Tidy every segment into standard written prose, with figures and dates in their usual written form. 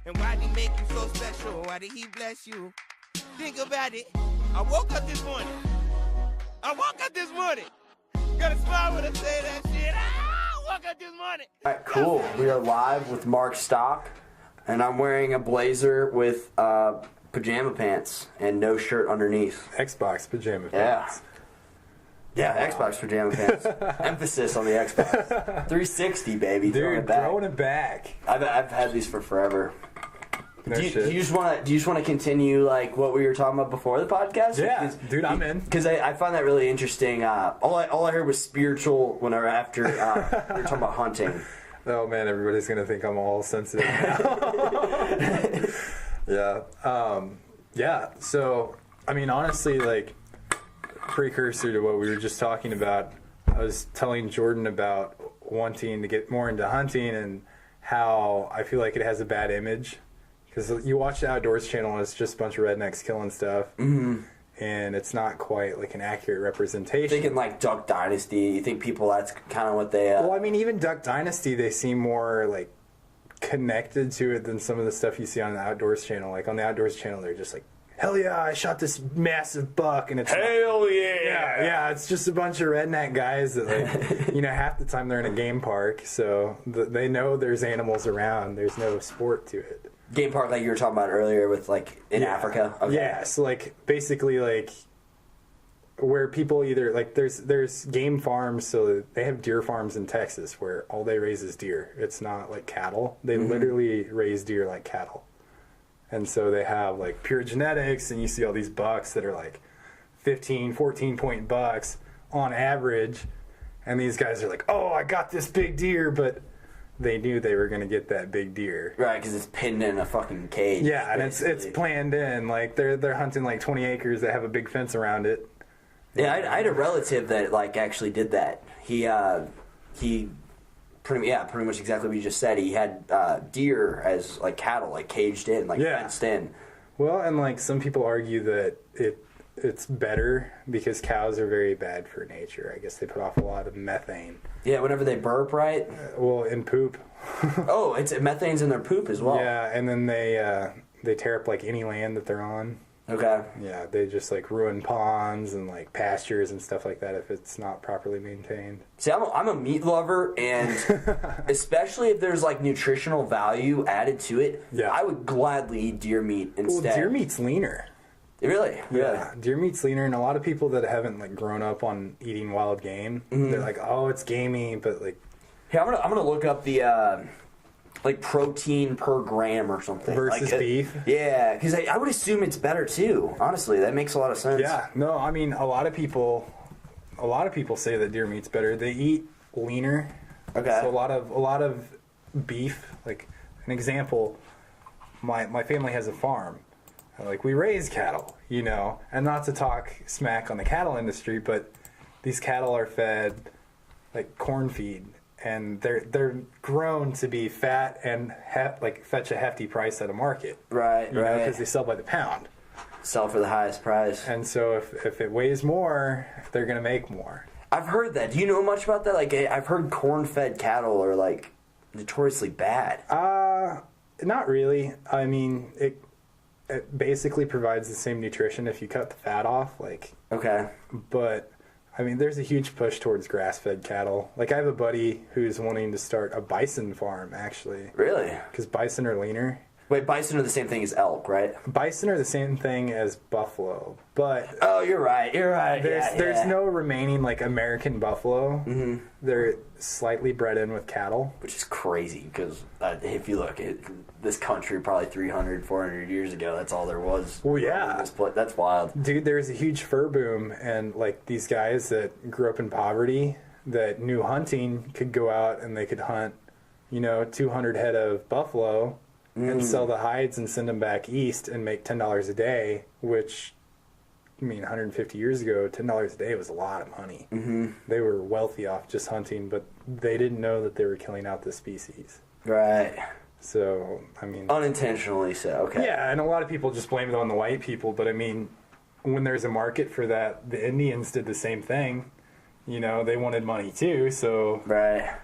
And why did he make you so special? Why did he bless you? Think about it. I woke up this morning. Got a smile when I say that shit. I woke up this morning. All right, cool. We are live with Mark Stock, and I'm wearing a blazer with pajama pants and no shirt underneath. Xbox pajama pants. Yeah, Xbox pajama pants. Emphasis on the Xbox. 360, baby. Dude, throwing it back. I've had these for forever. No do you shit. just want to continue like what we were talking about before the podcast? Yeah, dude, I'm in. Because I find that really interesting. All I heard was spiritual whenever after we were talking about hunting. Oh man, everybody's gonna think I'm all sensitive now. Yeah. So I mean, honestly, like precursor to what we were just talking about, I was telling Jordan about wanting to get more into hunting and how I feel like it has a bad image. Because you watch the Outdoors channel and it's just a bunch of rednecks killing stuff. Mm-hmm. And it's not quite like an accurate representation. Thinking like Duck Dynasty, you think people, that's kind of what they... Well, I mean, even Duck Dynasty, they seem more like connected to it than some of the stuff you see on the Outdoors channel. Like on the Outdoors channel, they're just like, hell yeah, I shot this massive buck. And it's hell yeah. Yeah, it's just a bunch of redneck guys that, like, you know, half the time they're in a game park. So they know there's animals around. There's no sport to it. Game park like you were talking about earlier with like in Africa? Okay. Yeah, so like basically like where people either like there's game farms, so they have deer farms in Texas where all they raise is deer. It's not like cattle. They literally raise deer like cattle. And so they have like pure genetics, and you see all these bucks that are like 15, 14 point bucks on average. And these guys are like, oh, I got this big deer, but they knew they were going to get that big deer. Right, because it's pinned in a fucking cage. Yeah, and it's planned in. Like, they're hunting like 20 acres that have a big fence around it. Yeah, I had a relative that, like, actually did that. He pretty much exactly what you just said. He had deer as, like, cattle, like, caged in, like, fenced in. Well, and, like, some people argue that it's better because cows are very bad for nature. I guess they put off a lot of methane. Yeah, whenever they burp, right? Well, in poop. Oh, it's methane's in their poop as well. Yeah, and then they tear up like any land that they're on. Okay. Yeah, they just like ruin ponds and like pastures and stuff like that if it's not properly maintained. See, I'm a meat lover, and especially if there's like nutritional value added to it, I would gladly eat deer meat instead. Well, deer meat's leaner. Really? Yeah, deer meat's leaner, and a lot of people that haven't like grown up on eating wild game, they're like, oh, it's gamey, but like... Hey, I'm gonna look up the, like, protein per gram or something. Versus like, beef? Yeah, because I would assume it's better, too. Honestly, that makes a lot of sense. Yeah, no, I mean, a lot of people say that deer meat's better. They eat leaner. Okay. So a lot of beef, like, an example, my family has a farm. Like, we raise cattle, you know, and not to talk smack on the cattle industry, but these cattle are fed, like, corn feed, and they're grown to be fat and, fetch a hefty price at a market. Right, you know, because they sell by the pound. Sell for the highest price. And so if it weighs more, they're going to make more. I've heard that. Do you know much about that? Like, I've heard corn-fed cattle are, like, notoriously bad. Not really. I mean, it basically provides the same nutrition if you cut the fat off, like. Okay. But I mean, there's a huge push towards grass-fed cattle. Like, I have a buddy who's wanting to start a bison farm, actually. Really? Because bison are leaner. Wait, bison are the same thing as elk, right? Bison are the same thing as buffalo, but... Oh, you're right. There's no remaining, like, American buffalo. Mm-hmm. They're slightly bred in with cattle. Which is crazy, because if you look at this country probably 300, 400 years ago, that's all there was. Well, yeah. That's wild. Dude, there's a huge fur boom, and, like, these guys that grew up in poverty that knew hunting could go out and they could hunt, 200 head of buffalo and sell the hides and send them back east and make $10 a day, which, 150 years ago, $10 a day was a lot of money. Mm-hmm. They were wealthy off just hunting, but they didn't know that they were killing out the species. Right. So, unintentionally so, okay. Yeah, and a lot of people just blame it on the white people, but when there's a market for that, the Indians did the same thing. They wanted money too, so... Right.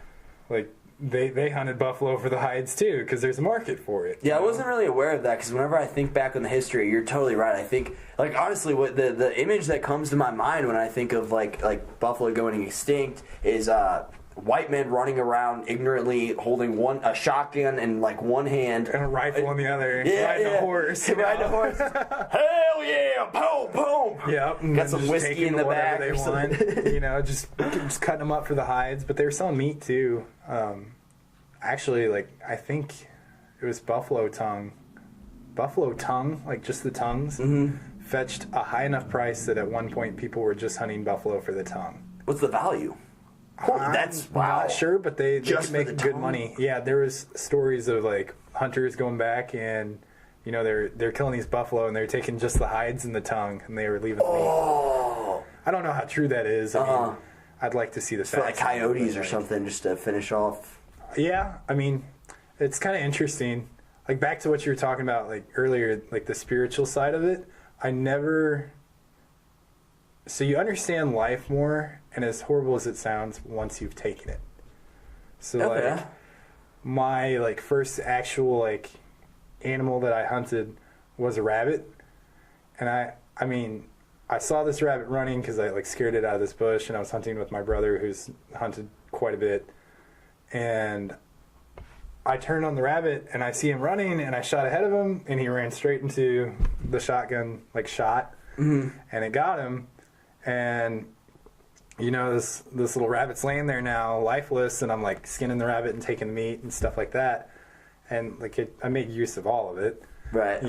Like, they hunted buffalo for the hides too, because there's a market for it. Yeah, I wasn't really aware of that, because whenever I think back on the history, you're totally right. I think, like, honestly, what the image that comes to my mind when I think of like buffalo going extinct is white men running around ignorantly holding a shotgun in like one hand and a rifle in the other. Riding a horse. Riding a horse. Hell yeah! Boom, boom. Yep. Got some whiskey in the back. They want. Just cutting them up for the hides, but they were selling meat too. Actually, like, I think it was buffalo tongue, like just the tongues, fetched a high enough price that at one point people were just hunting buffalo for the tongue. What's the value? That's wow. Not sure, but they Just could make for the good tongue? money. Yeah, there was stories of like hunters going back and they're killing these buffalo and they're taking just the hides and the tongue and they were leaving the meat. I don't know how true that is. I mean, I'd like to see the For like facts. coyotes or something, just to finish off. Yeah, I mean, it's kind of interesting. Like, back to what you were talking about, like, earlier, like, the spiritual side of it. So you understand life more, and as horrible as it sounds, once you've taken it. So, Okay. like, my, like, first actual, like, animal that I hunted was a rabbit. And I mean, I saw this rabbit running because I, like, scared it out of this bush, and I was hunting with my brother who's hunted quite a bit. And I turned on the rabbit and I see him running and I shot ahead of him and he ran straight into the shotgun, like, shot, and it got him. And this little rabbit's laying there now, lifeless, and I'm like skinning the rabbit and taking the meat and stuff like that. And like I made use of all of it, Right.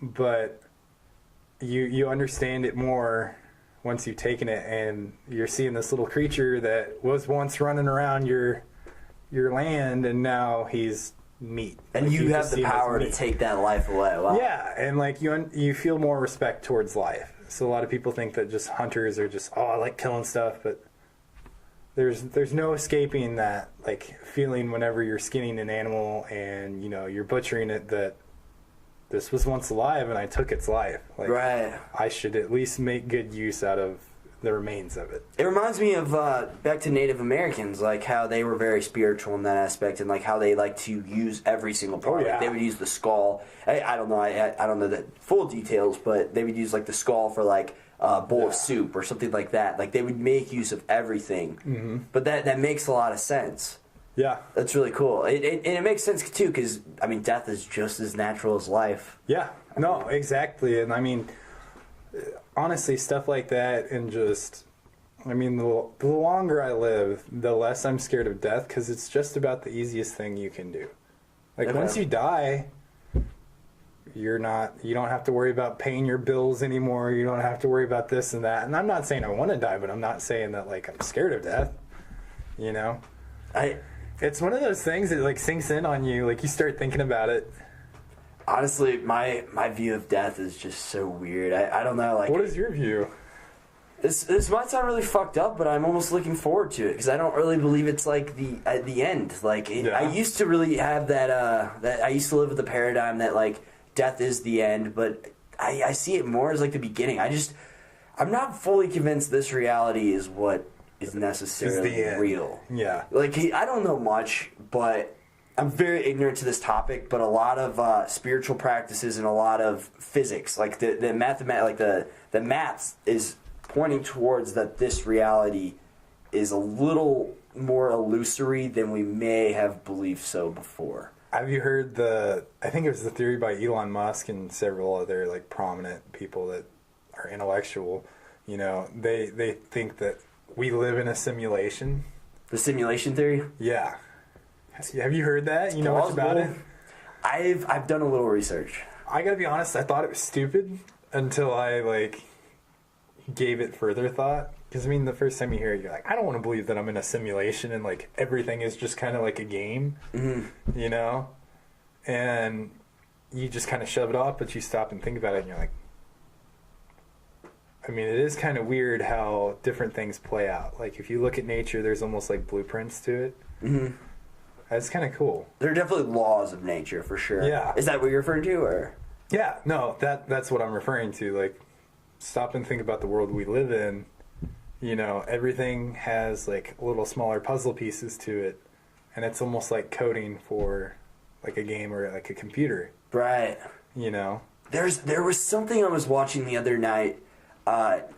but you understand it more once you've taken it, and you're seeing this little creature that was once running around your land, and now he's meat. And Like, you have just the see him as power to meat. take that life away. Wow. Yeah, and like you feel more respect towards life. So a lot of people think that just hunters are just, I like killing stuff, but there's no escaping that, like, feeling whenever you're skinning an animal and you're butchering it, that this was once alive and I took its life. Like, Right. I should at least make good use out of the remains of it. It reminds me of back to Native Americans, like how they were very spiritual in that aspect, and like how they like to use every single part. Oh, yeah. Like, they would use the skull. I don't know. I don't know the full details, but they would use like the skull for like a bowl of soup or something like that. Like, they would make use of everything. Mm-hmm. But that makes a lot of sense. Yeah. That's really cool. And it makes sense too, because I mean, death is just as natural as life. Yeah. No, exactly. And I mean, honestly, stuff like that, and just, I mean, the longer I live, the less I'm scared of death, because it's just about the easiest thing you can do. Like, Okay. once you die, you don't have to worry about paying your bills anymore. You don't have to worry about this and that. And I'm not saying I want to die, but I'm not saying that, like, I'm scared of death. It's one of those things that, like, sinks in on you. Like, you start thinking about it. Honestly, my view of death is just so weird. I don't know. Like, What is your view? This might sound really fucked up, but I'm almost looking forward to it, because I don't really believe it's like the end. Like, Yeah. I used to really have that I used to live with the paradigm that like death is the end, but I see it more as like the beginning. I'm not fully convinced this reality is what is necessarily Is the end. real. Yeah. Like, I don't know much, but I'm very ignorant to this topic. But a lot of spiritual practices and a lot of physics, like the maths is pointing towards that this reality is a little more illusory than we may have believed so before. Have you heard I think it was the theory by Elon Musk and several other, like, prominent people that are intellectual, they think that we live in a simulation. The simulation theory? Yeah. Have you heard that? You know much about it? I've done a little research. I gotta be honest, I thought it was stupid until I, like, gave it further thought. Because, I mean, the first time you hear it, you're like, I don't want to believe that I'm in a simulation and, like, everything is just kind of like a game, And you just kind of shove it off, but you stop and think about it, and you're like, I mean, it is kind of weird how different things play out. Like, if you look at nature, there's almost like blueprints to it. Mm-hmm. That's kind of cool. There are definitely laws of nature, for sure. Yeah. Is that what you're referring to, or? Yeah, no, that's what I'm referring to. Like, stop and think about the world we live in. Everything has, like, little smaller puzzle pieces to it. and it's almost like coding for like a game or like a computer. Right. You know? There was something I was watching the other night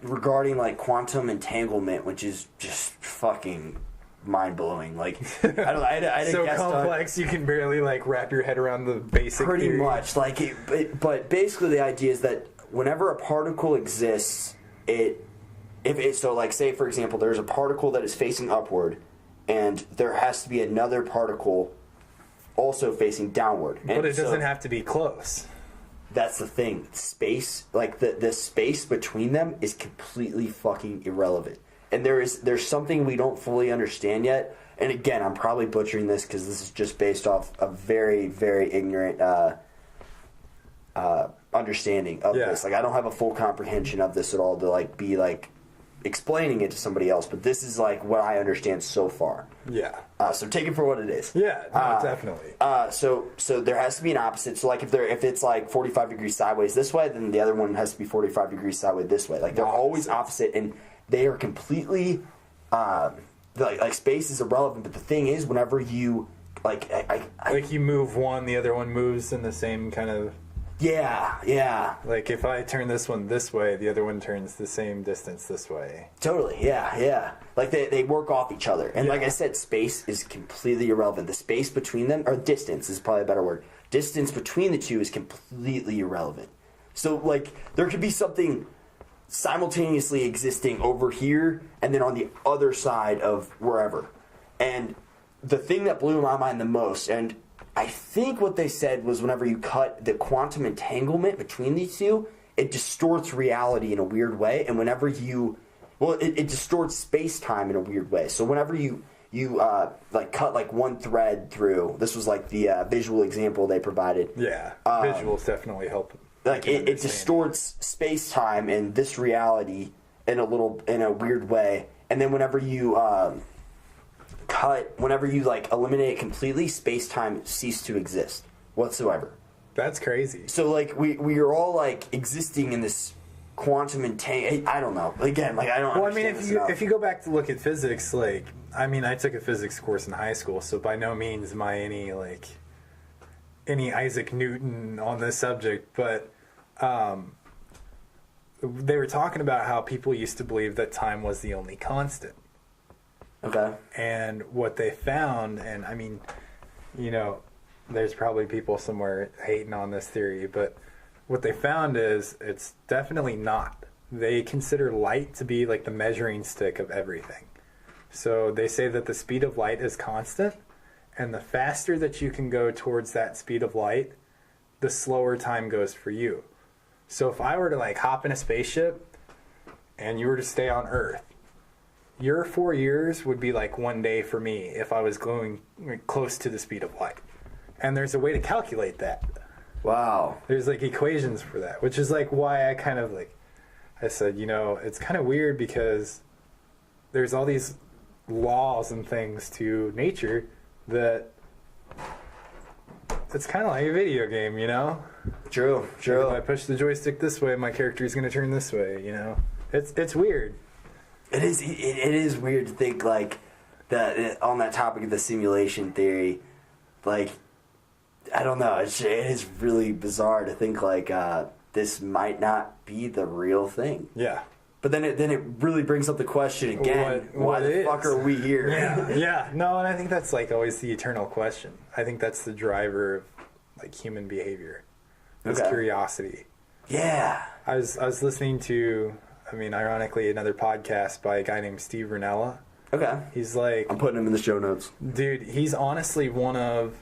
regarding like quantum entanglement, which is just fucking mind blowing. Like, I had So a guest complex you can barely like wrap your head around the basic pretty theory. much. Like, but basically the idea is that whenever a particle exists, so like say for example, there's a particle that is facing upward, and there has to be another particle also facing downward. But it doesn't have to be close. That's the thing. Space, like the space between them is completely fucking irrelevant. And there's something we don't fully understand yet. And again, I'm probably butchering this because this is just based off a very, very ignorant understanding of this. Like, I don't have a full comprehension of this at all to like be like explaining it to somebody else. But this is like what I understand so far. Yeah. So take it for what it is. Yeah, no, definitely. So there has to be an opposite. So like if it's like 45 degrees sideways this way, then the other one has to be 45 degrees sideways this way. Like they're always opposite, and they are completely like space is irrelevant. But the thing is, whenever you like you move one, the other one moves in the same kind of. Yeah. Like if I turn this one this way, the other one turns the same distance this way. Totally, yeah. Like they work off each other. And like I said, space is completely irrelevant. The space between them, or distance is probably a better word. Distance between the two is completely irrelevant. So like there could be something simultaneously existing over here and then on the other side of wherever. And the thing that blew my mind the most, and I think what they said was whenever you cut the quantum entanglement between these two, it distorts reality in a weird way. And whenever it distorts space-time in a weird way. So whenever you like cut like one thread through, this was like the visual example they provided. Yeah, visuals definitely help. Like it distorts space-time and this reality in a weird way. And then whenever you like eliminate it completely, space-time cease to exist whatsoever. That's crazy. So like we are all like existing in this quantum I don't know. Again, like I don't. Well, I mean, if you go back to look at physics, like I mean, I took a physics course in high school, so by no means am I any Isaac Newton on this subject, but they were talking about how people used to believe that time was the only constant. Okay. And what they found, and I mean, you know, there's probably people somewhere hating on this theory, but what they found is it's definitely not. They consider light to be like the measuring stick of everything. So they say that the speed of light is constant, and the faster that you can go towards that speed of light, the slower time goes for you. So if I were to like hop in a spaceship and you were to stay on Earth, your 4 years would be like 1 day for me if I was going close to the speed of light. And there's a way to calculate that. Wow. There's like equations for that, which is like why I kind of like, I said, you know, it's kind of weird because there's all these laws and things to nature that it's kind of like a video game, you know? True. If I push the joystick this way, my character is going to turn this way, you know? It's weird. It is weird to think like that on that topic of the simulation theory. Like, I don't know. It is really bizarre to think like this might not be the real thing. Yeah. But then it really brings up the question again: why the fuck are we here? Yeah. No, and I think that's like always the eternal question. I think that's the driver of like human behavior. This curiosity. Yeah. I was listening to, I mean, ironically, another podcast by a guy named Steve Rinella. Okay. He's like, I'm putting him in the show notes. Dude, he's honestly one of,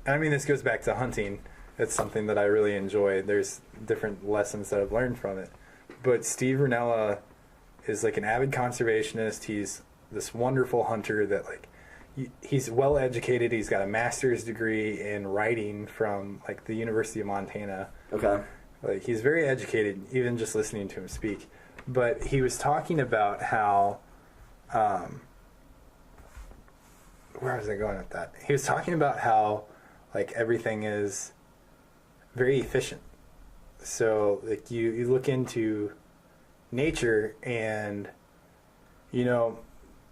I mean, this goes back to hunting. It's something that I really enjoy. There's different lessons that I've learned from it. But Steve Rinella is like an avid conservationist. He's this wonderful hunter that like, he's well educated. He's got a master's degree in writing from like the University of Montana. Okay. Like he's very educated, even just listening to him speak. But he was talking about how, where was I going with that? He was talking about how like everything is very efficient. So like you look into nature and, you know,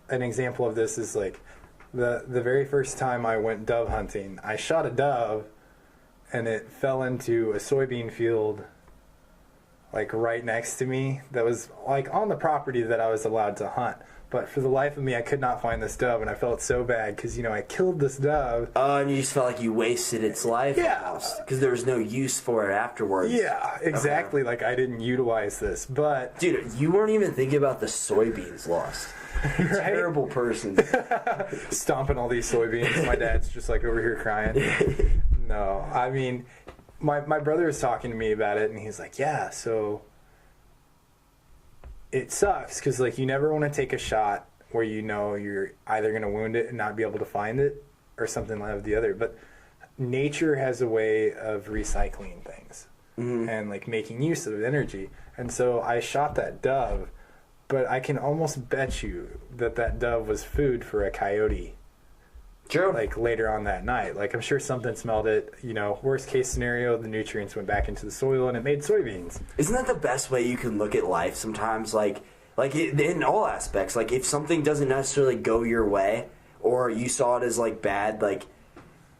an example of this is like The very first time I went dove hunting, I shot a dove, and it fell into a soybean field, like right next to me. That was like on the property that I was allowed to hunt. But for the life of me, I could not find this dove, and I felt so bad because, you know, I killed this dove. Oh, and you just felt like you wasted its life? Yeah. Because there was no use for it afterwards. Yeah, exactly. Like, I didn't utilize this, but... Dude, you weren't even thinking about the soybeans lost. Right? Terrible person. Stomping all these soybeans. My dad's just, like, over here crying. No, I mean, my brother was talking to me about it, and he's like, yeah, so... It sucks because, like, you never want to take a shot where you know you're either going to wound it and not be able to find it or something like the other. But nature has a way of recycling things and, like, making use of energy. And so I shot that dove, but I can almost bet you that dove was food for a coyote. True. Like, later on that night. Like, I'm sure something smelled it. You know, worst case scenario, the nutrients went back into the soil and it made soybeans. Isn't that the best way you can look at life sometimes? Like in all aspects. Like, if something doesn't necessarily go your way, or you saw it as, like, bad, like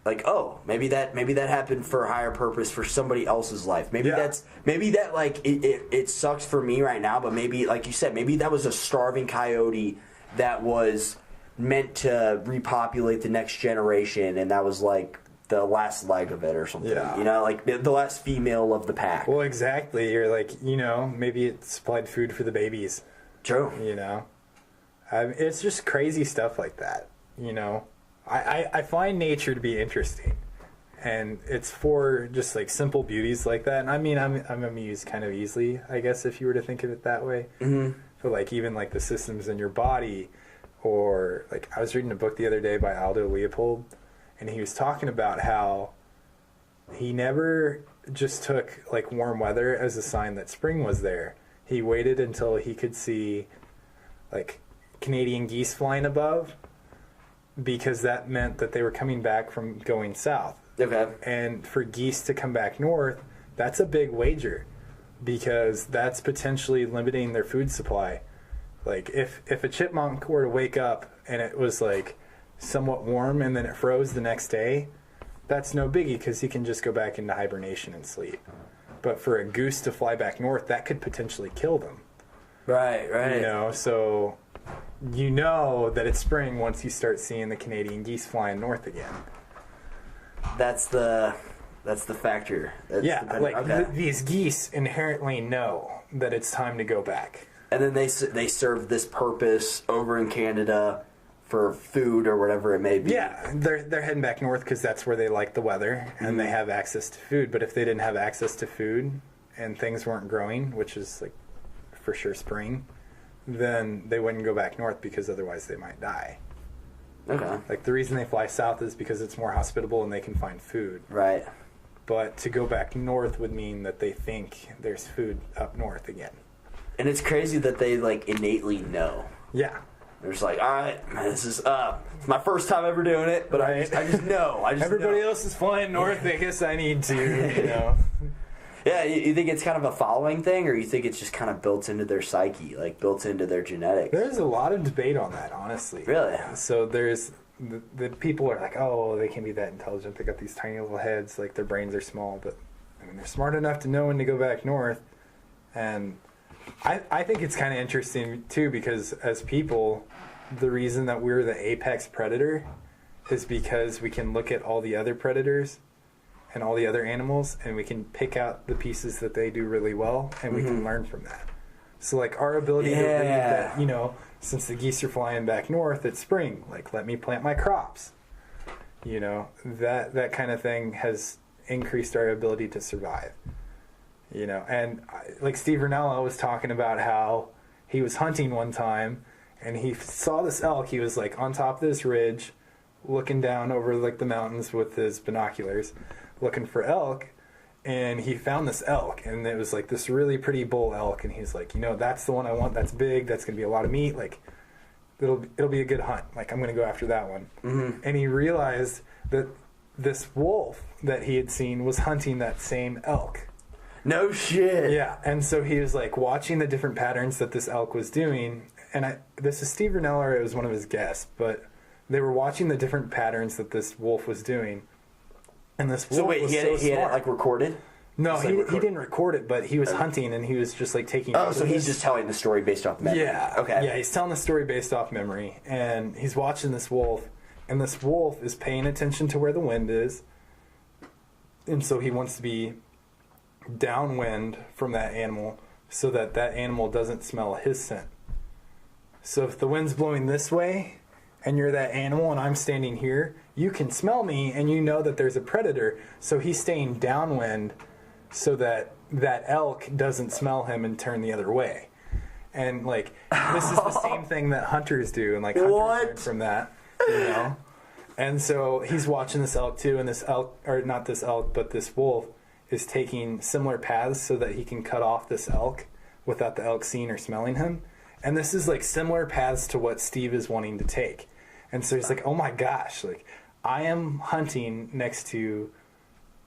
oh, maybe that happened for a higher purpose for somebody else's life. Maybe that like it sucks for me right now, but maybe, like you said, maybe that was a starving coyote that was meant to repopulate the next generation, and that was like the last leg of it or something. Yeah. You know, like the last female of the pack. Well, exactly. You're like, you know, maybe it supplied food for the babies. True. You know, it's just crazy stuff like that. You know, I find nature to be interesting, and it's for just like simple beauties like that. And I mean, I'm amused kind of easily, I guess, if you were to think of it that way. Mm-hmm. But like even like the systems in your body. Or, like, I was reading a book the other day by Aldo Leopold, and he was talking about how he never just took, like, warm weather as a sign that spring was there. He waited until he could see, like, Canadian geese flying above, because that meant that they were coming back from going south. Okay. And for geese to come back north, that's a big wager, because that's potentially limiting their food supply. Like, if a chipmunk were to wake up and it was, like, somewhat warm and then it froze the next day, that's no biggie because he can just go back into hibernation and sleep. But for a goose to fly back north, that could potentially kill them. Right. You know, so you know that it's spring once you start seeing the Canadian geese flying north again. That's the factor. These geese inherently know that it's time to go back. And then they serve this purpose over in Canada for food or whatever it may be. Yeah, they're heading back north because that's where they like the weather and they have access to food. But if they didn't have access to food and things weren't growing, which is like for sure spring, then they wouldn't go back north because otherwise they might die. Okay. Like the reason they fly south is because it's more hospitable and they can find food. Right. But to go back north would mean that they think there's food up north again. And it's crazy that they, like, innately know. Yeah. They're just like, all right, this is it's my first time ever doing it, but right. I just know. Everybody else is flying north. I guess I need to, you know. Yeah, you think it's kind of a following thing, or you think it's just kind of built into their psyche, like built into their genetics? There's a lot of debate on that, honestly. Really? So there's the people are like, oh, they can be that intelligent. They got these tiny little heads, like their brains are small, but I mean, they're smart enough to know when to go back north. And I think it's kind of interesting, too, because as people, the reason that we're the apex predator is because we can look at all the other predators and all the other animals, and we can pick out the pieces that they do really well, and we can learn from that. So, like, our ability to believe that, you know, since the geese are flying back north, it's spring. Like, let me plant my crops. You know, that kind of thing has increased our ability to survive. You know, and like Steve Rinella was talking about how he was hunting one time and he saw this elk. He was like on top of this ridge looking down over like the mountains with his binoculars looking for elk, and he found this elk, and it was like this really pretty bull elk, and he's like, you know, that's the one I want. That's big. That's going to be a lot of meat. Like it'll be a good hunt. Like I'm going to go after that one. Mm-hmm. And he realized that this wolf that he had seen was hunting that same elk. No shit. Yeah, and so he was like watching the different patterns that this elk was doing, and this is Steve Rinella, or it was one of his guests, but they were watching the different patterns that this wolf was doing, and this wolf So wait, was he had it like recorded? No, Just, he like, didn't record it, but he was hunting and he was just like taking. Oh, so he's just telling the story based off memory. Yeah. Okay. Yeah, he's telling the story based off memory, and he's watching this wolf, and this wolf is paying attention to where the wind is, and so he wants to be downwind from that animal so that that animal doesn't smell his scent. So if the wind's blowing this way, and you're that animal, and I'm standing here, you can smell me, and you know that there's a predator. So he's staying downwind, so that that elk doesn't smell him and turn the other way. And like this is the same thing that hunters do, and like hunters learn from that, you know. And so he's watching this elk too, and this elk, or not this elk, but this wolf is taking similar paths so that he can cut off this elk without the elk seeing or smelling him. And this is like similar paths to what Steve is wanting to take. And so he's like, oh my gosh, like I am hunting next to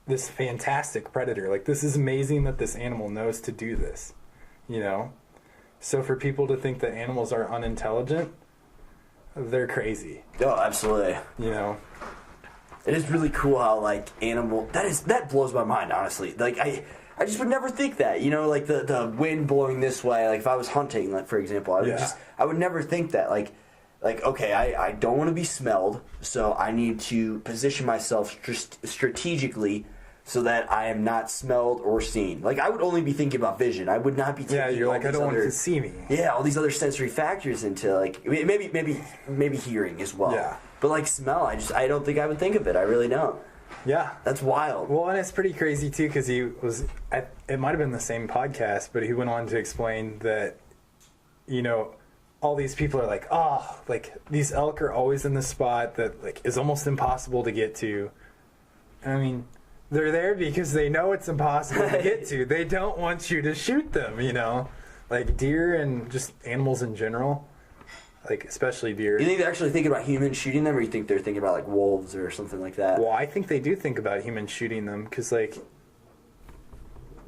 this fantastic predator. Like this is amazing that this animal knows to do this, you know? So for people to think that animals are unintelligent, they're crazy. Oh, absolutely. You know? It is really cool how like that blows my mind, honestly. Like I just would never think that, you know, like the wind blowing this way. Like if I was hunting, like for example, I would never think that. Like okay, I don't want to be smelled, so I need to position myself strategically so that I am not smelled or seen. Like I would only be thinking about vision. I would not be taking. Yeah, you're like I don't want it to see me. Yeah, all these other sensory factors into like maybe hearing as well. Yeah. But like smell, I don't think I would think of it. I really don't. Yeah. That's wild. Well, and it's pretty crazy too because it might have been the same podcast, but he went on to explain that, you know, all these people are like, oh, like these elk are always in the spot that like is almost impossible to get to. I mean, they're there because they know it's impossible to get to. They don't want you to shoot them, you know? Like deer and just animals in general, like especially deer. You think they're actually thinking about humans shooting them, or you think they're thinking about like wolves or something like that? Well, I think they do think about humans shooting them because like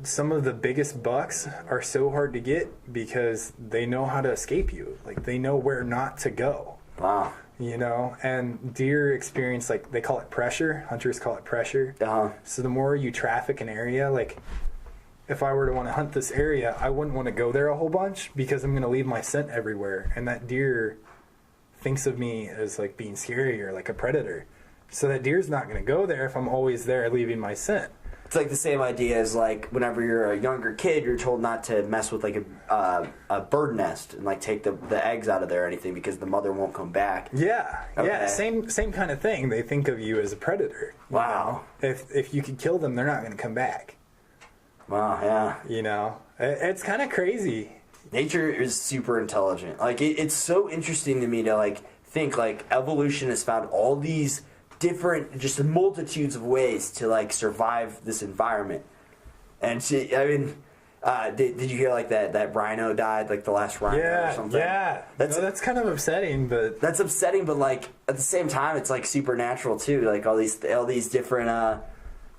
some of the biggest bucks are so hard to get because they know how to escape you. Like they know where not to go. Wow. You know, and deer experience, like they call it pressure. Hunters call it pressure. Uh-huh. So the more you traffic an area, like if I were to want to hunt this area, I wouldn't want to go there a whole bunch because I'm going to leave my scent everywhere. And that deer thinks of me as like being scary or like a predator. So that deer's not going to go there if I'm always there leaving my scent. It's like the same idea as like whenever you're a younger kid, you're told not to mess with like a bird nest and like take the eggs out of there or anything because the mother won't come back. Yeah, Okay. yeah, same kind of thing. They think of you as a predator. Wow. If you could kill them, they're not going to come back. Wow, yeah. You know, it's kind of crazy. Nature is super intelligent. Like it's so interesting to me to like think like evolution has found all these different, just multitudes of ways to like survive this environment. And I mean, did you hear like that rhino died, like the last rhino or something? Yeah, that's kind of upsetting, but that's upsetting. But like at the same time, it's like supernatural too. Like all these different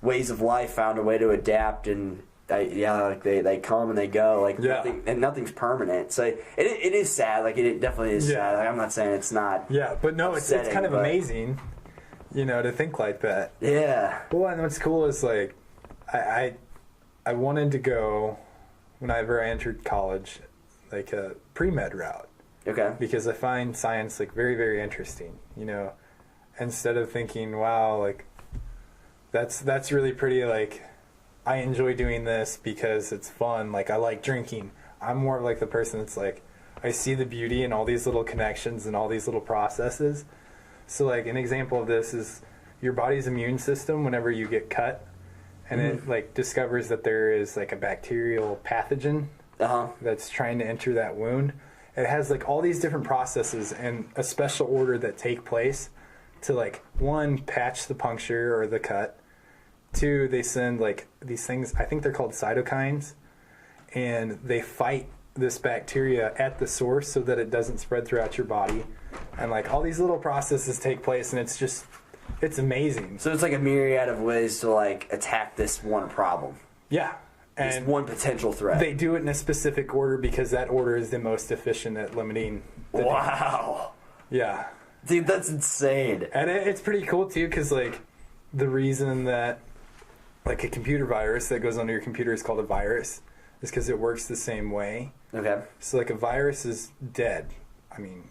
ways of life found a way to adapt, and like they come and they go. Like nothing's permanent. So it is sad. Like it definitely is sad. Like I'm not saying it's not. Yeah, but no, it's kind of amazing. You know, to think like that. Yeah. Well, and what's cool is like, I wanted to go whenever I entered college, like a pre-med route. Okay. Because I find science like very, very interesting. You know, instead of thinking, wow, like that's really pretty. Like I enjoy doing this because it's fun. Like I like drinking. I'm more of like the person that's like, I see the beauty in all these little connections and all these little processes. So like an example of this is your body's immune system whenever you get cut and it like discovers that there is like a bacterial pathogen that's trying to enter that wound. It has like all these different processes and a special order that take place to like, one, patch the puncture or the cut. Two, they send like these things, I think they're called cytokines, and they fight this bacteria at the source so that it doesn't spread throughout your body. And like all these little processes take place, and it's amazing. So it's like a myriad of ways to like attack this one problem. Yeah. And this one potential threat. They do it in a specific order because that order is the most efficient at limiting the damage. Wow. Yeah. Dude, that's insane. And it's pretty cool too, because like the reason that like a computer virus that goes onto your computer is called a virus is because it works the same way. Okay. So like a virus is dead. I mean,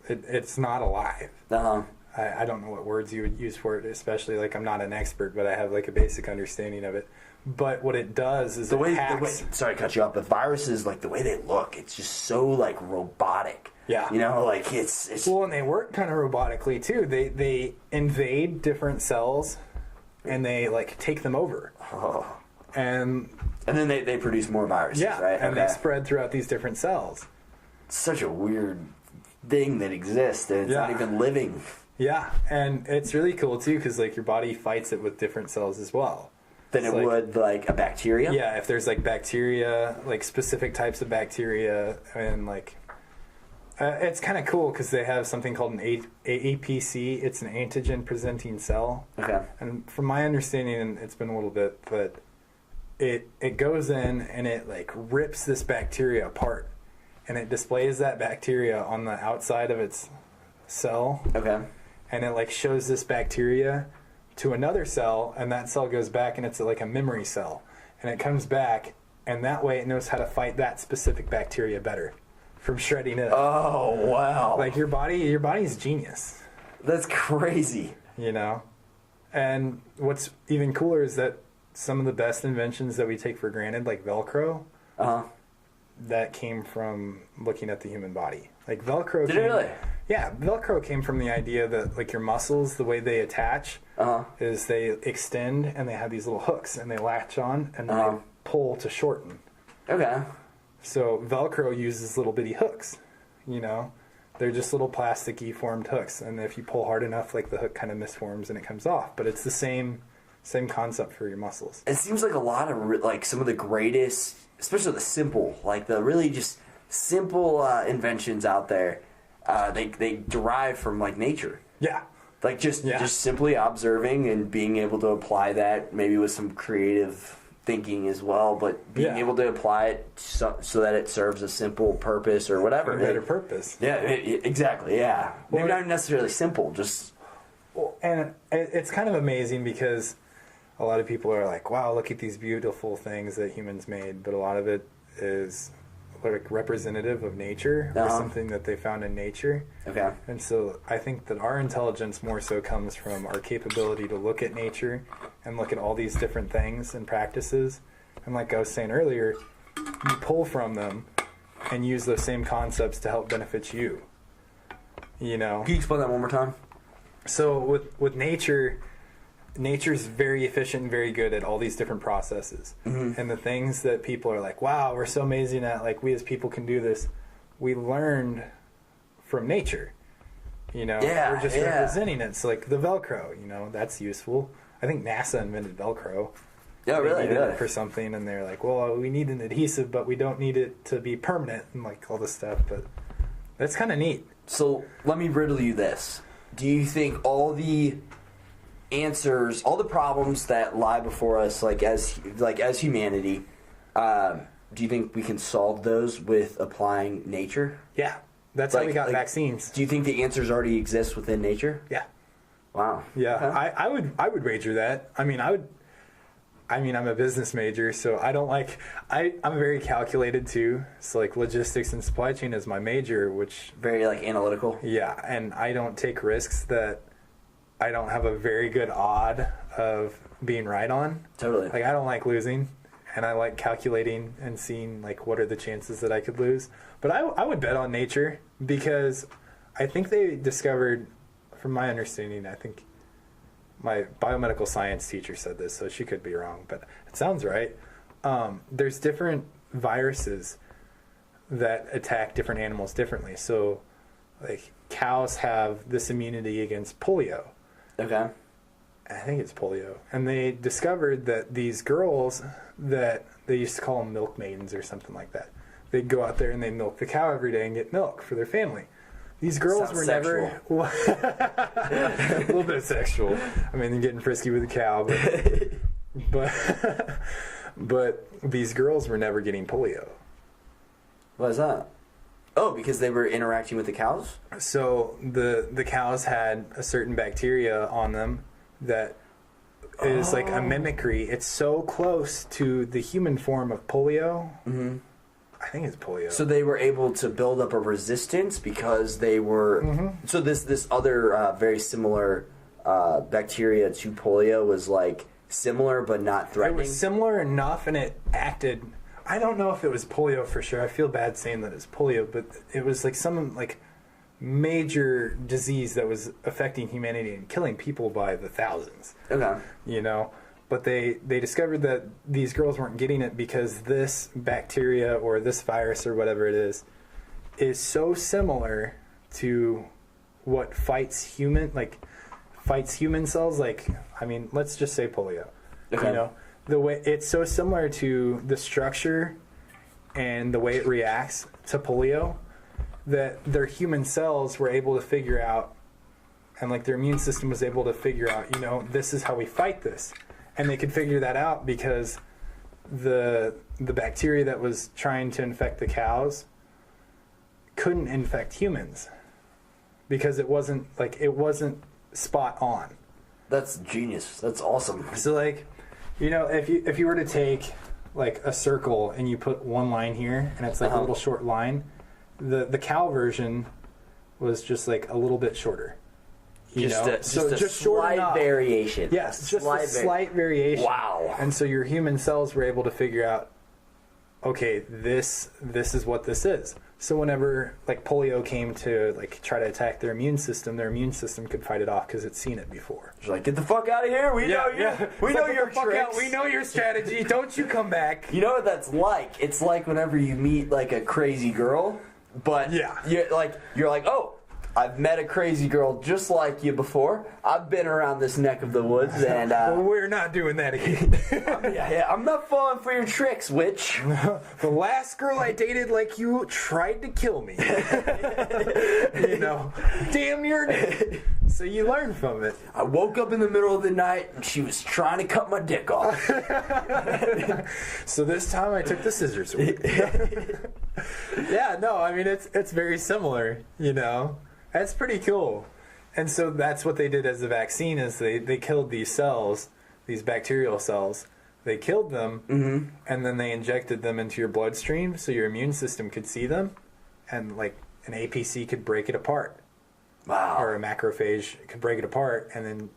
it's not alive. Uh-huh. I don't know what words you would use for it, especially like I'm not an expert, but I have like a basic understanding of it. But what it does is The way, hacks. sorry to cut you off, but viruses, like the way they look, it's just so like robotic. Yeah. You know, like it's Well, and they work kind of robotically too. They invade different cells and they like take them over. oh. And And then they produce more viruses, yeah, right? and they spread throughout these different cells. It's such a weird thing that exists, and it's not Yeah. even living. Yeah, and it's really cool too because like your body fights it with different cells as well. Than it like, would like a bacteria. Yeah, if there's like bacteria, like specific types of bacteria, and like it's kind of cool because they have something called an APC. It's an antigen presenting cell. Okay. And from my understanding, and it's been a little bit, but it goes in and it like rips this bacteria apart, and it displays that bacteria on the outside of its cell, Okay. and it like shows this bacteria to another cell, and that cell goes back and it's like a memory cell, and it comes back, and that way it knows how to fight that specific bacteria better from shredding it. Oh wow. Like your body's genius, That's crazy. you know. And what's even cooler is that some of the best inventions that we take for granted, like Velcro, Uh-huh. that came from looking at the human body. Like Velcro Did it really? Yeah, Velcro came from the idea that like your muscles, the way they attach Uh-huh. is they extend and they have these little hooks and they latch on and then Uh-huh. they pull to shorten. Okay. So Velcro uses little bitty hooks, you know. They're just little plasticky formed hooks, and if you pull hard enough, like the hook kind of misforms and it comes off. But it's the same concept for your muscles. It seems like a lot of like some of the greatest, especially the simple, like the really just simple inventions out there. They derive from like nature, Yeah. like just Yeah. simply observing and being able to apply that, maybe with some creative thinking as well, but being Yeah. able to apply it so that it serves a simple purpose or whatever. A better purpose. Yeah, exactly. Yeah, maybe Well, not necessarily simple, just Well, and it's kind of amazing because a lot of people are like, wow, look at these beautiful things that humans made, but a lot of it is like representative of nature or Uh-huh. something that they found in nature. okay. And so I think that our intelligence more so comes from our capability to look at nature and look at all these different things and practices. And like I was saying earlier, you pull from them and use those same concepts to help benefit you. You know? Can you explain that one more time? So with nature's very efficient and very good at all these different processes. Mm-hmm. And the things that people are like, wow, we're so amazing at, like we as people can do this, we learned from nature. You know, Yeah, we're just yeah. representing it. So like the Velcro, you know, that's useful. I think NASA invented Velcro. Yeah, They really, needed really. it for something, and they're like, well, we need an adhesive, but we don't need it to be permanent, and like all this stuff. But that's kind of neat. So let me riddle you this: do you think all the answers, all the problems that lie before us, like as humanity, do you think we can solve those with applying nature? Yeah, that's how we got vaccines. Do you think the answers already exist within nature? Yeah. Wow. Yeah, Okay. I would wager that. I mean, I'm a business major, so I don't like. I'm very calculated too. So like logistics and supply chain is my major, which Very like analytical. yeah, and I don't take risks that I don't have a very good odd of being right on. Totally. Like I don't like losing, and I like calculating and seeing like what are the chances that I could lose. But I would bet on nature because I think they discovered, from my understanding, I think my biomedical science teacher said this, so she could be wrong, but it sounds right. There's different viruses that attack different animals differently. So, like, cows have this immunity against polio. Okay. I think it's polio. And they discovered that these girls that they used to call them milk maidens or something like that, they'd go out there and they'd milk the cow every day and get milk for their family. These girls Sounds were sexual. never a little bit sexual. I mean, they're getting frisky with the cow, but these girls were never getting polio. What is that? Oh, because they were interacting with the cows? So the cows had a certain bacteria on them that is like a mimicry. It's so close to the human form of polio. Mm-hmm. I think it's polio. So they were able to build up a resistance because they were... Mm-hmm. So this other very similar bacteria to polio was like similar but not threatening? It was similar enough, and it acted... I don't know if it was polio for sure. I feel bad saying that it's polio, but it was like some like major disease that was affecting humanity and killing people by the thousands. Okay. You know, but they discovered that these girls weren't getting it because this bacteria or this virus or whatever it is so similar to what fights human cells. Like, I mean, let's just say polio. Okay. You know, the way it's so similar to the structure and the way it reacts to polio that their human cells were able to figure out, and like their immune system was able to figure out, you know, this is how we fight this. And they could figure that out because the bacteria that was trying to infect the cows couldn't infect humans because it wasn't spot on. That's genius. That's awesome. So like, you know, if you were to take like a circle and you put one line here and it's like a little short line, the cow version was just like a little bit shorter. Just a slight variation. Yes, just a slight variation. Wow. And so your human cells were able to figure out, okay, this is what this is. So whenever like polio came to like try to attack their immune system could fight it off because it's seen it before. It's like, get the fuck out of here. We know your tricks. We know your strategy. Don't you come back. You know what that's like? It's like whenever you meet like a crazy girl, but you're like, oh, I've met a crazy girl just like you before. I've been around this neck of the woods, and well, we're not doing that again. I'm not falling for your tricks, witch. The last girl I dated, like you, tried to kill me. You know, damn near did. So you learn from it. I woke up in the middle of the night, and she was trying to cut my dick off. So this time I took the scissors with me. Yeah, no, I mean it's very similar. You know. That's pretty cool. And so that's what they did as a vaccine is they killed these cells, these bacterial cells. They killed them, and then they injected them into your bloodstream so your immune system could see them, and like an APC could break it apart. Wow. Or a macrophage could break it apart and then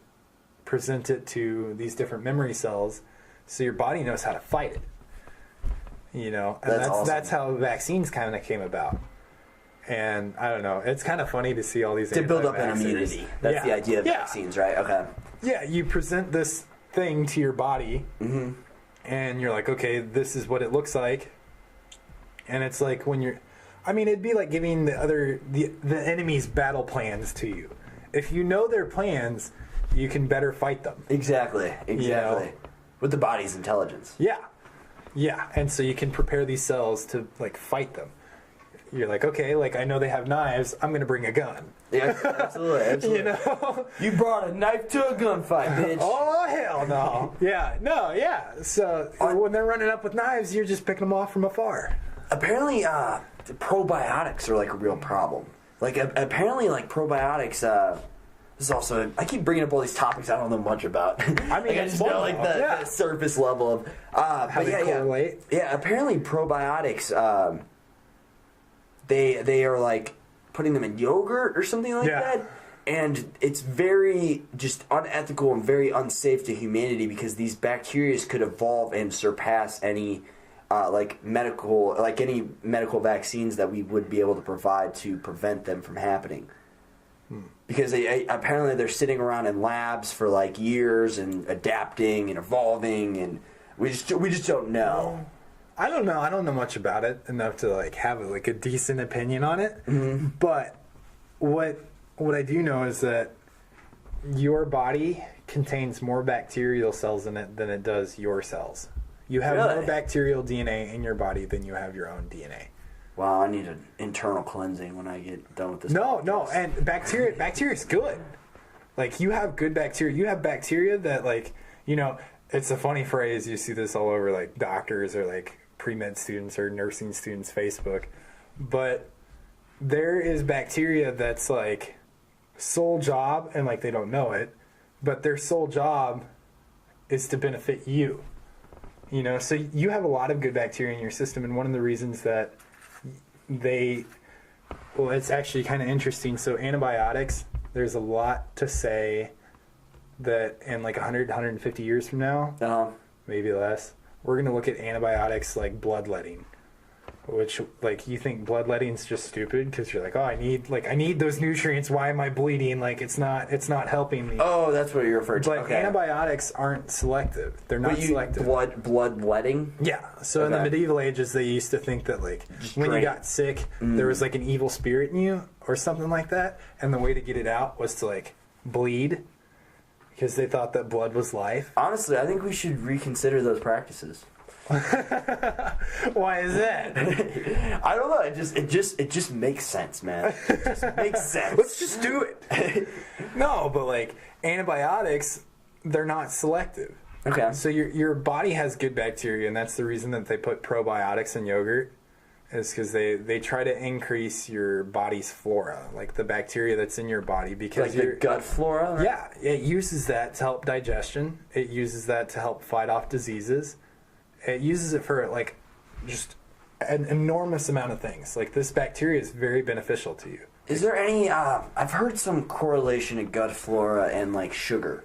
present it to these different memory cells so your body knows how to fight it. You know, and that's how vaccines kind of came about. And I don't know, it's kind of funny to see all these to build up an immunity. That's the idea of vaccines, right? Okay. Yeah, you present this thing to your body, and you're like, okay, this is what it looks like. And it's like when you're, I mean, it'd be like giving the enemy's battle plans to you. If you know their plans, you can better fight them. Exactly. You know? With the body's intelligence. Yeah, and so you can prepare these cells to like fight them. You're like, okay, like I know they have knives. I'm gonna bring a gun. Yeah, absolutely. You know, you brought a knife to a gunfight, bitch. Oh hell no! Yeah. So when they're running up with knives, you're just picking them off from afar. Apparently, probiotics are like a real problem. Like apparently, like probiotics. This is also. I keep bringing up all these topics I don't know much about. I mean, I just know like the surface level of. How they correlate. Yeah, apparently probiotics. They are like putting them in yogurt or something like that, and it's very just unethical and very unsafe to humanity because these bacteria could evolve and surpass any medical vaccines that we would be able to provide to prevent them from happening. Because apparently they're sitting around in labs for like years and adapting and evolving, and we just don't know. I don't know. I don't know much about it enough to like have like a decent opinion on it. Mm-hmm. But what I do know is that your body contains more bacterial cells in it than it does your cells. You have more bacterial DNA in your body than you have your own DNA. Wow, I need an internal cleansing when I get done with this. No, and bacteria is good. Like you have good bacteria. You have bacteria that like, you know, it's a funny phrase. You see this all over like doctors or like pre-med students or nursing students' Facebook. But there is bacteria that's like sole job, and like they don't know it, but their sole job is to benefit you. You know, so you have a lot of good bacteria in your system, and one of the reasons that well, it's actually kind of interesting. So antibiotics, there's a lot to say that in like 100, 150 years from now, maybe less, we're going to look at antibiotics like bloodletting. Which, like, you think bloodletting's just stupid because you're like, oh, I need those nutrients. Why am I bleeding? Like, it's not helping me. Oh, that's what you're referring to. But okay. Antibiotics aren't selective. They're not selective. Bloodletting? Yeah. So in the medieval ages, they used to think that, like, when you got sick, there was, like, an evil spirit in you or something like that. And the way to get it out was to, like, bleed because they thought that blood was life. Honestly, I think we should reconsider those practices. Why is that? I don't know. It just makes sense, man. It just makes sense. Let's just do it. No, but like antibiotics, they're not selective. Okay. So your body has good bacteria, and that's the reason that they put probiotics in yogurt. Is because they try to increase your body's flora, like the bacteria that's in your body, because like the gut flora. Right? Yeah, it uses that to help digestion. It uses that to help fight off diseases. It uses it for, like, just an enormous amount of things. Like, this bacteria is very beneficial to you. Is there any, I've heard some correlation of gut flora and, like, sugar.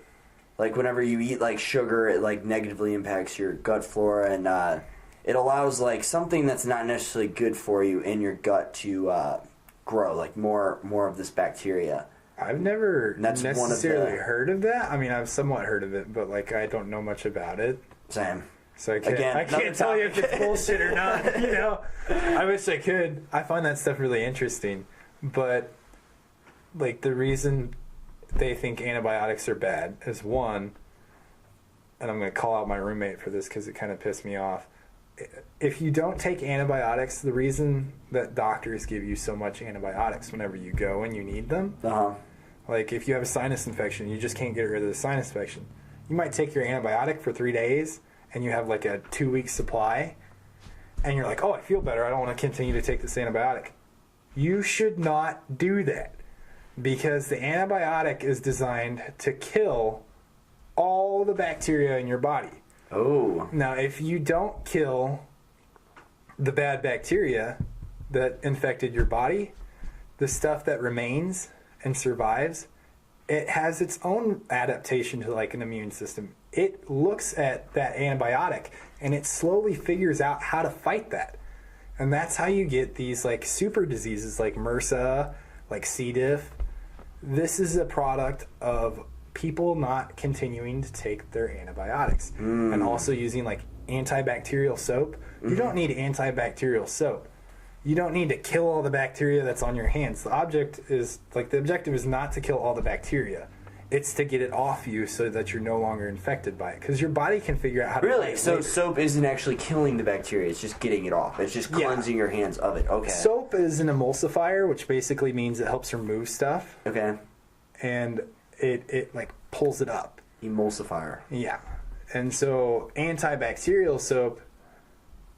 Like, whenever you eat, like, sugar, it, like, negatively impacts your gut flora, and it allows, like, something that's not necessarily good for you in your gut to grow, like, more of this bacteria. I've never necessarily heard of that. I mean, I've somewhat heard of it, but, like, I don't know much about it. Same. So I can't tell you if it's bullshit or not, you know. I wish I could. I find that stuff really interesting. But, like, the reason they think antibiotics are bad is, one, and I'm going to call out my roommate for this because it kind of pissed me off. If you don't take antibiotics, the reason that doctors give you so much antibiotics whenever you go and you need them, like if you have a sinus infection, you just can't get rid of the sinus infection. You might take your antibiotic for 3 days, and you have like a 2-week supply, and you're like, oh, I feel better, I don't want to continue to take this antibiotic. You should not do that, because the antibiotic is designed to kill all the bacteria in your body. Oh. Now, if you don't kill the bad bacteria that infected your body, the stuff that remains and survives, it has its own adaptation to like an immune system. It looks at that antibiotic and it slowly figures out how to fight that. And that's how you get these like super diseases like MRSA, like C. diff. This is a product of people not continuing to take their antibiotics and also using like antibacterial soap. You don't need antibacterial soap. You don't need to kill all the bacteria that's on your hands. The objective is not to kill all the bacteria. It's to get it off you so that you're no longer infected by it. Because your body can figure out how to Really? fight it So later. soap isn't actually killing the bacteria. It's just getting it off. It's just cleansing your hands of it. Okay. Soap is an emulsifier, which basically means it helps remove stuff. Okay. And it like pulls it up. Emulsifier. Yeah. And so antibacterial soap,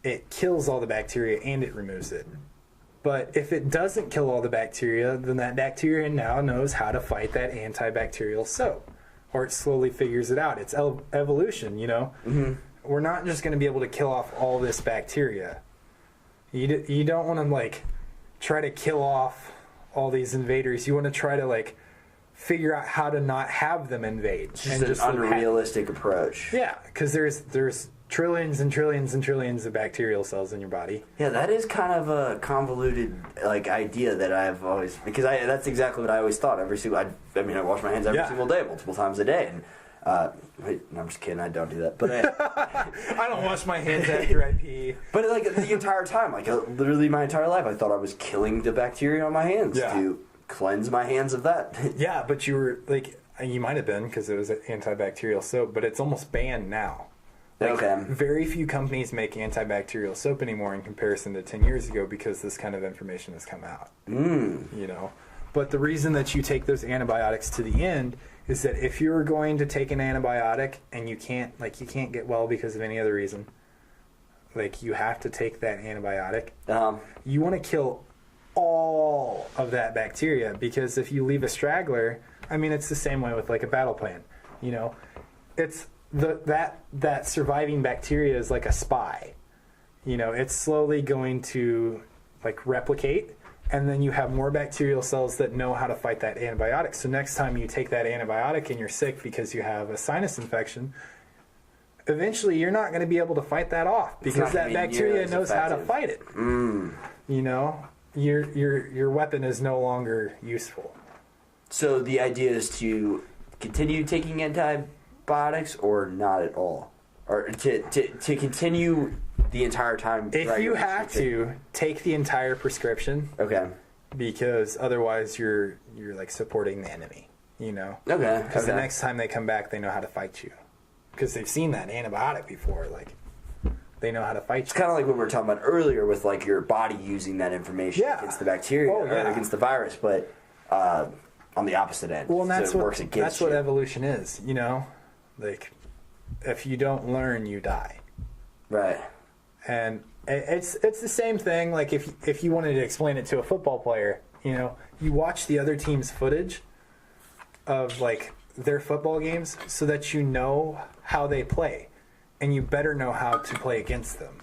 it kills all the bacteria and it removes it. But if it doesn't kill all the bacteria, then that bacteria now knows how to fight that antibacterial soap. Or it slowly figures it out. It's evolution, you know? Mm-hmm. We're not just going to be able to kill off all this bacteria. You don't want to, like, try to kill off all these invaders. You want to try to, like, figure out how to not have them invade. It's just an unrealistic approach. Yeah, because there's trillions and trillions and trillions of bacterial cells in your body. Yeah, that is kind of a convoluted like idea that I've always that's exactly what I always thought. I wash my hands every single day, multiple times a day. And wait, no, I'm just kidding. I don't do that. But I don't wash my hands after I pee. But like the entire time, like literally my entire life, I thought I was killing the bacteria on my hands to cleanse my hands of that. Yeah, but you were like, you might have been because it was antibacterial soap, but it's almost banned now. Like, very few companies make antibacterial soap anymore in comparison to 10 years ago because this kind of information has come out. You know, but the reason that you take those antibiotics to the end is that if you're going to take an antibiotic and you can't get well because of any other reason, like you have to take that antibiotic. You want to kill all of that bacteria, because if you leave a straggler, I mean, it's the same way with like a battle plan. You know, it's that surviving bacteria is like a spy. You know, it's slowly going to like replicate, and then you have more bacterial cells that know how to fight that antibiotic. So next time you take that antibiotic and you're sick because you have a sinus infection, eventually you're not going to be able to fight that off because that bacteria knows how to fight it. You know, your weapon is no longer useful. So the idea is to continue taking antibiotics or not at all? Or to continue the entire time? If you have to, take the entire prescription. Okay. Because otherwise you're like supporting the enemy, you know? Okay. Because the next time they come back, they know how to fight you. Because they've seen that antibiotic before, like, they know how to fight you. It's kind of like what we were talking about earlier with, like, your body using that information against the bacteria or against the virus, but on the opposite end. Well, and that's so it works against what evolution is, you know? Like, if you don't learn, you die. Right. And it's the same thing, like, if you wanted to explain it to a football player, you know, you watch the other team's footage of, like, their football games so that you know how they play, and you better know how to play against them.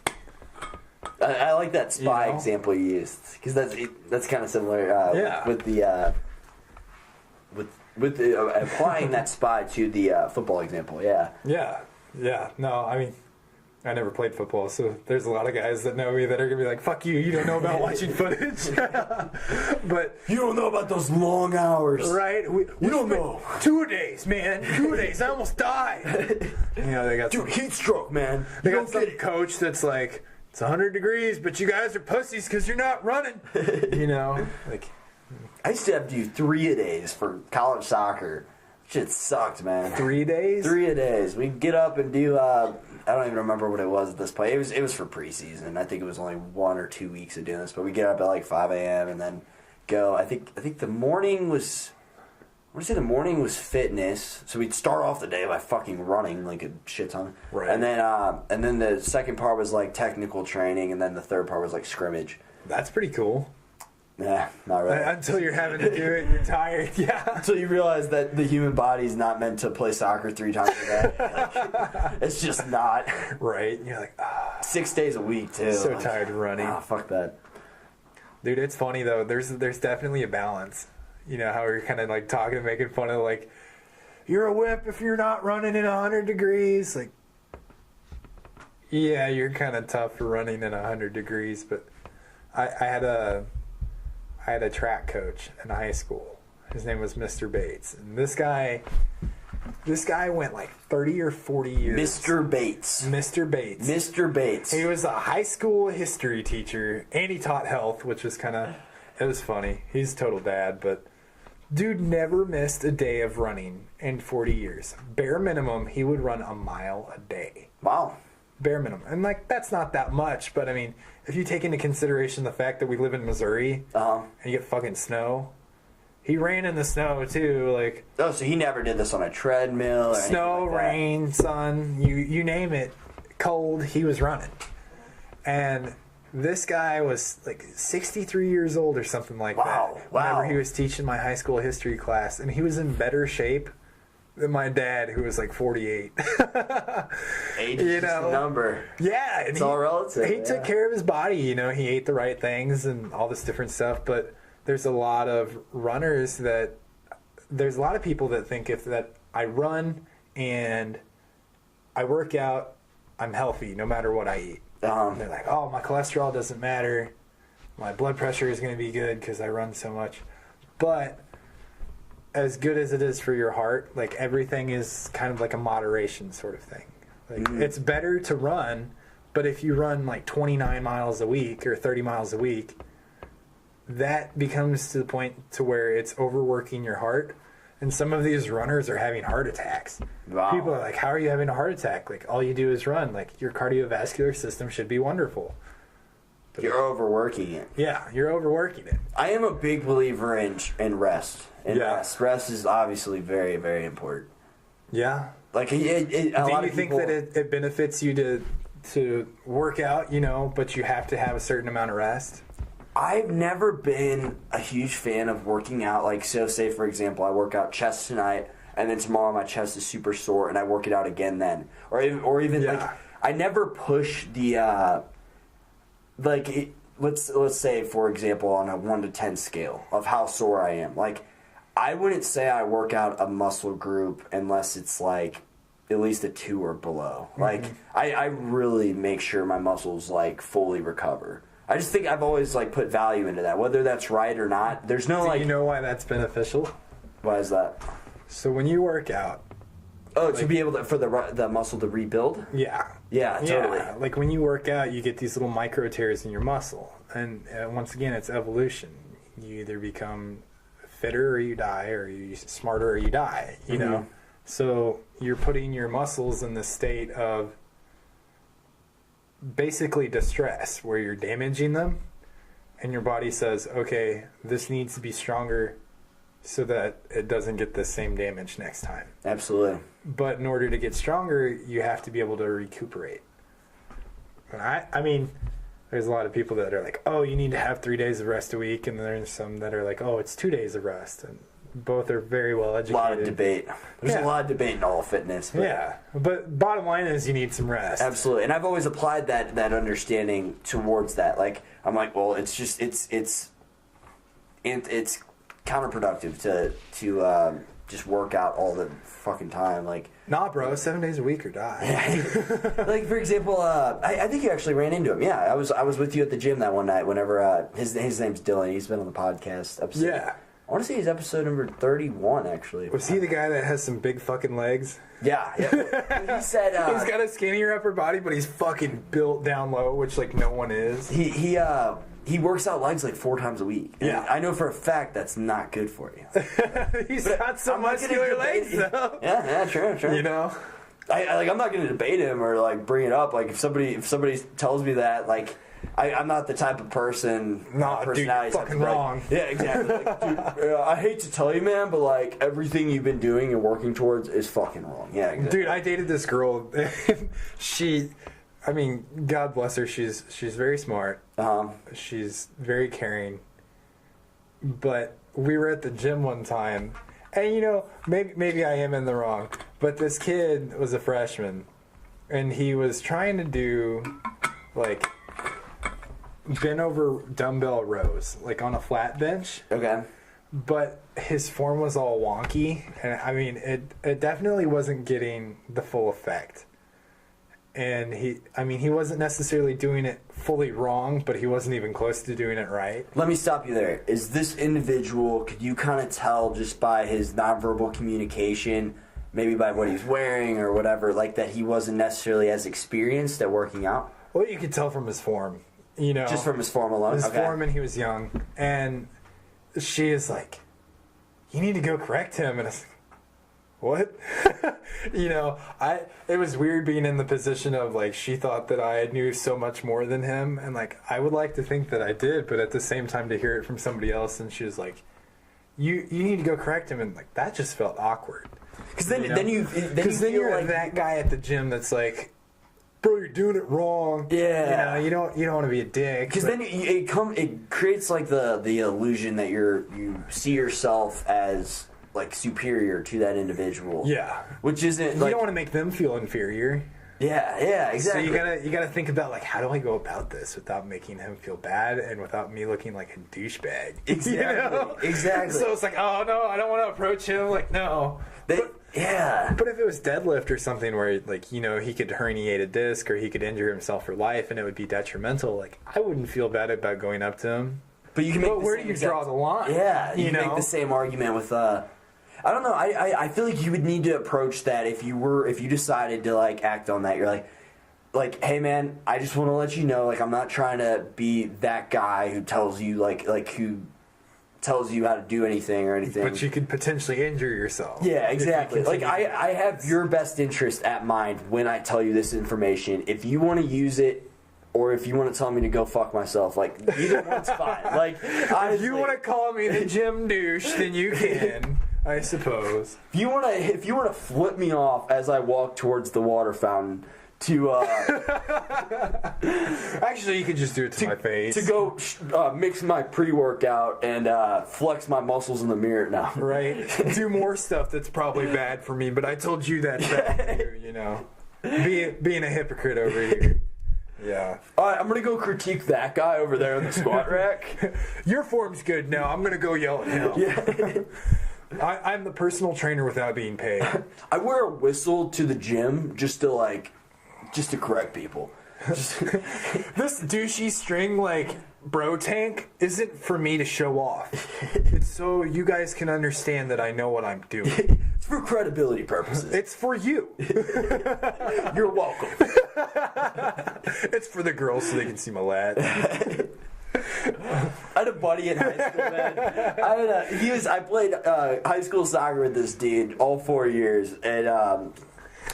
I like that spy example you used, because that's kind of similar with the applying that spy to the football example. Yeah. No, I mean, I never played football, so there's a lot of guys that know me that are gonna be like, "Fuck you! You don't know about watching footage." But you don't know about those long hours, right? We don't know. 2 days, man. 2 days. I almost died. You know, they got heat stroke, man. They got some coach that's like, "It's 100 degrees, but you guys are pussies because you're not running." You know, like I used to have to do 3-a-days for college soccer. Shit sucked, man. 3 days. 3-a-days. We'd get up and do. I don't even remember what it was at this point. It was for preseason. I think it was only 1 or 2 weeks of doing this. But we get up at like 5 a.m. and then go. I think the morning was. I want to say the morning was fitness. So we'd start off the day by fucking running like a shit ton. Right. And then the second part was like technical training, and then the third part was like scrimmage. That's pretty cool. Yeah, not really. Until you're having to do it, you're tired. Yeah. Until you realize that the human body is not meant to play soccer 3 times a day. Like, it's just not. Right. You're like, 6 days a week too. So like, tired of running. Fuck that. Dude, it's funny though. There's definitely a balance. You know how we're kind of like talking and making fun of like, you're a whip if you're not running in 100 degrees. Like, yeah, you're kind of tough for running in 100 degrees. But I had a track coach in high school. His name was Mr. Bates. And this guy went like 30 or 40 years. Mr. Bates. Mr. Bates. Mr. Bates. He was a high school history teacher, and he taught health, which was it was funny. He's a total dad, but dude never missed a day of running in 40 years. Bare minimum, he would run a mile a day. Wow. Bare minimum. And like, that's not that much, but I mean, if you take into consideration the fact that we live in Missouri and you get fucking snow, he ran in the snow too. Like, oh, so he never did this on a treadmill or snow, anything like rain, sun, you name it, cold, he was running. And this guy was like 63 years old or something like that. Wow. Whenever he was teaching my high school history class, and he was in better shape than my dad, who was like 48. Age is just a number. Yeah. And it's all relative. He took care of his body, you know, he ate the right things and all this different stuff, but there's a lot of runners there's a lot of people that think that I run and I work out, I'm healthy no matter what I eat. They're like, oh, my cholesterol doesn't matter. My blood pressure is going to be good because I run so much. But as good as it is for your heart, like everything is kind of like a moderation sort of thing. Like it's better to run, but if you run like 29 miles a week or 30 miles a week, that becomes to the point to where it's overworking your heart. And some of these runners are having heart attacks. Wow. People are like, how are you having a heart attack? Like, all you do is run. Like, your cardiovascular system should be wonderful. But you're overworking it. Yeah, you're overworking it. I am a big believer in rest. Rest is obviously very, very important. Yeah. Like, do you think that it benefits you to work out, you know, but you have to have a certain amount of rest? I've never been a huge fan of working out. Like, so say, for example, I work out chest tonight, and then tomorrow my chest is super sore, and I work it out again then. Or even like, I never push the, let's say, for example, on a 1 to 10 scale of how sore I am. Like, I wouldn't say I work out a muscle group unless it's like at least a 2 or below. Mm-hmm. Like, I really make sure my muscles like fully recover. I just think I've always like put value into that, whether that's right or not. There's no Do you know why that's beneficial? Why is that? So when you work out, to be able to for the muscle to rebuild. Yeah, totally. Yeah. Like when you work out, you get these little micro tears in your muscle, and once again, it's evolution. You either become fitter or you die, or you smarter or you die. You know, so you're putting your muscles in the state of basically distress, where you're damaging them, and your body says, okay, this needs to be stronger so that it doesn't get the same damage next time. Absolutely. But in order to get stronger, you have to be able to recuperate. And I mean, there's a lot of people that are like, oh, you need to have 3 days of rest a week, and then there's some that are like, oh, it's 2 days of rest, and both are very well educated. A lot of debate. There's a lot of debate in all fitness. But bottom line is you need some rest. Absolutely. And I've always applied that understanding towards that. Like, I'm like, well, it's just it's counterproductive to just work out all the fucking time. Like, nah, bro, 7 days a week or die. Like, for example, I think you actually ran into him. Yeah, I was with you at the gym that one night. Whenever his name's Dylan. He's been on the podcast episode. Yeah. I want to say he's episode number 31, actually. Was he the guy that has some big fucking legs? Yeah. He said he's got a skinnier upper body, but he's fucking built down low, which like no one is. He works out legs like 4 times a week. And yeah, I know for a fact that's not good for you. He's got some muscular legs, though. Yeah, true. You know, I'm not going to debate him or like bring it up. Like if somebody tells me that, like. I'm not the type of person. No, dude, you're fucking wrong. Yeah, exactly. Like, dude, I hate to tell you, man, but like everything you've been doing and working towards is fucking wrong. Yeah, exactly. Dude, I dated this girl. I mean, God bless her. She's very smart. She's very caring. But we were at the gym one time, and you know, maybe I am in the wrong, but this kid was a freshman, and he was trying to do like bent over dumbbell rows, like on a flat bench. Okay. But his form was all wonky, and I mean, it definitely wasn't getting the full effect. And he wasn't necessarily doing it fully wrong, but he wasn't even close to doing it right. Let me stop you there. Is this individual, could you kind of tell just by his nonverbal communication, maybe by what he's wearing or whatever, like that he wasn't necessarily as experienced at working out? Well, you could tell from his form. You know, just from his form alone. His form, and he was young, and she is like, "You need to go correct him." And I was like, "What?" You know, it was weird being in the position of like she thought that I knew so much more than him, and like I would like to think that I did, but at the same time to hear it from somebody else, and she was like, "You need to go correct him," and like that just felt awkward. Because then you're like that guy at the gym that's like, bro, you're doing it wrong. Yeah, you don't want to be a dick. Because then it creates like the illusion that you see yourself as like superior to that individual. Yeah, which isn't. You don't want to make them feel inferior. Yeah, exactly. So you gotta think about like, how do I go about this without making him feel bad and without me looking like a douchebag? Exactly. You know? Exactly. So it's like, oh no, I don't want to approach him. Like no. But if it was deadlift or something where, like, you know, he could herniate a disc or he could injure himself for life and it would be detrimental, like, I wouldn't feel bad about going up to him. But you can make where do you draw the line? Yeah, you can make the same argument with, I don't know, I feel like you would need to approach that if you decided to, like, act on that. You're like, hey, man, I just want to let you know, like, I'm not trying to be that guy who tells you, who tells you how to do anything or anything. But you could potentially injure yourself. Yeah, exactly. Like, I have your best interest at mind when I tell you this information. If you want to use it, or if you want to tell me to go fuck myself, like, either one's fine. Like, honestly, if you want to call me the gym douche, then you can, I suppose. If you want to flip me off as I walk towards the water fountain to actually, Actually, you could just do it to my face. To go mix my pre-workout and flex my muscles in the mirror now. Right? Do more stuff that's probably bad for me, but I told you that's bad for you, you know. Being a hypocrite over here. Yeah. All right, I'm going to go critique that guy over there in the squat rack. Your form's good now. I'm going to go yell at him. Yeah. I'm the personal trainer without being paid. I wear a whistle to the gym just to correct people. This douchey string, like, bro tank isn't for me to show off. It's so you guys can understand that I know what I'm doing. It's for credibility purposes. It's for you. You're welcome. It's for the girls so they can see my lad. I had a buddy in high school, man. I played high school soccer with this dude all 4 years, and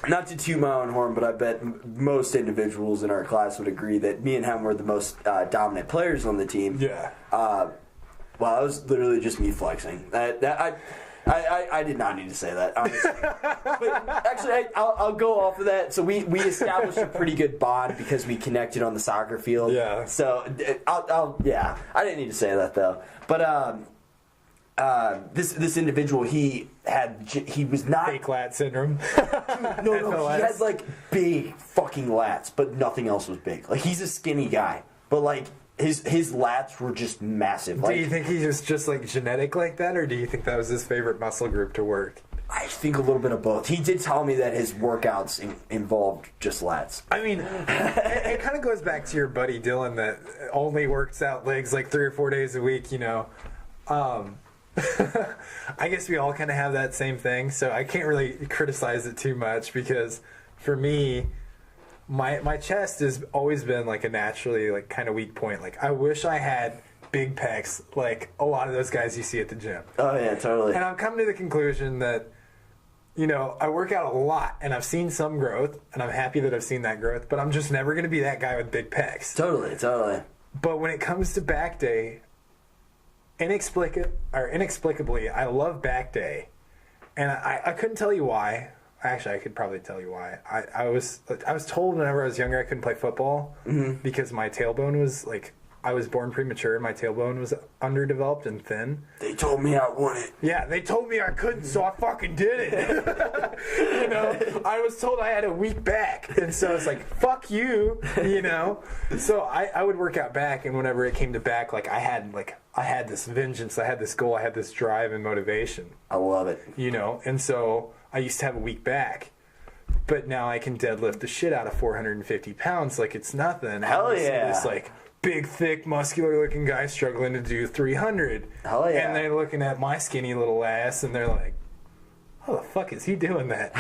not to toot my own horn, but I bet most individuals in our class would agree that me and him were the most dominant players on the team. Yeah. Well, that was literally just me flexing. I did not need to say that, honestly. But actually, I'll go off of that. So we established a pretty good bond because we connected on the soccer field. Yeah. So I didn't need to say that though. But this individual, he was not Fake lat syndrome. no, he had like big fucking lats, but nothing else was big. Like he's a skinny guy, but like. His lats were just massive. Do you think he was just like genetic like that, or do you think that was his favorite muscle group to work? I think a little bit of both. He did tell me that his workouts involved just lats. I mean, it kind of goes back to your buddy Dylan that only works out legs like 3 or 4 days a week, you know. I guess we all kind of have that same thing, so I can't really criticize it too much because for me, my chest has always been like a naturally like kind of weak point. Like I wish I had big pecs like a lot of those guys you see at the gym. Oh yeah, totally. And I've come to the conclusion that, you know, I work out a lot and I've seen some growth and I'm happy that I've seen that growth, but I'm just never going to be that guy with big pecs. Totally. But when it comes to back day, inexplicably, I love back day. And I couldn't tell you why. Actually, I could probably tell you why. I was told whenever I was younger I couldn't play football because my tailbone was like, I was born premature and my tailbone was underdeveloped and thin. They told me I wouldn't. Yeah, they told me I couldn't, so I fucking did it. You know, I was told I had a weak back, and so it's like, fuck you, you know. So I would work out back, and whenever it came to back, I had this vengeance, I had this goal, I had this drive and motivation. I love it. You know, and so I used to have a weak back. But now I can deadlift the shit out of 450 pounds like it's nothing. Hell yeah. This big, thick, muscular-looking guy struggling to do 300. Hell yeah. And they're looking at my skinny little ass, and they're like, how the fuck is he doing that?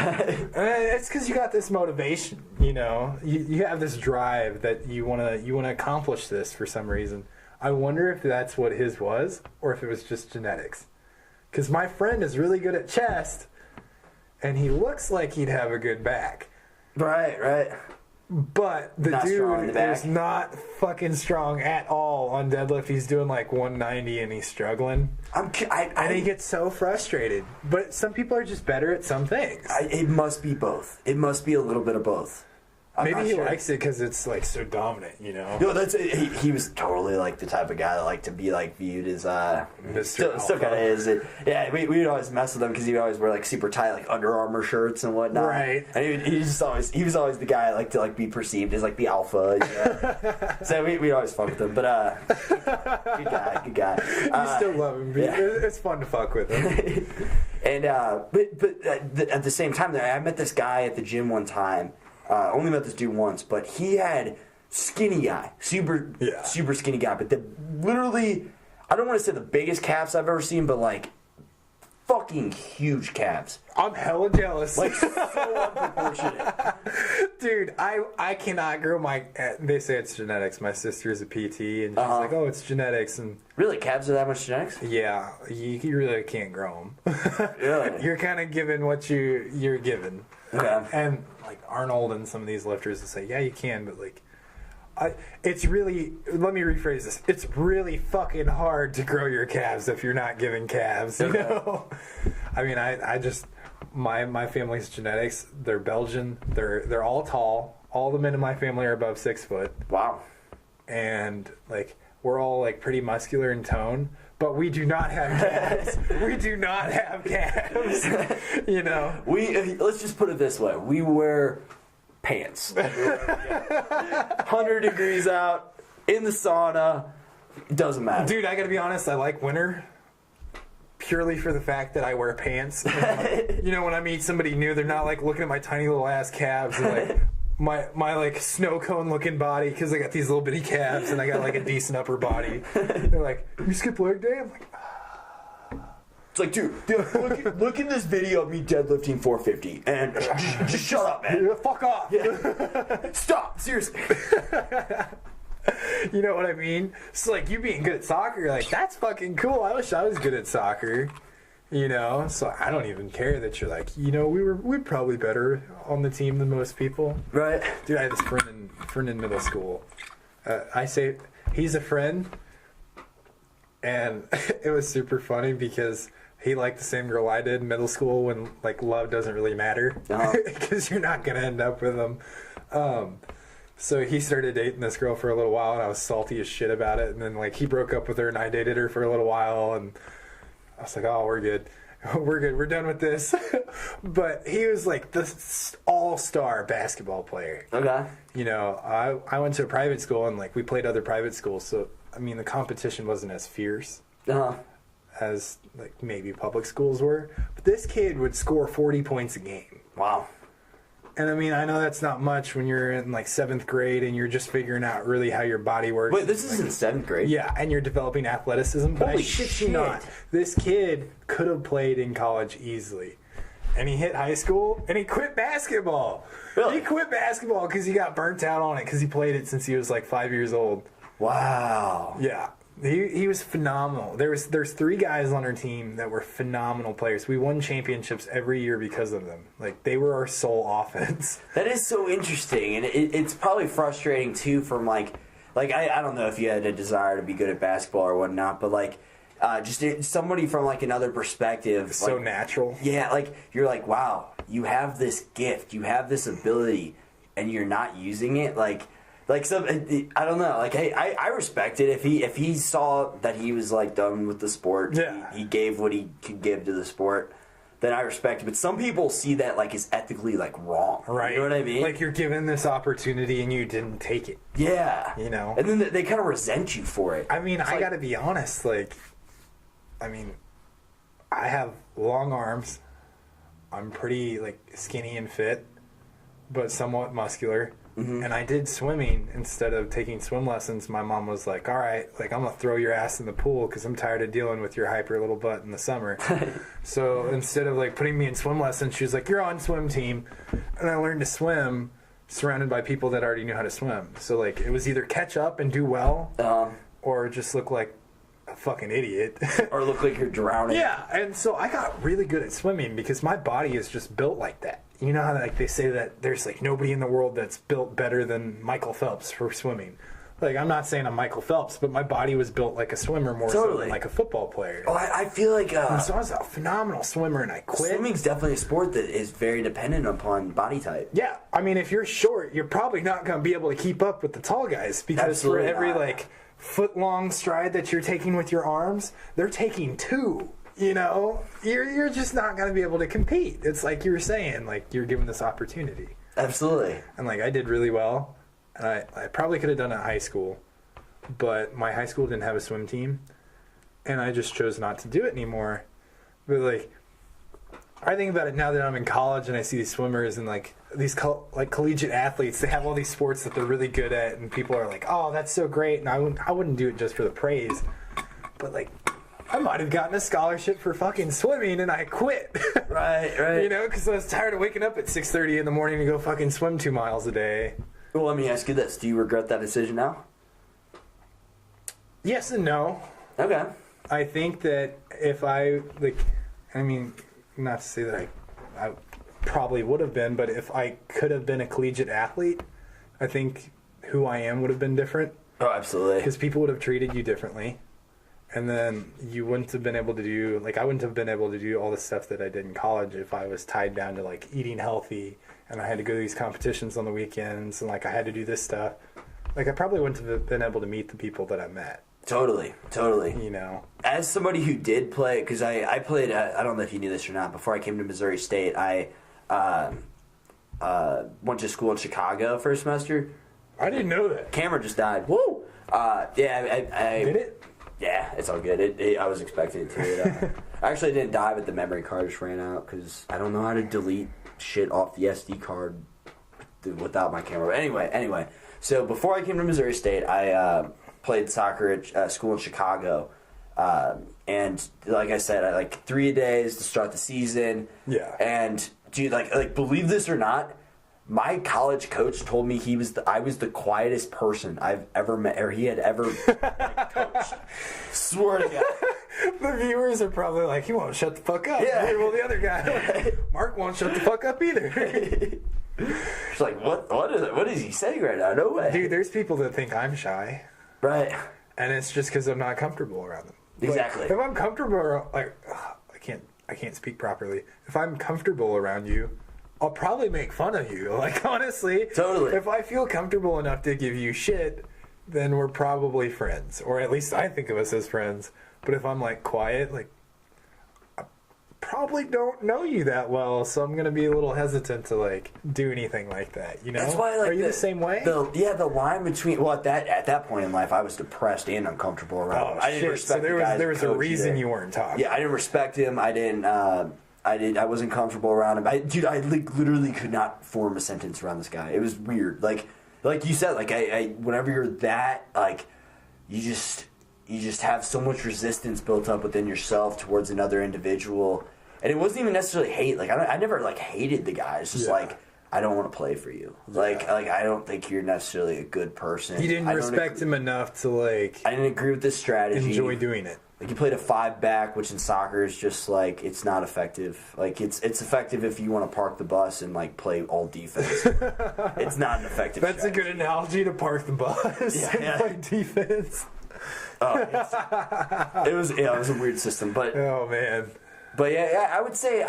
It's because you got this motivation, you know? You have this drive that you wanna accomplish this for some reason. I wonder if that's what his was, or if it was just genetics. Because my friend is really good at chest, and he looks like he'd have a good back. Right. But the dude is not fucking strong at all on deadlift. He's doing like 190 and he's struggling. And he gets so frustrated. But some people are just better at some things. It must be both. It must be a little bit of both. Maybe he likes it because it's like so dominant, you know? No, he was totally like the type of guy that liked to be like viewed as Mr. Still kind of is. Yeah, we'd always mess with him because he'd always wear like super tight like Under Armour shirts and whatnot. Right. And he was always the guy like to like be perceived as like the alpha. You know? So we always fuck with him. But good guy. You still love him. Yeah. It's fun to fuck with him. And but at the same time, I met this guy at the gym one time. Only met this dude once, but he had skinny guy, super skinny guy. But literally, I don't want to say the biggest calves I've ever seen, but like fucking huge calves. I'm hella jealous. Like so unproportionate. Dude, I cannot grow my. They say it's genetics. My sister is a PT, and she's like, "Oh, it's genetics." And really, calves are that much genetics? Yeah, you really can't grow them. Really? You're kind of given what you're given. Okay. And like Arnold and some of these lifters will say, "Yeah, you can," but like, it's really. Let me rephrase this. It's really fucking hard to grow your calves if you're not given calves. You know. I mean, I just. My family's genetics, they're Belgian, they're all tall. All the men in my family are above 6 foot. Wow. and like we're all like pretty muscular in tone, but we do not have calves. We do not have calves. You know, let's just put it this way: we wear pants. 100 degrees out in the sauna. It doesn't matter. Dude, I gotta be honest, I like winter purely for the fact that I wear pants. You know, when I meet somebody new, they're not like looking at my tiny little ass calves and like my like snow cone looking body because I got these little bitty calves and I got like a decent upper body. They're like, you skip leg day? I'm like, it's like, dude, look at this video of me deadlifting 450 and just shut up, man. fuck off. Yeah. Stop, seriously. You know what I mean? It's like you being good at soccer, you're like, that's fucking cool. I wish I was good at soccer. You know? So I don't even care that you're like, you know, we're probably better on the team than most people. Right. Dude, I had this friend in middle school. I say he's a friend, and it was super funny because he liked the same girl I did in middle school when like love doesn't really matter because you're not gonna end up with them. So he started dating this girl for a little while, and I was salty as shit about it. And then like he broke up with her, and I dated her for a little while, and I was like, oh, we're good. We're good. We're done with this. But he was like the all-star basketball player. Okay. You know, I went to a private school, and like we played other private schools, so I mean the competition wasn't as fierce as like maybe public schools were. But this kid would score 40 points a game. Wow. And I mean, I know that's not much when you're in like 7th grade and you're just figuring out really how your body works. Wait, this is in 7th grade? Yeah, and you're developing athleticism. But Holy I shit you not, this kid could have played in college easily. And he hit high school and he quit basketball. Really? He quit basketball because he got burnt out on it because he played it since he was like 5 years old. Wow. Yeah. He was phenomenal. There's 3 guys on our team that were phenomenal players. We won championships every year because of them. Like, they were our sole offense. That is so interesting, and it's probably frustrating, too, from, like I don't know if you had a desire to be good at basketball or whatnot, but, like, just somebody from, like, another perspective. So like, natural. Yeah, like, you're like, wow, you have this gift, you have this ability, and you're not using it, like some, I don't know. Like, hey, I respect it if he saw that he was like done with the sport. Yeah. He gave what he could give to the sport. Then I respect it. But some people see that like as ethically like wrong. Right. You know what I mean? Like you're given this opportunity and you didn't take it. Yeah. You know. And then they kind of resent you for it. I mean, I gotta be honest. Like, I mean, I have long arms. I'm pretty like skinny and fit, but somewhat muscular. Mm-hmm. And I did swimming instead of taking swim lessons. My mom was like, all right, like I'm going to throw your ass in the pool because I'm tired of dealing with your hyper little butt in the summer. So instead of like putting me in swim lessons, she was like, you're on swim team. And I learned to swim surrounded by people that already knew how to swim. So like it was either catch up and do well or just look like a fucking idiot. Or look like you're drowning. Yeah. And so I got really good at swimming because my body is just built like that. You know how like they say that there's like nobody in the world that's built better than Michael Phelps for swimming. Like I'm not saying I'm Michael Phelps, but my body was built like a swimmer more so than like a football player. Oh, I feel like so I was a phenomenal swimmer and I quit. Swimming's definitely a sport that is very dependent upon body type. Yeah, I mean if you're short, you're probably not going to be able to keep up with the tall guys because Absolutely for every not. like foot long stride that you're taking with your arms, they're taking 2. You know, you're just not going to be able to compete. It's like you were saying, like you're given this opportunity. Absolutely. And like I did really well. And I probably could have done it in high school, but my high school didn't have a swim team, and I just chose not to do it anymore. But like, I think about it now that I'm in college and I see these swimmers and like these like collegiate athletes. They have all these sports that they're really good at, and people are like, "Oh, that's so great!" And I wouldn't do it just for the praise, but like. I might have gotten a scholarship for fucking swimming and I quit. Right. You know, because I was tired of waking up at 6:30 in the morning to go fucking swim 2 miles a day. Well, let me ask you this. Do you regret that decision now? Yes and no. Okay. I think that if I, like, I mean, not to say that I probably would have been, but if I could have been a collegiate athlete, I think who I am would have been different. Oh, absolutely. Because people would have treated you differently. And then you wouldn't have been able to do, like, I wouldn't have been able to do all the stuff that I did in college if I was tied down to, like, eating healthy and I had to go to these competitions on the weekends and, like, I had to do this stuff. like I probably wouldn't have been able to meet the people that I met. Totally. You know, As somebody who did play, because I played, I don't know if you knew this or not, before I came to Missouri State, I went to school in Chicago for a semester. I didn't know that. Camera just died. Woo! Yeah, I Did it? Yeah, it's all good. I was expecting it to. Actually, I didn't die, but the memory card just ran out because I don't know how to delete shit off the SD card without my camera. Anyway. So before I came to Missouri State, I played soccer at school in Chicago. And like I said, I 3 days to start the season. Yeah. And dude, like believe this or not, my college coach told me I was the quietest person I've ever met, or he had ever coached. Swear to God. The viewers are probably like, he won't shut the fuck up. Yeah. Well, the other guy, Mark, won't shut the fuck up either. It's like, what is he saying right now? No way. Dude, there's people that think I'm shy. Right. And it's just because I'm not comfortable around them. Exactly. If I'm comfortable, I can't speak properly. If I'm comfortable around you, I'll probably make fun of you. Like, honestly. Totally. If I feel comfortable enough to give you shit, then we're probably friends. Or at least I think of us as friends. But if I'm, quiet, I probably don't know you that well, so I'm going to be a little hesitant to, do anything like that, you know? That's why, Are you the same way? The line between... Well, at that point in life, I was depressed and uncomfortable around him. I didn't respect so the guy's there was a coach reason either. you weren't talking. Yeah, I didn't respect him. I wasn't comfortable around him. I literally could not form a sentence around this guy. It was weird. Like you said, whenever you're that, you just have so much resistance built up within yourself towards another individual. And it wasn't even necessarily hate. I never hated the guy. It's just I don't want to play for you. I don't think you're necessarily a good person. You didn't respect him enough to I didn't agree with this strategy. enjoy doing it. You played a 5-back, which in soccer is just it's not effective. It's effective if you want to park the bus and play all defense. It's not an effective. That's strategy. a good analogy to park the bus and play defense. Oh, it was a weird system, but Oh man. But yeah, I would say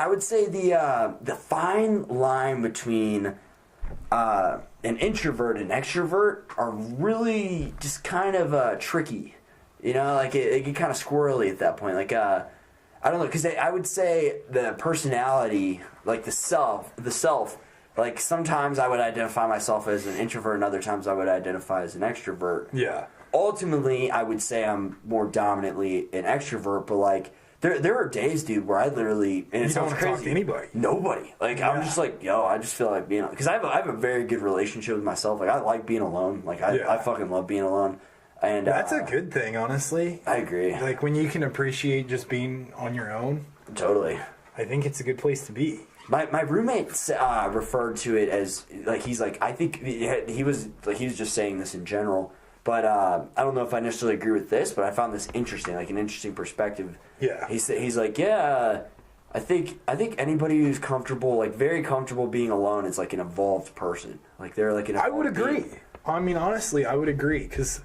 the fine line between an introvert and extrovert are really just kind of tricky. You know, it get kind of squirrely at that point. I don't know, because I would say the personality, the self. Sometimes I would identify myself as an introvert, and other times I would identify as an extrovert. Yeah. Ultimately, I would say I'm more dominantly an extrovert, but there are days, dude, where I literally, and it You don't sounds want to talk crazy, to anybody. nobody. I'm just I just feel like being, because I have a very good relationship with myself. I like being alone. I fucking love being alone. And That's a good thing, honestly. I agree. When you can appreciate just being on your own, Totally. I think it's a good place to be. My roommate referred to it as I think he was just saying this in general, but I don't know if I necessarily agree with this, but I found this interesting, an interesting perspective. Yeah. He's like, yeah, I think anybody who's comfortable, very comfortable being alone, is an evolved person. They're an evolved I would agree. being. I mean, honestly, I would agree because,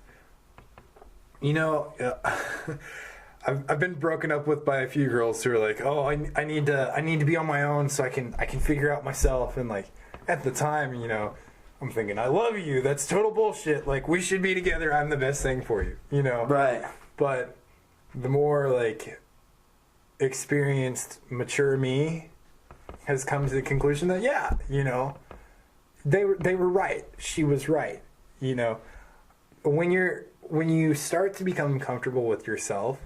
I've been broken up with by a few girls who are like, oh, I need to be on my own so I can figure out myself. And at the time, I'm thinking, I love you. That's total bullshit. We should be together. I'm the best thing for you. Right. But the more experienced, mature me has come to the conclusion that they were right. She was right. When you start to become comfortable with yourself,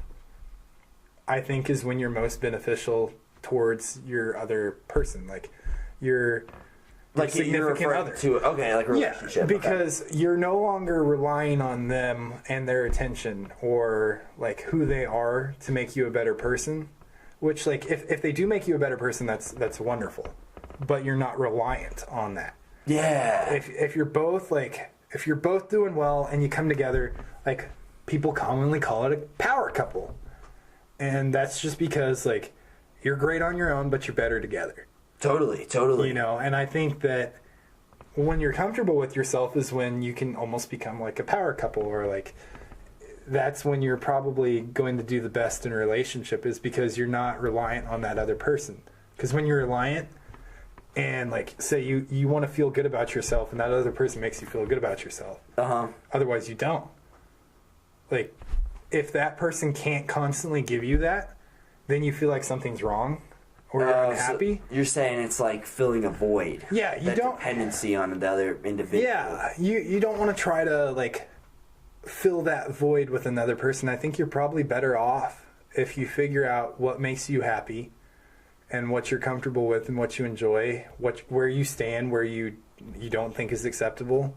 I think is when you're most beneficial towards your other person, your significant other. A relationship. Yeah, because you're no longer relying on them and their attention or who they are to make you a better person. Which if they do make you a better person, that's wonderful, but you're not reliant on that. Yeah. If you're both if you're both doing well and you come together, people commonly call it a power couple. And that's just because you're great on your own, but you're better together. Totally. And I think that when you're comfortable with yourself is when you can almost become a power couple, or that's when you're probably going to do the best in a relationship, is because you're not reliant on that other person. Because when you're reliant, and like say you want to feel good about yourself, and that other person makes you feel good about yourself. Otherwise you don't. Like, if that person can't constantly give you that, then you feel like something's wrong or you're unhappy. So you're saying it's like filling a void. Yeah, you don't dependency on the other individual. Yeah, you don't want to try to like fill that void with another person. I think you're probably better off if you figure out what makes you happy and what you're comfortable with and what you enjoy, where you stand, where you don't think is acceptable.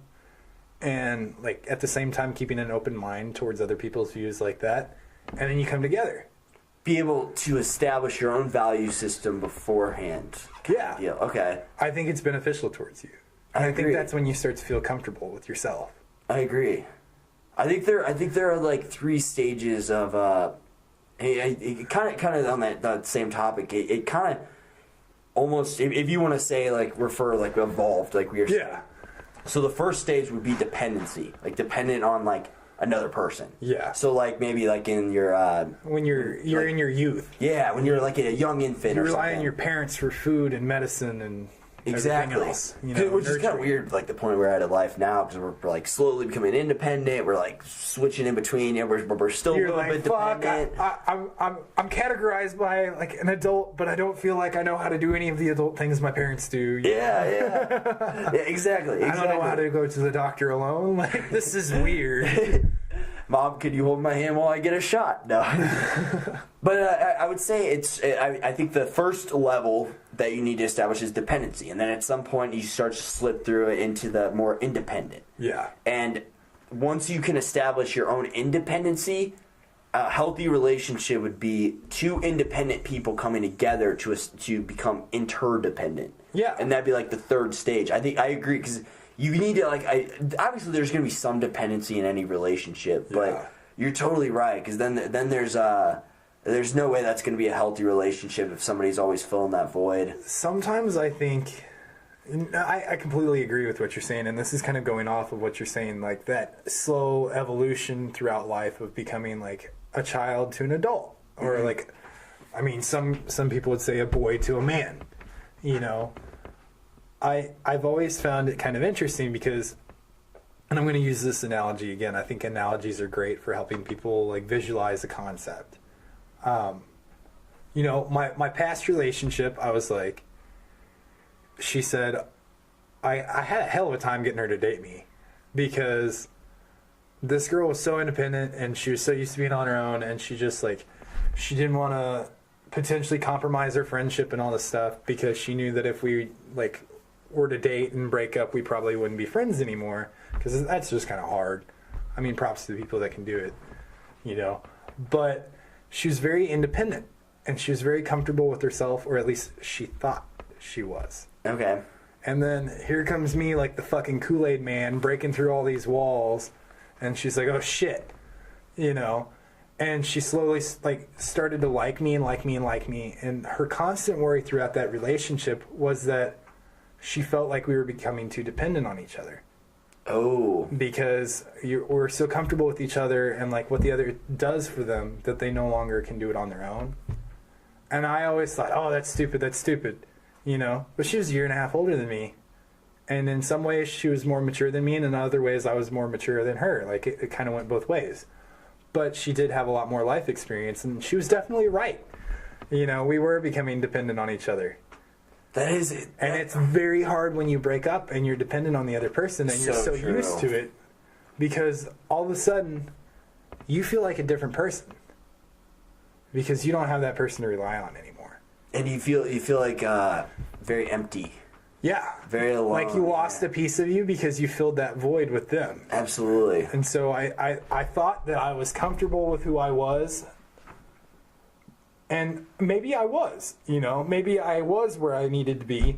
And like at the same time keeping an open mind towards other people's views like that, and then you come together. Be able to establish your own value system beforehand. Yeah. Deal. Okay. I think it's beneficial towards you. And I think that's when you start to feel comfortable with yourself. I agree. I think there are like 3 stages of kind of on that same topic. It kind of almost, if you want to say like refer like evolved, like we were saying. Yeah. So the first stage would be dependency, like dependent on like another person. Yeah. So like maybe like in your when you're like, in your youth. Yeah, when you're like a young infant. You or rely something. on your parents for food and medicine and exactly. everything else. You know, which is kind of weird, like the point we're at in life now, because we're like slowly becoming independent. We're like switching in between. Yeah, we're still you're a little like, bit dependent. I'm categorized by like an adult, but I don't feel like I know how to do any of the adult things my parents do. Yeah, exactly. I don't know how to go to the doctor alone. Like, this is weird. Mom, could you hold my hand while I get a shot? No. But I would say I think the first level that you need to establish is dependency. And then at some point you start to slip through it into the more independent. Yeah. And once you can establish your own independency, a healthy relationship would be 2 independent people coming together to become interdependent. Yeah. And that'd be like the 3rd stage. I think I agree, because you need to obviously there's going to be some dependency in any relationship, but you're totally right, because then there's no way that's going to be a healthy relationship if somebody's always filling that void. Sometimes I think I completely agree with what you're saying, and this is kind of going off of what you're saying, like that slow evolution throughout life of becoming like a child to an adult, or like, I mean, some people would say a boy to a man, you know. I've always found it kind of interesting because, and I'm going to use this analogy again. I think analogies are great for helping people like visualize a concept. You know, my past relationship, I was like, she said, I had a hell of a time getting her to date me, because this girl was so independent and she was so used to being on her own, and she just like, she didn't want to potentially compromise her friendship and all this stuff, because she knew that if we like were to date and break up, we probably wouldn't be friends anymore, because that's just kind of hard. I mean, props to the people that can do it, you know. But she was very independent, and she was very comfortable with herself, or at least she thought she was. Okay. And then here comes me, like the fucking Kool-Aid man, breaking through all these walls, and she's like, oh shit, you know. And she slowly like started to like me and like me and like me, and her constant worry throughout that relationship was that she felt like we were becoming too dependent on each other. Oh. Because we're so comfortable with each other and like what the other does for them that they no longer can do it on their own. And I always thought, oh, that's stupid, you know. But she was a year and a half older than me. And in some ways she was more mature than me, and in other ways I was more mature than her. Like it kind of went both ways. But she did have a lot more life experience, and she was definitely right. You know, we were becoming dependent on each other. That is it. And it's very hard when you break up and you're dependent on the other person, and you're so used to it, because all of a sudden you feel like a different person because you don't have that person to rely on anymore. And you feel like very empty. Yeah. Very alone. Like you lost a piece of you because you filled that void with them. Absolutely. And so I thought that I was comfortable with who I was. And maybe I was, you know, maybe I was where I needed to be,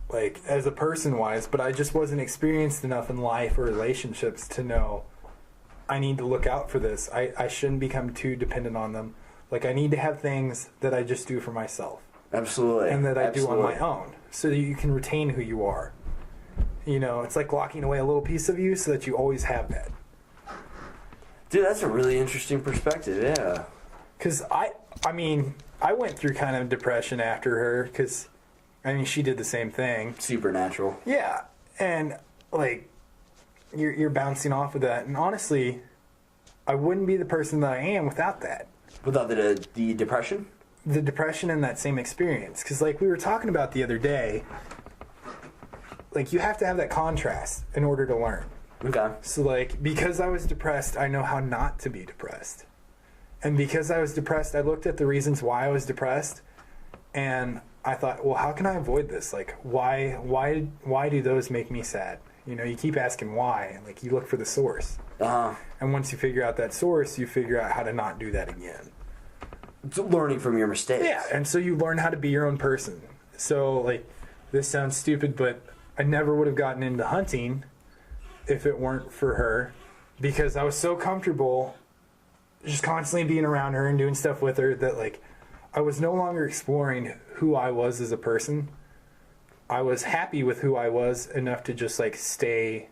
like as a person-wise, but I just wasn't experienced enough in life or relationships to know I need to look out for this. I shouldn't become too dependent on them. Like I need to have things that I just do for myself. Absolutely. And that I do on my own, so that you can retain who you are. You know, it's like locking away a little piece of you so that you always have that. Dude, that's a really interesting perspective, yeah. Because I mean, I went through kind of depression after her, because I mean, she did the same thing. Supernatural. Yeah, and like you're bouncing off of that, and honestly, I wouldn't be the person that I am without that. Without the depression? The depression and that same experience. Because like we were talking about the other day, like you have to have that contrast in order to learn. Okay. So like, because I was depressed, I know how not to be depressed. And because I was depressed, I looked at the reasons why I was depressed, and I thought, well, how can I avoid this? Like, why do those make me sad? You know, you keep asking why, and like you look for the source. And once you figure out that source, you figure out how to not do that again. It's learning from your mistakes. Yeah, and so you learn how to be your own person. So like, this sounds stupid, but I never would have gotten into hunting if it weren't for her, because I was so comfortable just constantly being around her and doing stuff with her that like I was no longer exploring who I was as a person. I was happy with who I was enough to just like stay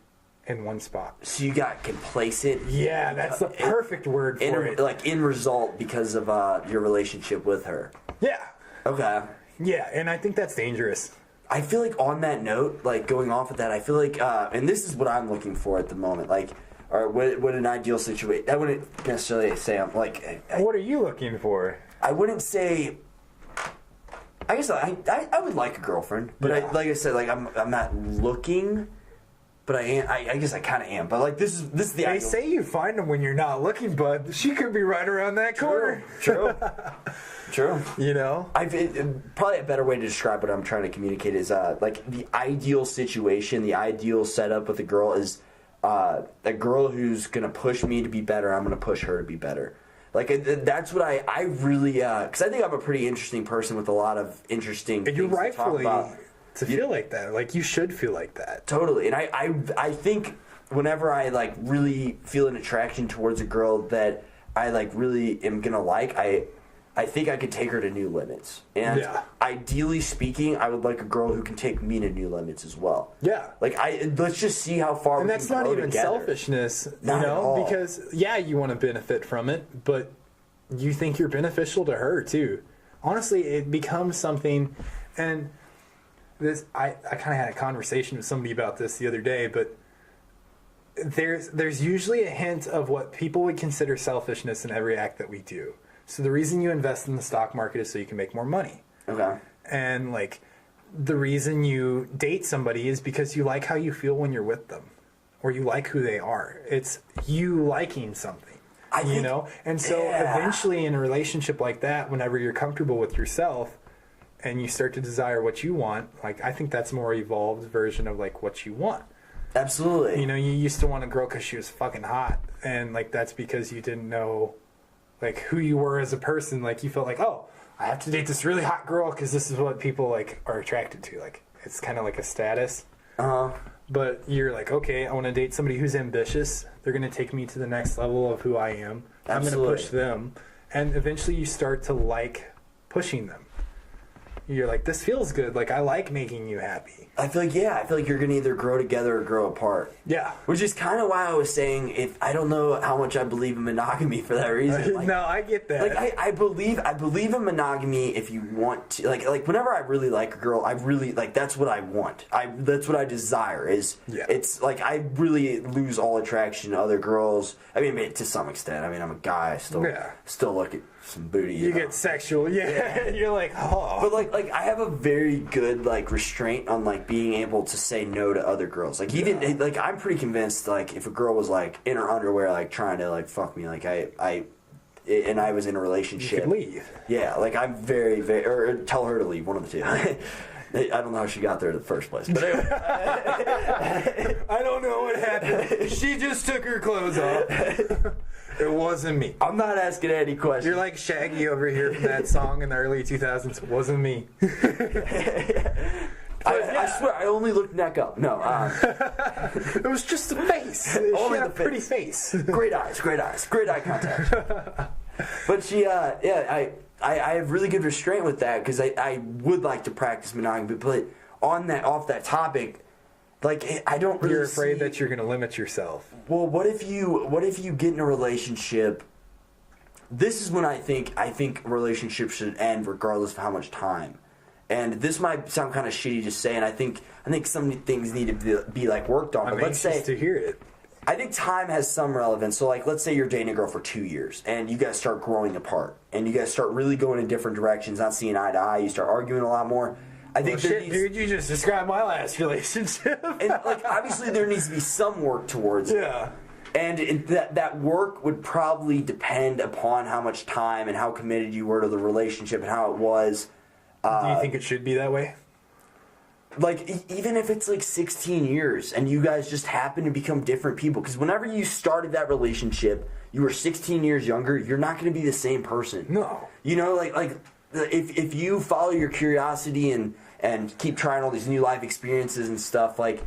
in one spot. So you got complacent. Yeah, that's the perfect word for it. Like in result because of your relationship with her. Yeah. Okay. Yeah, and I think that's dangerous. I feel like on that note, like going off of that, I feel like, and this is what I'm looking for at the moment, like, or what an ideal situation. I wouldn't necessarily say I'm like. What are you looking for? I wouldn't say. I guess I would like a girlfriend, but Yeah. like I said, like I'm not looking, but I am. I guess I kind of am. But like this is the. They ideal. say you find them when you're not looking, bud. She could be right around that corner. True. True. You know? Probably a better way to describe what I'm trying to communicate is like the ideal situation, the ideal setup with a girl is a girl who's gonna push me to be better. I'm gonna push her to be better. Like that's what I really because I think I'm a pretty interesting person with a lot of interesting. And you're things rightfully to talk about. to feel like that. Like you should feel like that. Totally, and I think whenever I like really feel an attraction towards a girl that I like really am gonna like, I think I could take her to new limits. And Yeah. ideally speaking, I would like a girl who can take me to new limits as well. Yeah. Like let's just see how far. And we that's can not grow even together. selfishness, Not you at know, all. because yeah, you want to benefit from it, but you think you're beneficial to her too. Honestly, it becomes something, and this I kind of had a conversation with somebody about this the other day, but there's usually a hint of what people would consider selfishness in every act that we do. So the reason you invest in the stock market is so you can make more money. Okay. And like the reason you date somebody is because you like how you feel when you're with them, or you like who they are. It's you liking something, you know? And so eventually in a relationship like that, whenever you're comfortable with yourself and you start to desire what you want, like I think that's a more evolved version of like what you want. Absolutely. You know, you used to want a girl because she was fucking hot, and like that's because you didn't know like who you were as a person. Like you felt like, oh, I have to date this really hot girl because this is what people like are attracted to. Like it's kind of like a status. But you're like, okay, I want to date somebody who's ambitious. They're going to take me to the next level of who I am. I'm going to push them, and eventually you start to like pushing them. You're like, this feels good. Like I like making you happy. I feel like you're gonna either grow together or grow apart. Yeah. Which is kind of why I was saying I don't know how much I believe in monogamy for that reason. Like, No, I get that. Like I believe in monogamy if you want to like whenever I really like a girl, I really like that's what I want. That's what I desire is it's like I really lose all attraction to other girls. I mean to some extent. I mean I'm a guy, I still look at some booty. You get sexual, You're like, oh. But like I have a very good like restraint on like being able to say no to other girls. Like even like I'm pretty convinced like if a girl was like in her underwear like trying to like fuck me like I was in a relationship. You could leave. Yeah, like I'm very or tell her to leave, one of the two. I don't know how she got there in the first place. But anyway. I don't know what happened. She just took her clothes off. It wasn't me. I'm not asking any questions. You're like Shaggy over here from that song in the early 2000s. It wasn't me. I swear, I only looked neck up. No. It was just a face. She had a pretty face. Great eyes, great eye contact. But she, I have really good restraint with that because I would like to practice monogamy, but off that topic, like I don't really. You're afraid that you're going to limit yourself. Well, what if you get in a relationship? This is when I think a relationship should end regardless of how much time. and this might sound kind of shitty to say, and I think some things need to be like worked on. But I'm anxious to hear it. I think time has some relevance. So, like, let's say you're dating a girl for 2 years, and you guys start growing apart, and you guys start really going in different directions, not seeing eye to eye. You start arguing a lot more. I think dude, you just described my last relationship. and like, obviously, there needs to be some work towards it. Yeah. And that work would probably depend upon how much time and how committed you were to the relationship and how it was. Do you think it should be that way? Like, even if it's like 16 years and you guys just happen to become different people, because whenever you started that relationship, you were 16 years younger, you're not going to be the same person. No. You know, like if you follow your curiosity and keep trying all these new life experiences and stuff, like,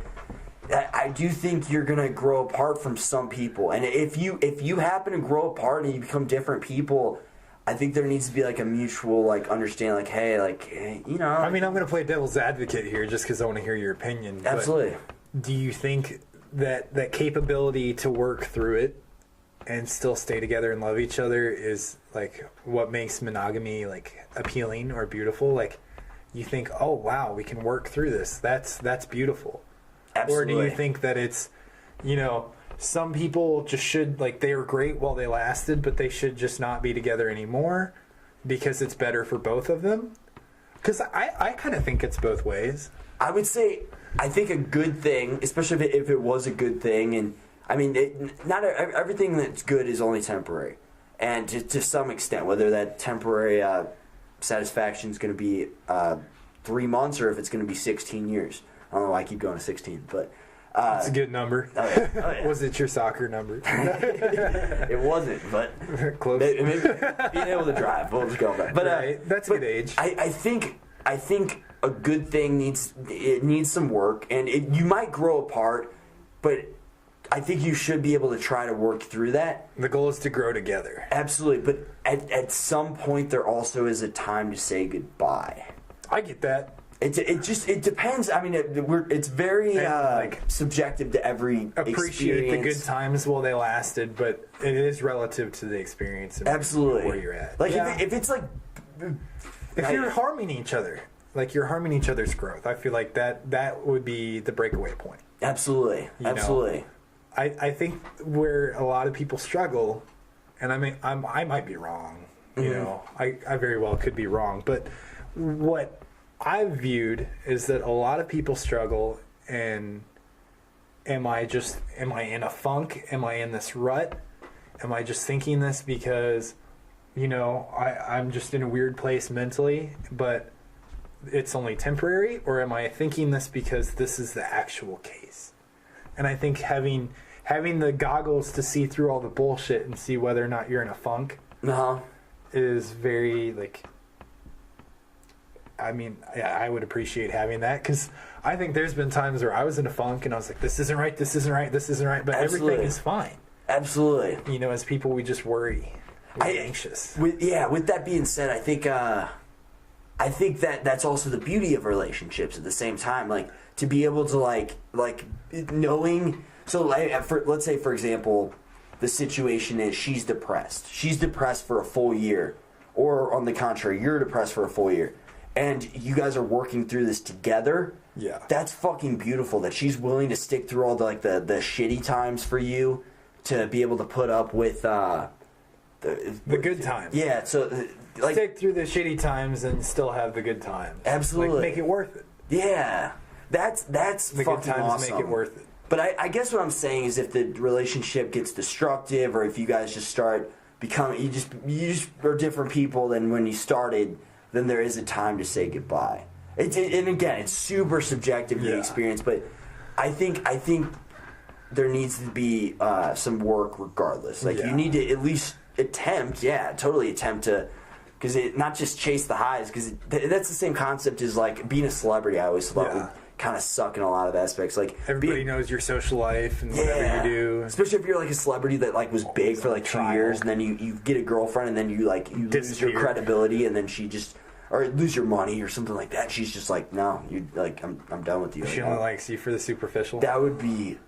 I do think you're going to grow apart from some people. And if you happen to grow apart and you become different people, I think there needs to be like a mutual like understanding, like, hey, you know. I mean, I'm going to play devil's advocate here just because I want to hear your opinion. Absolutely. Do you think that capability to work through it and still stay together and love each other is like what makes monogamy like appealing or beautiful? Like, you think, oh wow, we can work through this. That's beautiful. Absolutely. Or do you think that it's, you know, some people just should, like, they were great while they lasted, but they should just not be together anymore because it's better for both of them? Because I kind of think it's both ways. I would say, I think a good thing, especially if it was a good thing, and I mean, not everything that's good is only temporary. And to some extent, whether that temporary satisfaction is going to be 3 months or if it's going to be 16 years. I don't know why I keep going to 16, but... That's a good number. Oh yeah. Oh, yeah. Was it your soccer number? It wasn't, but close. Maybe being able to drive. We'll just go with that. But right. That's a good age. I think a good thing needs some work, and you might grow apart, but I think you should be able to try to work through that. The goal is to grow together. Absolutely, but at some point there also is a time to say goodbye. I get that. It depends. I mean, it's very subjective to every appreciate experience. the good times while they lasted, but it is relative to the experience of absolutely where you're at. Like if it's like if you're harming each other, like you're harming each other's growth, I feel like that would be the breakaway point. Absolutely, absolutely. I think where a lot of people struggle, and I mean I might be wrong. You know, I very well could be wrong, but what I've viewed is that a lot of people struggle, and am I in a funk? Am I in this rut? Am I just thinking this because, you know, I'm just in a weird place mentally, but it's only temporary? Or am I thinking this because this is the actual case? And I think having the goggles to see through all the bullshit and see whether or not you're in a funk is very, like... I mean, I would appreciate having that, because I think there's been times where I was in a funk and I was like, this isn't right, this isn't right, this isn't right, but everything is fine. Absolutely. You know, as people, we just worry. We're anxious. With that being said, I think that's also the beauty of relationships at the same time. Like, to be able to, like knowing... So, let's say, for example, the situation is she's depressed. She's depressed for a full year. Or, on the contrary, you're depressed for a full year. And you guys are working through this together. Yeah. That's fucking beautiful that she's willing to stick through all the shitty times for you to be able to put up with the good times. Yeah, so stick through the shitty times and still have the good times. Absolutely. Like, make it worth it. Yeah. That's the fucking good times awesome. make it worth it. But I guess what I'm saying is if the relationship gets destructive, or if you guys just start becoming you just are different people than when you started, then there is a time to say goodbye. And again, it's super subjective to the experience, but I think there needs to be some work regardless. Like, you need to at least attempt to, because not just chase the highs, because that's the same concept as like being a celebrity. I always thought would kind of suck in a lot of aspects. Like, everybody knows your social life and whatever you do. Especially if you're like a celebrity that like was big for like 2 years, and then you get a girlfriend, and then you lose your credibility, and then she just... Or lose your money or something like that. She's just like, no, you like, I'm done with you. She only likes you for the superficial. That would be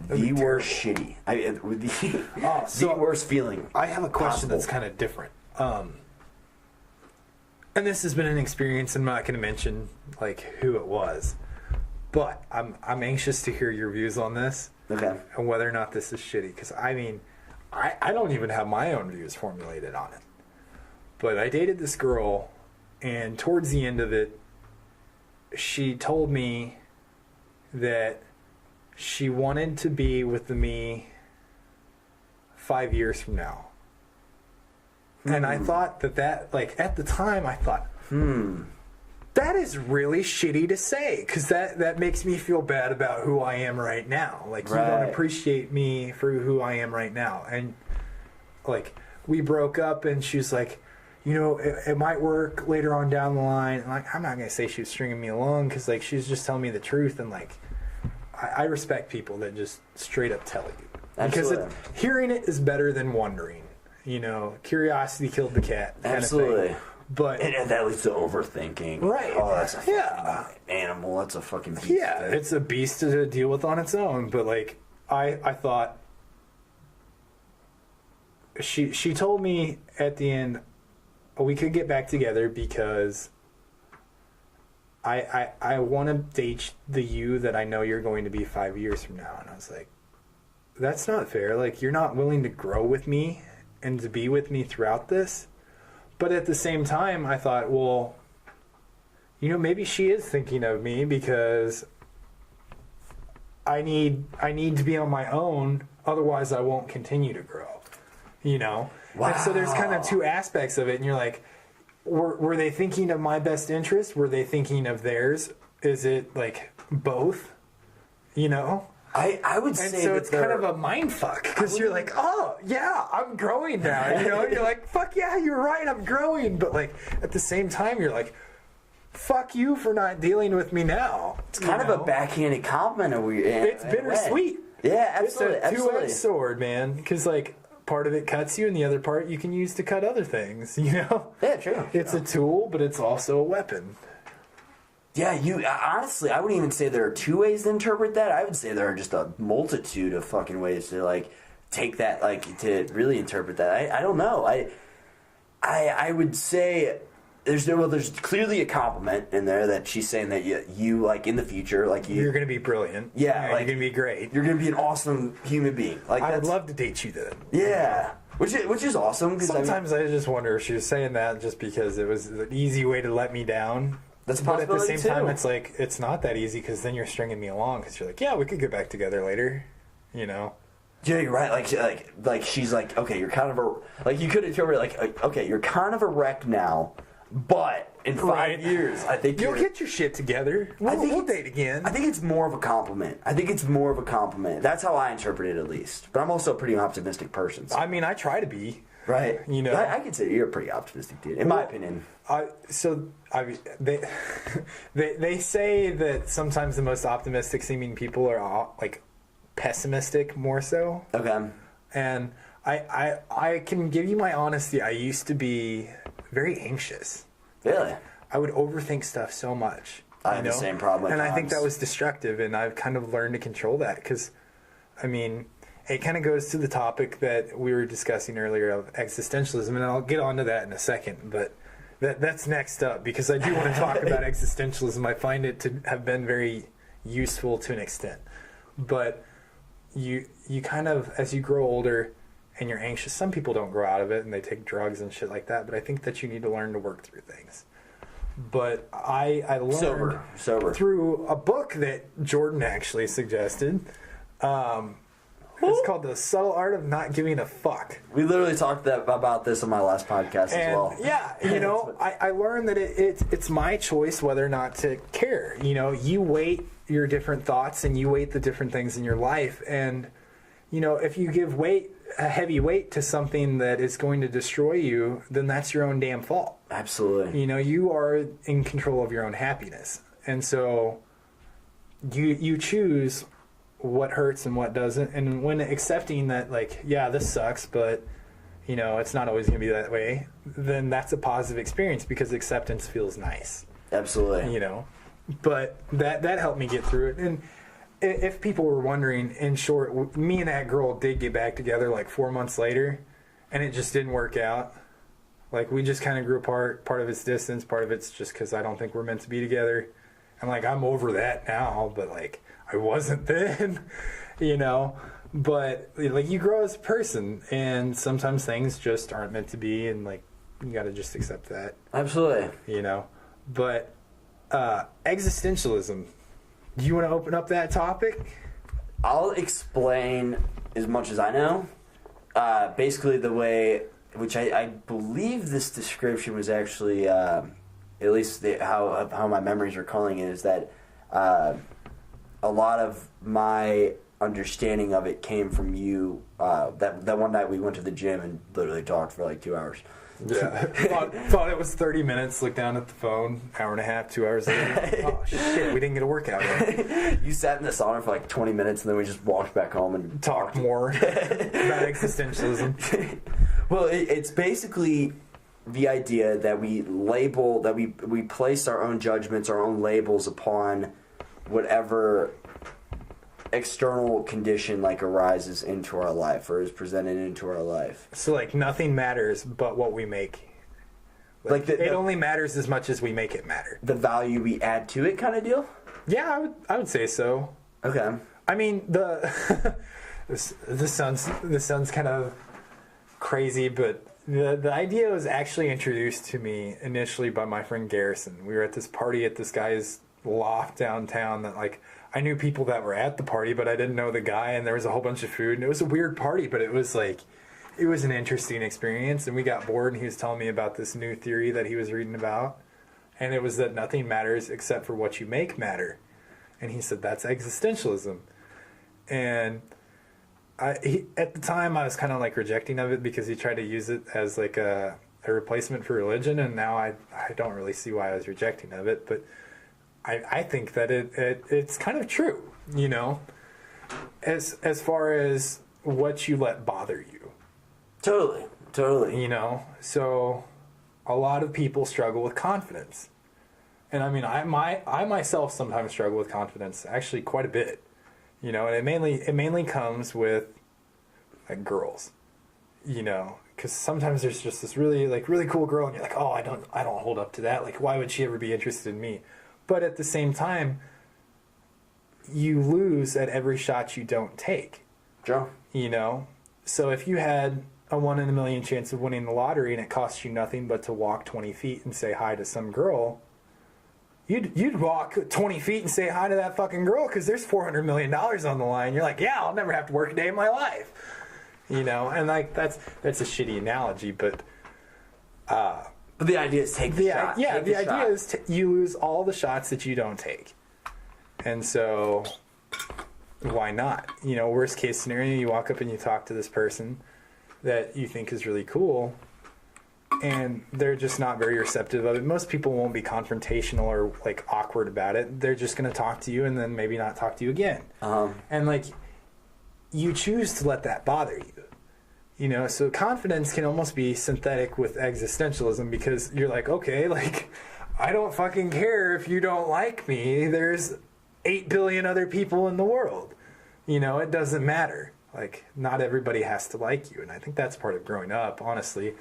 the worst shitty. It would be the worst feeling. I have a question that's kind of different. and this has been an experience, I'm not going to mention like who it was, but I'm anxious to hear your views on this. Okay. And whether or not this is shitty, because I mean, I don't even have my own views formulated on it. But I dated this girl, and towards the end of it, she told me that she wanted to be with me 5 years from now. And I thought that, like, at the time, I thought, that is really shitty to say, because that makes me feel bad about who I am right now. Like, you don't appreciate me for who I am right now. And, like, we broke up, and she was like, you know, it might work later on down the line. And, like, I'm not going to say she was stringing me along, because, like, she was just telling me the truth. And, like, I respect people that just straight up tell you. Absolutely. Because hearing it is better than wondering. You know, curiosity killed the cat. Absolutely. But and that leads to overthinking. Right. Oh, that's a fucking animal. That's a fucking beast. Yeah, it's a beast to deal with on its own. But, like, I thought... She told me at the end, we could get back together because I want to date the you that I know you're going to be 5 years from now. And I was like, that's not fair. Like, you're not willing to grow with me and to be with me throughout this. But at the same time, I thought, well, you know, maybe she is thinking of me because I need to be on my own. Otherwise, I won't continue to grow, you know? Wow. And so there's kind of two aspects of it. And you're like, were they thinking of my best interest? Were they thinking of theirs? Is it like both, you know? I would say and so it's kind of a mind fuck because you're like, oh yeah, I'm growing now. You know, you're like, fuck yeah, you're right, I'm growing. But like at the same time, you're like, fuck you for not dealing with me now. It's kind of a backhanded compliment. It's bittersweet. Yeah, absolutely. It's a two-edged sword, man. Because like part of it cuts you, and the other part you can use to cut other things. You know? Yeah, true. It's a tool, but it's also a weapon. Yeah, honestly, I wouldn't even say there are two ways to interpret that. I would say there are just a multitude of fucking ways to like take that, like to really interpret that. I don't know. I would say there's clearly a compliment in there that she's saying that you like in the future, like you're going to be brilliant. Yeah, like, you're going to be great. You're going to be an awesome human being. Like I would love to date you then. Yeah. Which is awesome. Sometimes I just wonder if she was saying that just because it was an easy way to let me down. That's a possibility. But at the same time, it's like, it's not that easy because then you're stringing me along because you're like, yeah, we could get back together later, you know? Yeah, you're right. Like she's like, okay, you're kind of like, you could interpret it like, okay, you're kind of a wreck now, but in 5 years, I think you'll get your shit together. We'll date again. I think it's more of a compliment. That's how I interpret it, at least. But I'm also a pretty optimistic person. So. I mean, I try to be. Right. You know, I can say you're a pretty optimistic dude, in my opinion. They say that sometimes the most optimistic seeming people are like pessimistic more so. Okay. And I can give you my honesty. I used to be very anxious. Really? I would overthink stuff so much. I have the same problem. And I think that was destructive, and I've kind of learned to control that because, I mean, it kind of goes to the topic that we were discussing earlier of existentialism, and I'll get onto that in a second, but that's next up because I do want to talk about existentialism. I find it to have been very useful to an extent. But you kind of, as you grow older and you're anxious, some people don't grow out of it and they take drugs and shit like that, but I think that you need to learn to work through things. But I learned sober through a book that Jordan actually suggested. It's called The Subtle Art of Not Giving a Fuck. We literally talked about this on my last podcast as well. Yeah, you know, I learned that it's my choice whether or not to care. You know, you weight your different thoughts and you weight the different things in your life. And, you know, if you give a heavy weight to something that is going to destroy you, then that's your own damn fault. Absolutely. You know, you are in control of your own happiness. And so you choose what hurts and what doesn't, and when accepting that, like, yeah, this sucks, but you know it's not always going to be that way, then that's a positive experience because acceptance feels nice. Absolutely. You know, but that helped me get through it. And if people were wondering, in short, me and that girl did get back together like 4 months later, and it just didn't work out. Like, we just kind of grew apart. Part of it's distance, part of it's just because I don't think we're meant to be together. And, like, I'm over that now, but, like, I wasn't then, you know? But, like, you grow as a person, and sometimes things just aren't meant to be, and, like, you got to just accept that. Absolutely. You know? But existentialism, do you want to open up that topic? I'll explain as much as I know. Basically, the way, which I believe this description was actually, at least how my memories are calling it, is that a lot of my understanding of it came from you. That one night we went to the gym and literally talked for like 2 hours. Yeah. thought it was 30 minutes, looked down at the phone, hour and a half, 2 hours later. Oh, shit, we didn't get a workout in. You sat in the sauna for like 20 minutes and then we just walked back home and talked more about existentialism. Well, it's basically the idea that we label, that we place our own judgments, our own labels upon whatever external condition like arises into our life or is presented into our life. So like nothing matters but what we make. Like it only matters as much as we make it matter. The value we add to it, kind of deal. Yeah, I would say so. Okay. I mean this sounds kind of crazy, but the idea was actually introduced to me initially by my friend Garrison. We were at this party at this guy's loft downtown that like I knew people that were at the party, but I didn't know the guy, and there was a whole bunch of food, and it was a weird party, but it was like, it was an interesting experience, and we got bored, and he was telling me about this new theory that he was reading about, and it was that nothing matters except for what you make matter. And he said, that's existentialism. And at the time, I was kind of like rejecting of it because he tried to use it as like a replacement for religion, and now I don't really see why I was rejecting of it, but I think that it's kind of true, you know, as far as what you let bother you. Totally. You know, so a lot of people struggle with confidence. And I mean, I myself sometimes struggle with confidence, actually quite a bit, you know, and it mainly comes with like girls, you know, because sometimes there's just this really cool girl and you're like, oh, I don't hold up to that. Like, why would she ever be interested in me? But at the same time, you lose at every shot you don't take. Sure. You know? So if you had a 1 in a million chance of winning the lottery and it costs you nothing but to walk 20 feet and say hi to some girl, you'd walk 20 feet and say hi to that fucking girl because there's $400 million on the line. You're like, yeah, I'll never have to work a day in my life. You know? And like that's a shitty analogy, but the idea is take the shot. Yeah, the idea is you lose all the shots that you don't take. And so, why not? You know, worst case scenario, you walk up and you talk to this person that you think is really cool, and they're just not very receptive of it. Most people won't be confrontational or, like, awkward about it. They're just going to talk to you and then maybe not talk to you again. And, like, you choose to let that bother you. You know, so confidence can almost be synthetic with existentialism because you're like, okay, like, I don't fucking care if you don't like me. There's 8 billion other people in the world. You know, it doesn't matter. Like, not everybody has to like you. And I think that's part of growing up, honestly.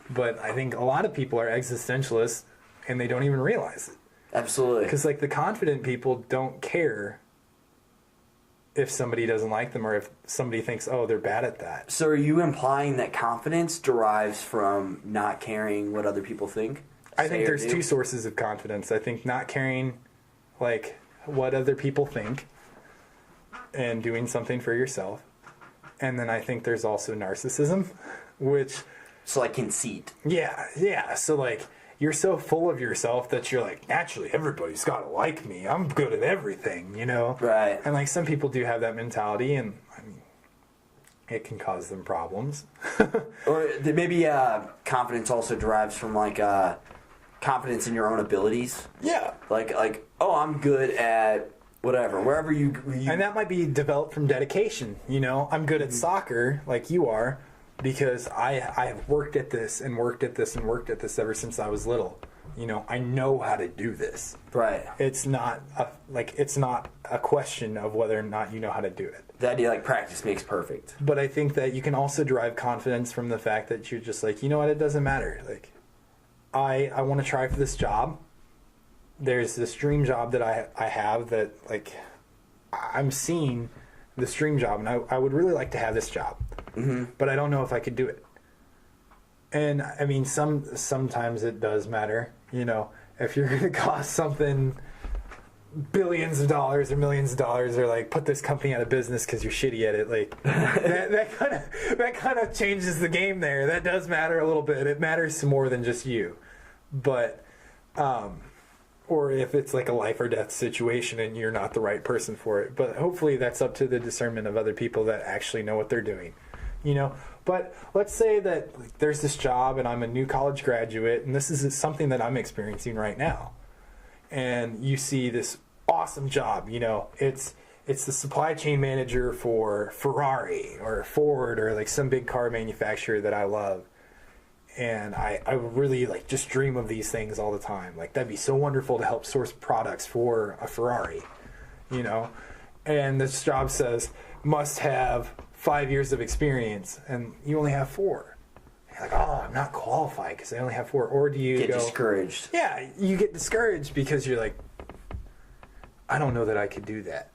But I think a lot of people are existentialists and they don't even realize it. Absolutely. Because, like, the confident people don't care if somebody doesn't like them or if somebody thinks, oh, they're bad at that. So are you implying that confidence derives from not caring what other people think? I think there's two sources of confidence. I think not caring, like, what other people think and doing something for yourself. And then I think there's also narcissism, which... So, like, conceit. Yeah. So, like, you're so full of yourself that you're like, naturally, everybody's got to like me. I'm good at everything, you know? Right. And, like, some people do have that mentality, and, I mean, it can cause them problems. Or maybe confidence also derives from, like, confidence in your own abilities. Yeah. Like, oh, I'm good at whatever, wherever you... And that might be developed from dedication, you know? I'm good at soccer, like you are, because I have worked at this and worked at this and worked at this ever since I was little. I know how to do this. Right. It's not a question of whether or not you know how to do it. The idea like practice makes perfect. But I think that you can also derive confidence from the fact that you're just like, you know what, it doesn't matter. Like, I want to try for this job. There's this dream job that I have that, like, I'm seeing this dream job, and I would really like to have this job. Mm-hmm. But I don't know if I could do it. And, I mean, sometimes it does matter. If you're going to cost something billions of dollars or millions of dollars, or, like, put this company out of business because you're shitty at it, like, that kind of changes the game there. That does matter a little bit. It matters to more than just you. But, or if it's like a life or death situation and you're not the right person for it. But hopefully that's up to the discernment of other people that actually know what they're doing, But let's say that there's this job and I'm a new college graduate and this is something that I'm experiencing right now. And you see this awesome job, it's the supply chain manager for Ferrari or Ford or like some big car manufacturer that I love. And I really like just dream of these things all the time. Like, that'd be so wonderful to help source products for a Ferrari, And this job says must have 5 years of experience, and you only have 4. You're like, oh, I'm not qualified because I only have 4. Or do you get discouraged? Yeah, you get discouraged because you're like, I don't know that I could do that.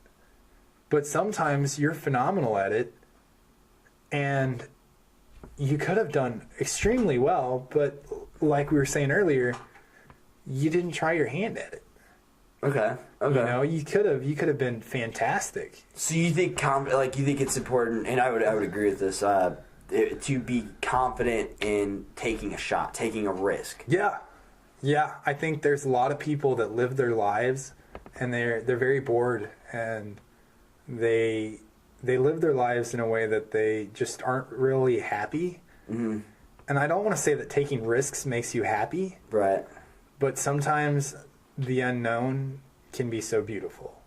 But sometimes you're phenomenal at it, and you could have done extremely well, but like we were saying earlier, you didn't try your hand at it. Okay. You could have been fantastic. So you think you think it's important, and I would agree with this, to be confident in taking a shot, taking a risk. Yeah. I think there's a lot of people that live their lives, and they're very bored, and they live their lives in a way that they just aren't really happy. Mm-hmm. And I don't want to say that taking risks makes you happy. Right. But sometimes the unknown can be so beautiful.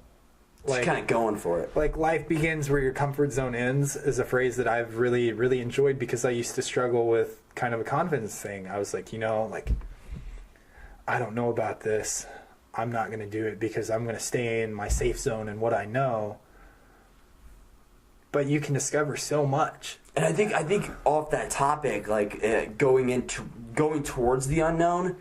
Just kind of going for it. Like, life begins where your comfort zone ends is a phrase that I've really, really enjoyed because I used to struggle with kind of a confidence thing. I was like, I don't know about this. I'm not going to do it because I'm going to stay in my safe zone and what I know. But you can discover so much. And I think off that topic, like going towards the unknown,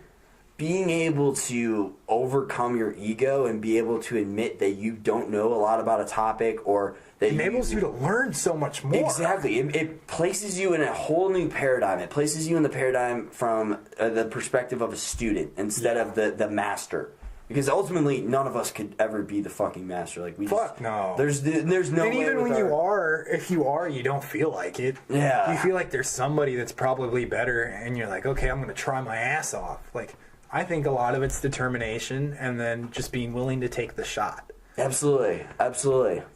being able to overcome your ego and be able to admit that you don't know a lot about a topic, or that enables you to learn so much more. Exactly. It places you in a whole new paradigm. It places you in the paradigm from the perspective of a student instead of the master. Because ultimately, none of us could ever be the fucking master. Like, no. There's no. And even when if you are, you don't feel like it. Yeah. You feel like there's somebody that's probably better, and you're like, okay, I'm going to try my ass off. Like, I think a lot of it's determination, and then just being willing to take the shot. Absolutely.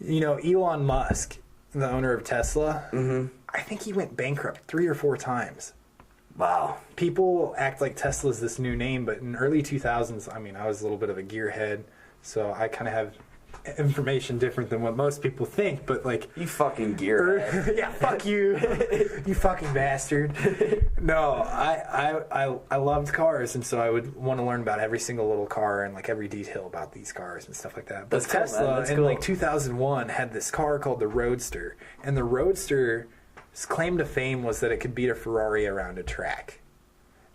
Elon Musk, the owner of Tesla. Mm-hmm. I think he went bankrupt 3 or 4 times. Wow. People act like Tesla's this new name, but in early 2000s, I was a little bit of a gearhead, so I kind of have information different than what most people think, but like... You fucking gearhead. Yeah, fuck you. You fucking bastard. No, I loved cars, and so I would want to learn about every single little car and like every detail about these cars and stuff like that. But Tesla, in like 2001, had this car called the Roadster, and the Roadster... His claim to fame was that it could beat a Ferrari around a track.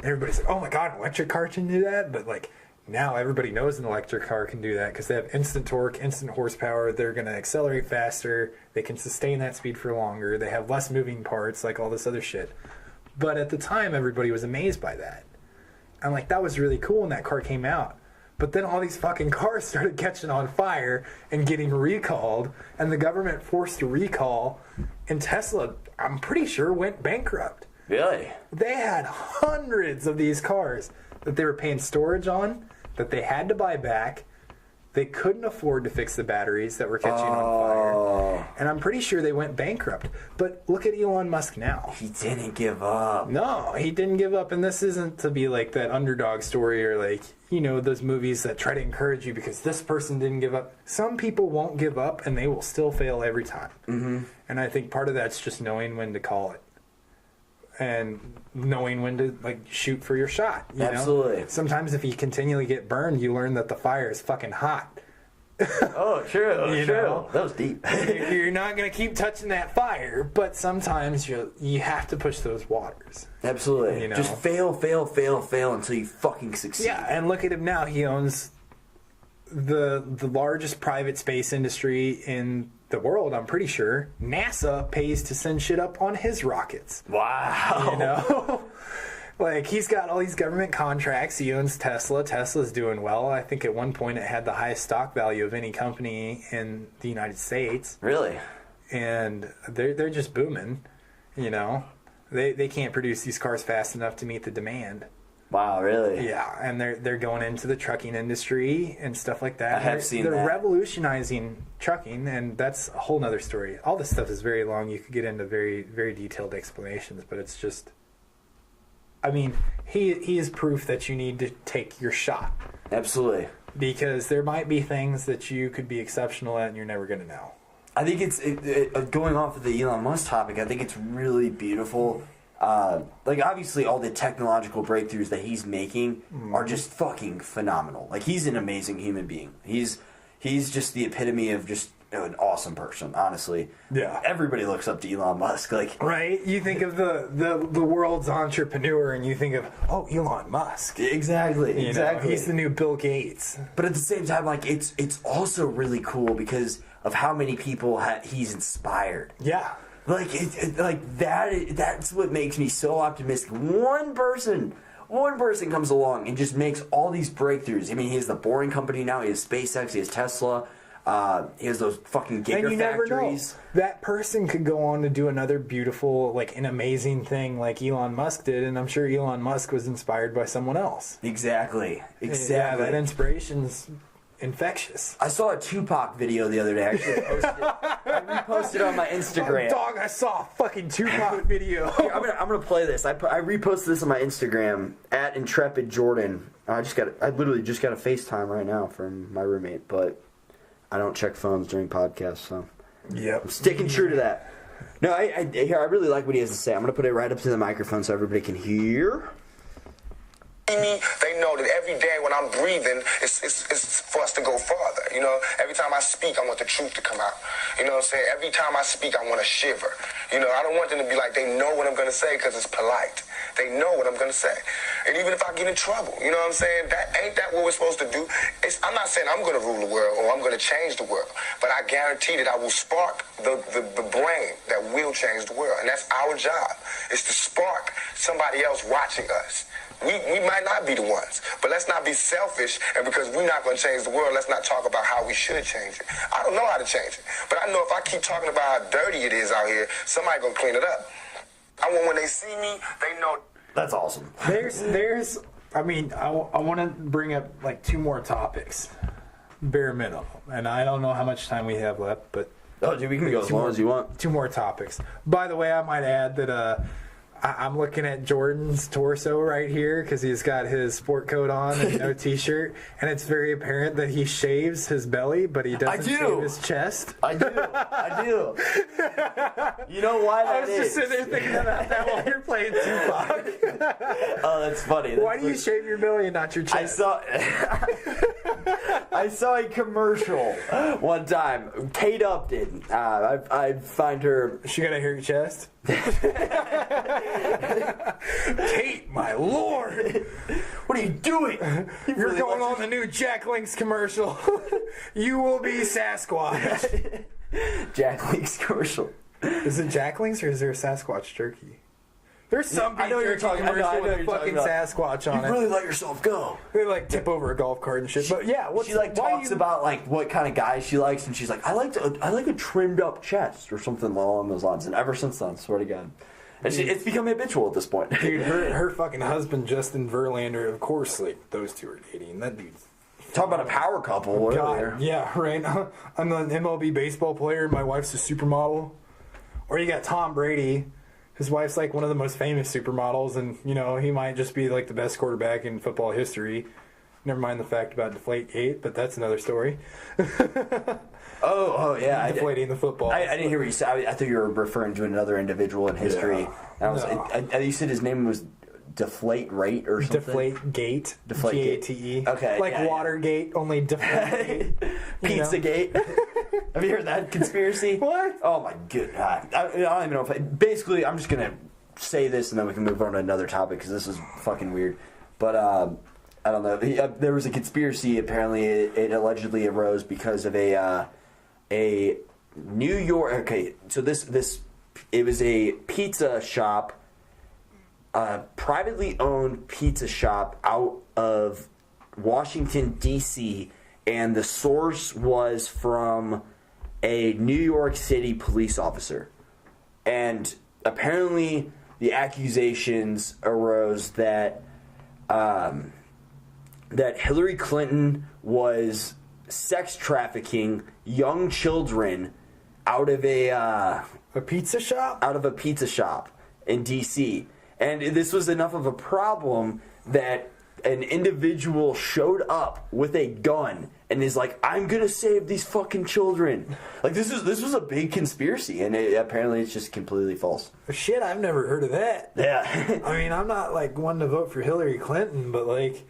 And everybody's like, oh my god, an electric car can do that? But like, now everybody knows an electric car can do that because they have instant torque, instant horsepower, they're going to accelerate faster, they can sustain that speed for longer, they have less moving parts, like all this other shit. But at the time, everybody was amazed by that. And like, that was really cool when that car came out. But then all these fucking cars started catching on fire and getting recalled, and the government forced a recall, and Tesla, I'm pretty sure, went bankrupt. Really? They had hundreds of these cars that they were paying storage on, that they had to buy back. They couldn't afford to fix the batteries that were catching on fire. And I'm pretty sure they went bankrupt. But look at Elon Musk now. He didn't give up. No, he didn't give up. And this isn't to be like that underdog story or like, those movies that try to encourage you because this person didn't give up. Some people won't give up and they will still fail every time. Mm-hmm. And I think part of that's just knowing when to call it. and knowing when to like shoot for your shot. You Absolutely. know? Sometimes if you continually get burned, you learn that the fire is fucking hot. Oh, true. You true. know? That was deep. You're not going to keep touching that fire, but sometimes you have to push those waters. Absolutely. You know? Just fail until you fucking succeed. Yeah, and look at him now. He owns the largest private space industry in the world, I'm pretty sure. NASA pays to send shit up on his rockets. Wow. You know? Like, he's got all these government contracts. He owns Tesla. Tesla's doing well. I think at one point it had the highest stock value of any company in the United States. Really? And they're just booming, you know? They can't produce these cars fast enough to meet the demand. Wow, really? Yeah, and they're going into the trucking industry and stuff like that. I have seen they're that. revolutionizing trucking, and that's a whole nother story. All this stuff is very long. You could get into very, very detailed explanations, but it's just... I mean, he is proof that you need to take your shot. Absolutely. Because there might be things that you could be exceptional at and you're never going to know. I think it's going off of the Elon Musk topic. I think it's really beautiful. Like, obviously, all the technological breakthroughs that he's making are just fucking phenomenal. Like, he's an amazing human being. He's just the epitome of just an awesome person, honestly. Yeah. Everybody looks up to Elon Musk. Like, right? You think of the world's entrepreneur and you think of, oh, Elon Musk. exactly. You know, he's the new Bill Gates. But at the same time, like, it's also really cool because of how many people he's inspired. Yeah. Like, that's what makes me so optimistic. One person comes along and just makes all these breakthroughs. I mean, he has the Boring Company now. He has SpaceX. He has Tesla. He has those fucking gigafactories. And you never know. That person could go on to do another beautiful, like, an amazing thing like Elon Musk did, and I'm sure Elon Musk was inspired by someone else. Exactly. Yeah, that inspiration's infectious. I saw a Tupac video the other day. I actually reposted on my Instagram. Oh, dog, I saw a fucking Tupac video. Here, I'm gonna play this. I reposted this on my Instagram at Intrepid Jordan. I literally just got a FaceTime right now from my roommate, but I don't check phones during podcasts, so yep. I'm sticking true to that. No, I really like what he has to say. I'm gonna put it right up to the microphone so everybody can hear. Me, they know that every day when I'm breathing, it's for us to go farther. You know, every time I speak, I want the truth to come out. You know what I'm saying? Every time I speak, I want to shiver. You know, I don't want them to be like, they know what I'm going to say because it's polite. They know what I'm going to say. And even if I get in trouble, you know what I'm saying? Ain't that what we're supposed to do? I'm not saying I'm going to rule the world or I'm going to change the world, but I guarantee that I will spark the brain that will change the world. And that's our job, is to spark somebody else watching us. We might not be the ones, but let's not be selfish, and because we're not going to change the world, let's not talk about how we should change it. I don't know how to change it, but I know if I keep talking about how dirty it is out here, somebody going to clean it up. I want when they see me, they know. That's awesome. I want to bring up like two more topics, bare minimum, and I don't know how much time we have left, but Oh, dude, we can go as long as you want. Two more topics. By the way, I might add that I'm looking at Jordan's torso right here because he's got his sport coat on and no t-shirt, and it's very apparent that he shaves his belly, but he doesn't shave his chest. I do. You know why that is? I was just sitting there thinking about that while you're playing Tupac. Oh, that's funny. Why do you shave your belly and not your chest? I saw a commercial one time. Kate Upton. I find her. She got a hairy chest? Kate, my lord! What are you doing? You're going on the new Jack Link's commercial. You will be Sasquatch. Jack Link's commercial. Is it Jack Link's or is there a Sasquatch turkey? There's some I know what you're talking about. commercial with a fucking Sasquatch on it. You really let yourself go. They like tip over a golf cart and shit. But yeah, she talks about like what kind of guys she likes, and she's like, I like a trimmed up chest or something along those lines. And ever since then, swear to God, and it's become habitual at this point. Dude, her fucking husband Justin Verlander, of course, like those two are dating. That dude's talk about a power couple. God, yeah, right. I'm an MLB baseball player, and my wife's a supermodel. Or you got Tom Brady. His wife's like one of the most famous supermodels, and you know he might just be like the best quarterback in football history. Never mind the fact about Deflategate, but that's another story. Oh, yeah. Deflating the football. I didn't hear what you said. I thought you were referring to another individual in history. Yeah. You said his name was Deflate Rate or something? Deflategate. Deflategate. Gate. Okay. Like Watergate, only Deflategate. Pizzagate. Have you heard that conspiracy? What? Oh, my God. I don't even know if basically, I'm just going to say this and then we can move on to another topic because this is fucking weird. But, I don't know. There was a conspiracy. Apparently, it allegedly arose because of a New York. Okay, so it was a pizza shop, privately owned pizza shop out of Washington D.C., and the source was from a New York City police officer, and apparently the accusations arose that Hillary Clinton was sex trafficking young children out of a pizza shop? Out of a pizza shop in D.C. And this was enough of a problem that an individual showed up with a gun and is like, I'm going to save these fucking children. Like, this was a big conspiracy, and apparently it's just completely false. Shit, I've never heard of that. Yeah. I mean, I'm not, like, one to vote for Hillary Clinton, but, like,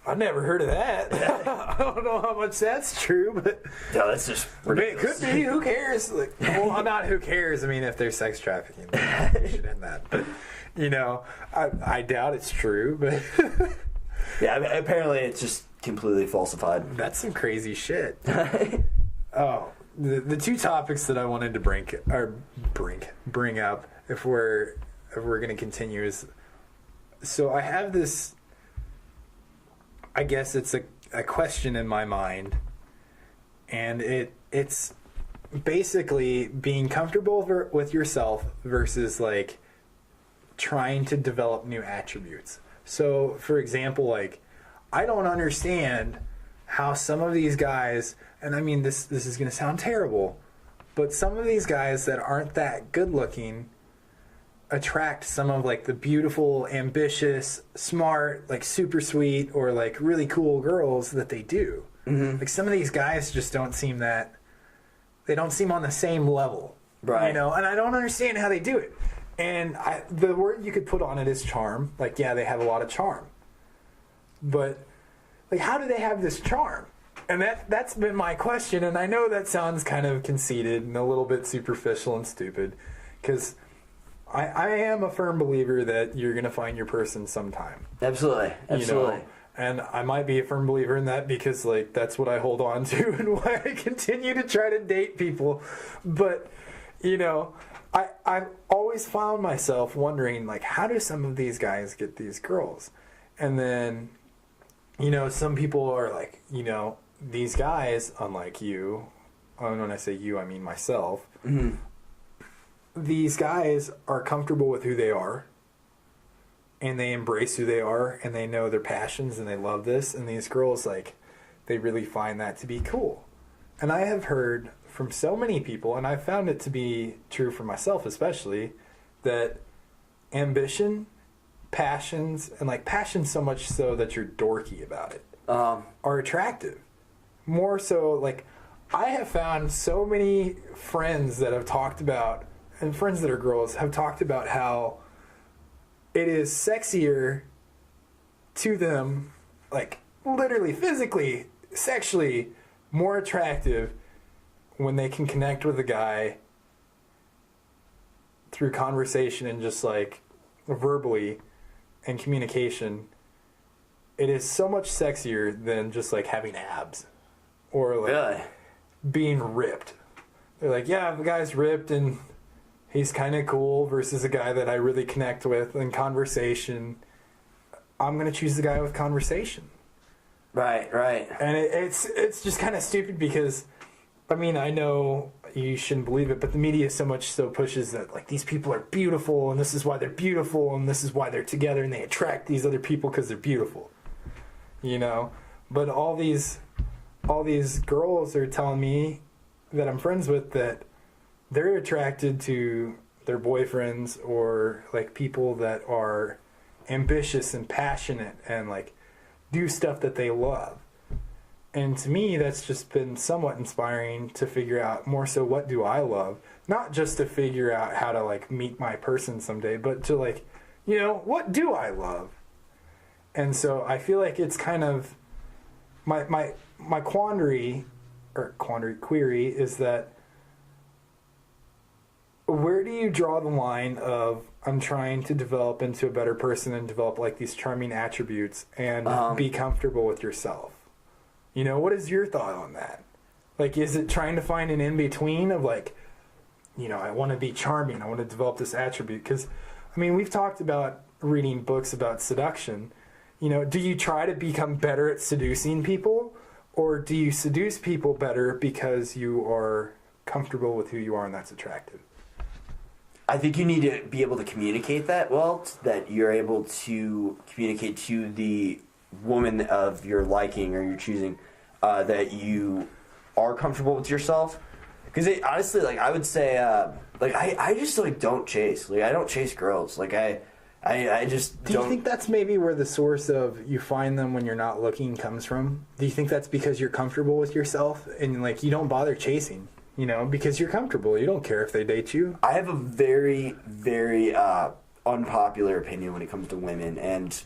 I've never heard of that. I don't know how much that's true, but... No, that's just ridiculous. It could be. Who cares? Like, well, not who cares. I mean, if there's sex trafficking, then we should end that. But, you know, I doubt it's true, but... Yeah, apparently it's just completely falsified. That's some crazy shit. Oh, the two topics that I wanted to bring up if we're going to continue is... So I have this... I guess it's a question in my mind, and it's basically being comfortable with yourself versus like trying to develop new attributes. So, for example, like I don't understand how some of these guys, and I mean this is going to sound terrible, but some of these guys that aren't that good looking attract some of like the beautiful, ambitious, smart, like super sweet or like really cool girls that they do. Mm-hmm. Like some of these guys just don't seem on the same level, right? You know, and I don't understand how they do it. And the word you could put on it is charm. Like, yeah, they have a lot of charm, but like, how do they have this charm? And that's been my question. And I know that sounds kind of conceited and a little bit superficial and stupid, because I am a firm believer that you're going to find your person sometime. Absolutely. You know? And I might be a firm believer in that because, like, that's what I hold on to and why I continue to try to date people. But, you know, I've always found myself wondering, like, how do some of these guys get these girls? And then, you know, some people are like, you know, these guys, unlike you, and when I say you, I mean myself, mm-hmm. These guys are comfortable with who they are, and they embrace who they are, and they know their passions, and they love this, and these girls, like, they really find that to be cool. And I have heard from so many people, and I've found it to be true for myself especially, that ambition, passions, and like passion so much so that you're dorky about it, are attractive. More so, like, I have found so many friends that have talked about, and friends that are girls have talked about how it is sexier to them, like literally, physically, sexually, more attractive when they can connect with a guy through conversation and just like verbally and communication. It is so much sexier than just like having abs or like really? Being ripped. They're like, yeah, the guy's ripped and he's kind of cool versus a guy that I really connect with in conversation. I'm going to choose the guy with conversation. Right. And it's just kind of stupid because, I mean, I know you shouldn't believe it, but the media so much so pushes that, like, these people are beautiful and this is why they're beautiful and this is why they're together and they attract these other people because they're beautiful. You know? But all these girls are telling me that I'm friends with that they're attracted to their boyfriends or like people that are ambitious and passionate and like do stuff that they love. And to me, that's just been somewhat inspiring to figure out more so what do I love? Not just to figure out how to like meet my person someday, but to like, you know, what do I love? And so I feel like it's kind of my query is that where do you draw the line of I'm trying to develop into a better person and develop like these charming attributes and be comfortable with yourself? You know, what is your thought on that? Like, is it trying to find an in-between of like, you know, I want to be charming, I want to develop this attribute? Because, I mean, we've talked about reading books about seduction. You know, do you try to become better at seducing people? Or do you seduce people better because you are comfortable with who you are and that's attractive? I think you need to be able to communicate that well, that you're able to communicate to the woman of your liking or your choosing that you are comfortable with yourself. Because honestly, like I would say, like I just like don't chase. Like I don't chase girls. Like I just don't. Do you think that's maybe where the source of you find them when you're not looking comes from? Do you think that's because you're comfortable with yourself and like you don't bother chasing? You know, because you're comfortable. You don't care if they date you. I have a very, very unpopular opinion when it comes to women, and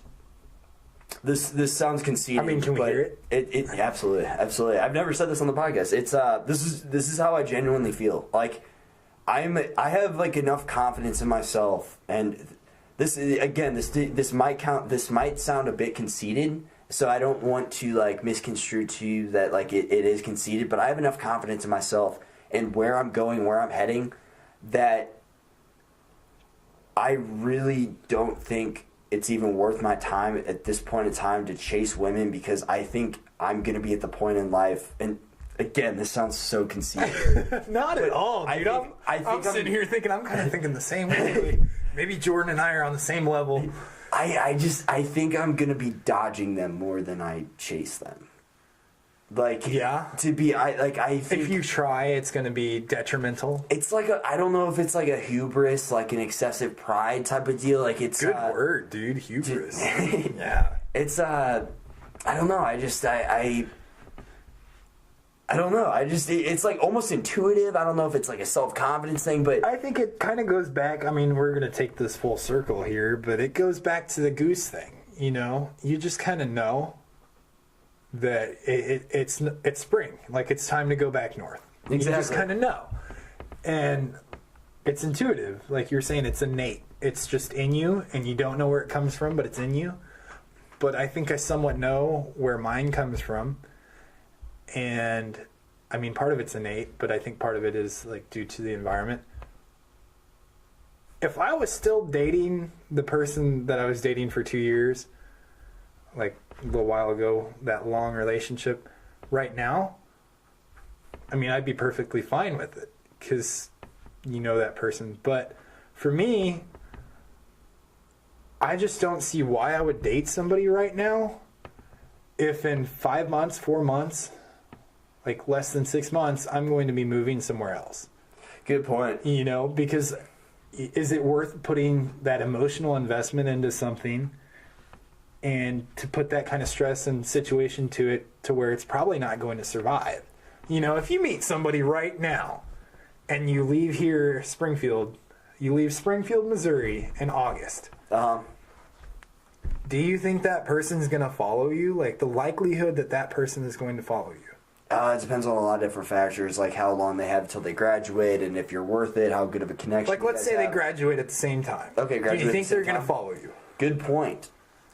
this sounds conceited. I mean, can we hear it? It absolutely. I've never said this on the podcast. It's this is how I genuinely feel. Like I have like enough confidence in myself, and this is, again, this might sound a bit conceited. So I don't want to like misconstrue to you that like it is conceited, but I have enough confidence in myself and where I'm going, where I'm heading, that I really don't think it's even worth my time at this point in time to chase women, because I think I'm going to be at the point in life, and again, this sounds so conceited. Not at all, dude. I'm sitting here thinking, I'm kind of thinking the same way. Maybe Jordan and I are on the same level. I think I'm going to be dodging them more than I chase them. Like, yeah. I think if you try, it's going to be detrimental. It's like I don't know if it's like a hubris, like an excessive pride type of deal. Like it's good word, dude. Hubris. Yeah. It's I don't know. I don't know. It's like almost intuitive. I don't know if it's like a self-confidence thing, but I think it kind of goes back. I mean, we're going to take this full circle here, but it goes back to the goose thing. You know, you just kind of know that it's spring. Like it's time to go back north. Exactly. You just kind of know. And it's intuitive. Like you're saying, it's innate. It's just in you, and you don't know where it comes from, but it's in you. But I think I somewhat know where mine comes from. And I mean, part of it's innate, but I think part of it is like due to the environment. If I was still dating the person that I was dating for 2 years, like a little while ago, that long relationship, right now, I mean, I'd be perfectly fine with it because you know that person. But for me, I just don't see why I would date somebody right now if in 5 months, 4 months, like less than 6 months, I'm going to be moving somewhere else. Good point. You know, because is it worth putting that emotional investment into something and to put that kind of stress and situation to it to where it's probably not going to survive? You know, if you meet somebody right now and you leave here, Springfield, Missouri in August. Do you think that person's going to follow you? Like the likelihood that person is going to follow you? It depends on a lot of different factors, like how long they have until they graduate, and if you're worth it, how good of a connection. Like, let's say they graduate at the same time. Okay, graduate. Do you think they're going to follow you? Good point.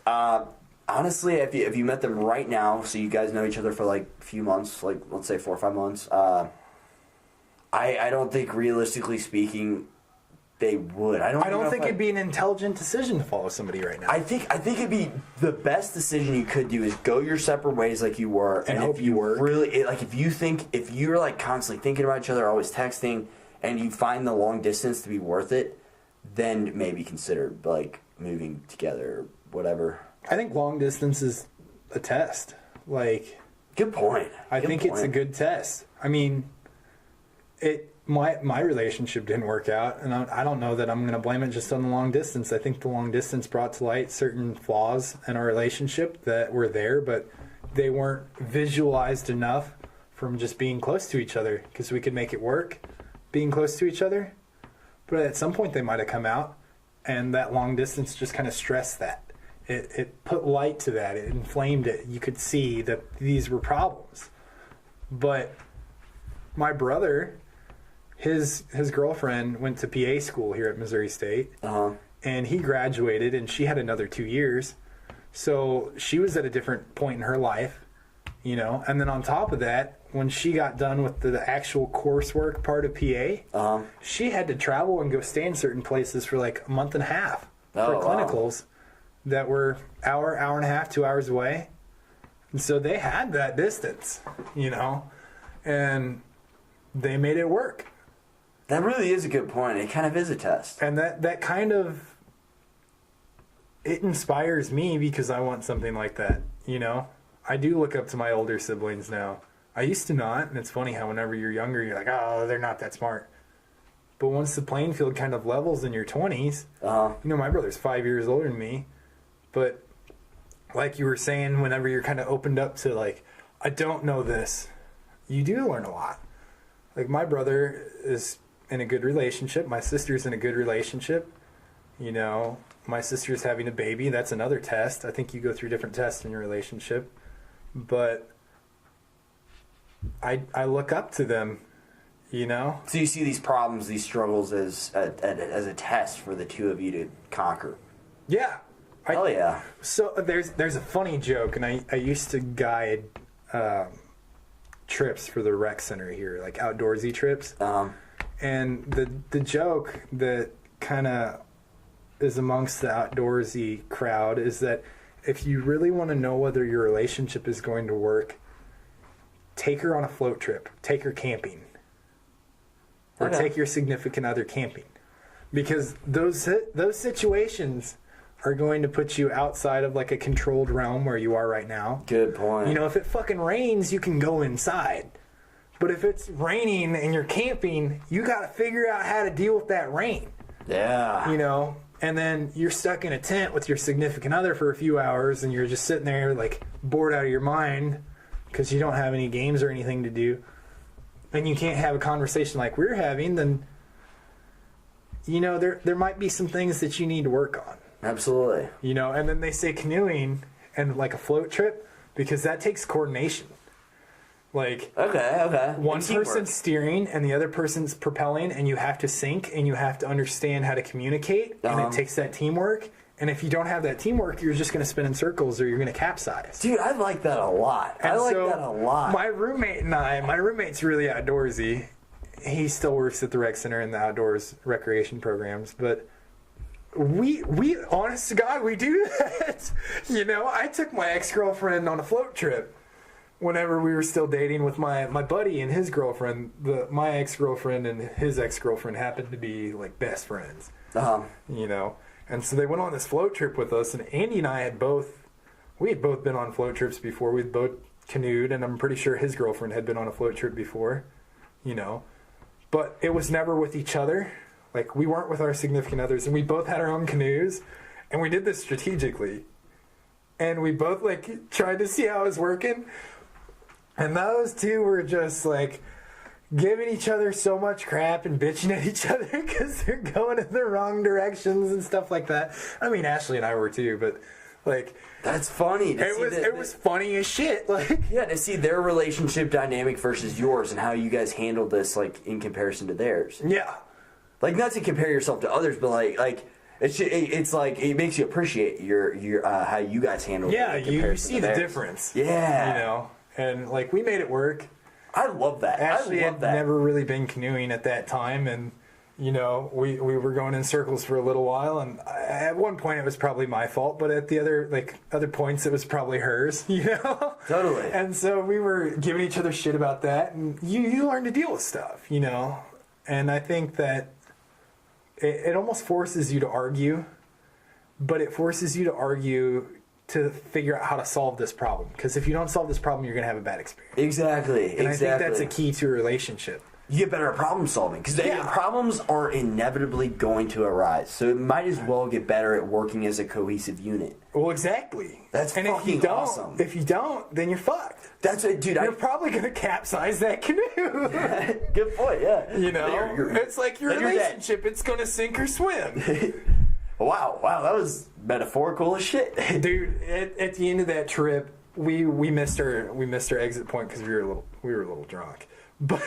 Honestly, if you met them right now, so you guys know each other for like a few months, like let's say 4 or 5 months, I don't think, realistically speaking, they would. I don't think it'd be an intelligent decision to follow somebody right now. I think it'd be the best decision you could do is go your separate ways like you were, and hope if you work. Really, if you're like constantly thinking about each other, always texting, and you find the long distance to be worth it, then maybe consider like moving together or whatever. I think long distance is a test. Like, good point. I think it's a good test. I mean, my relationship didn't work out, and I don't know that I'm going to blame it just on the long distance. I think the long distance brought to light certain flaws in our relationship that were there, but they weren't visualized enough from just being close to each other, because we could make it work being close to each other. But at some point they might have come out, and that long distance just kind of stressed that. It put light to that. It inflamed it. You could see that these were problems. But my brother, his girlfriend went to PA school here at Missouri State, and he graduated, and she had another 2 years. So she was at a different point in her life, you know. And then on top of that, when she got done with the actual coursework part of PA, she had to travel and go stay in certain places for like a month and a half for clinicals that were hour and a half, 2 hours away. And so they had that distance, you know, and they made it work. That really is a good point. It kind of is a test. And that kind of, it inspires me because I want something like that, you know. I do look up to my older siblings now. I used to not, and it's funny how whenever you're younger, you're like, oh, they're not that smart. But once the playing field kind of levels in your 20s, you know, my brother's 5 years older than me, but like you were saying, whenever you're kind of opened up to like, I don't know this, you do learn a lot. Like my brother is in a good relationship. My sister's in a good relationship. You know, my sister's having a baby. That's another test. I think you go through different tests in your relationship. But I look up to them, you know. So you see these problems, these struggles as a test for the two of you to conquer. Yeah. Hell yeah. So there's a funny joke, and I used to guide trips for the rec center here, like outdoorsy trips. And the joke that kind of is amongst the outdoorsy crowd is that if you really want to know whether your relationship is going to work, take her on a float trip. Take her camping. Or take your significant other camping. Because those situations are going to put you outside of like a controlled realm where you are right now. Good point. You know, if it fucking rains, you can go inside. But if it's raining and you're camping, you got to figure out how to deal with that rain. Yeah. You know, and then you're stuck in a tent with your significant other for a few hours and you're just sitting there like bored out of your mind because you don't have any games or anything to do. And you can't have a conversation like we're having, then, you know, there might be some things that you need to work on. Absolutely. You know, and then they say canoeing and like a float trip because that takes coordination. Like, okay. One person's steering and the other person's propelling, and you have to sync and you have to understand how to communicate, and it takes that teamwork. And if you don't have that teamwork, you're just going to spin in circles or you're going to capsize. Dude, I like that a lot. And I like so that a lot. My roommate and my roommate's really outdoorsy. He still works at the rec center in the outdoors recreation programs, but we honest to God, we do that. You know, I took my ex-girlfriend on a float trip whenever we were still dating with my buddy and his girlfriend. My ex-girlfriend and his ex-girlfriend happened to be like best friends. You know, and so they went on this float trip with us, and Andy and I had both been on float trips before. We'd both canoed, and I'm pretty sure his girlfriend had been on a float trip before, you know, but it was never with each other. Like, we weren't with our significant others, and we both had our own canoes, and we did this strategically. And we both, like, tried to see how it was working. And those two were just, like, giving each other so much crap and bitching at each other because they're going in the wrong directions and stuff like that. I mean, Ashley and I were too, but, like... That's funny. It was funny as shit. Like, yeah, to see their relationship dynamic versus yours and how you guys handled this, like, in comparison to theirs. Yeah. Like, not to compare yourself to others, but like it's like it makes you appreciate your how you guys handle it. Yeah, you see the difference. Yeah, you know, and like we made it work. I love that. Ashley I love had that. never really been canoeing at that time, and you know, we were going in circles for a little while, and at one point it was probably my fault, but at the other points it was probably hers, you know. Totally. And so we were giving each other shit about that, and you learn to deal with stuff, you know. And I think that it almost forces you to argue, but it forces you to argue to figure out how to solve this problem. Because if you don't solve this problem, you're going to have a bad experience. Exactly. And I think that's a key to a relationship. You get better at problem solving because problems are inevitably going to arise. So it might as well get better at working as a cohesive unit. Well, exactly. That's and fucking if you don't, awesome. If you don't, then you're fucked. That's it, dude. You're probably going to capsize that canoe. Good point, yeah. You know? It's like your relationship. It's going to sink or swim. Wow, that was metaphorical as shit. Dude, at the end of that trip, we missed our exit point because we were a little drunk. But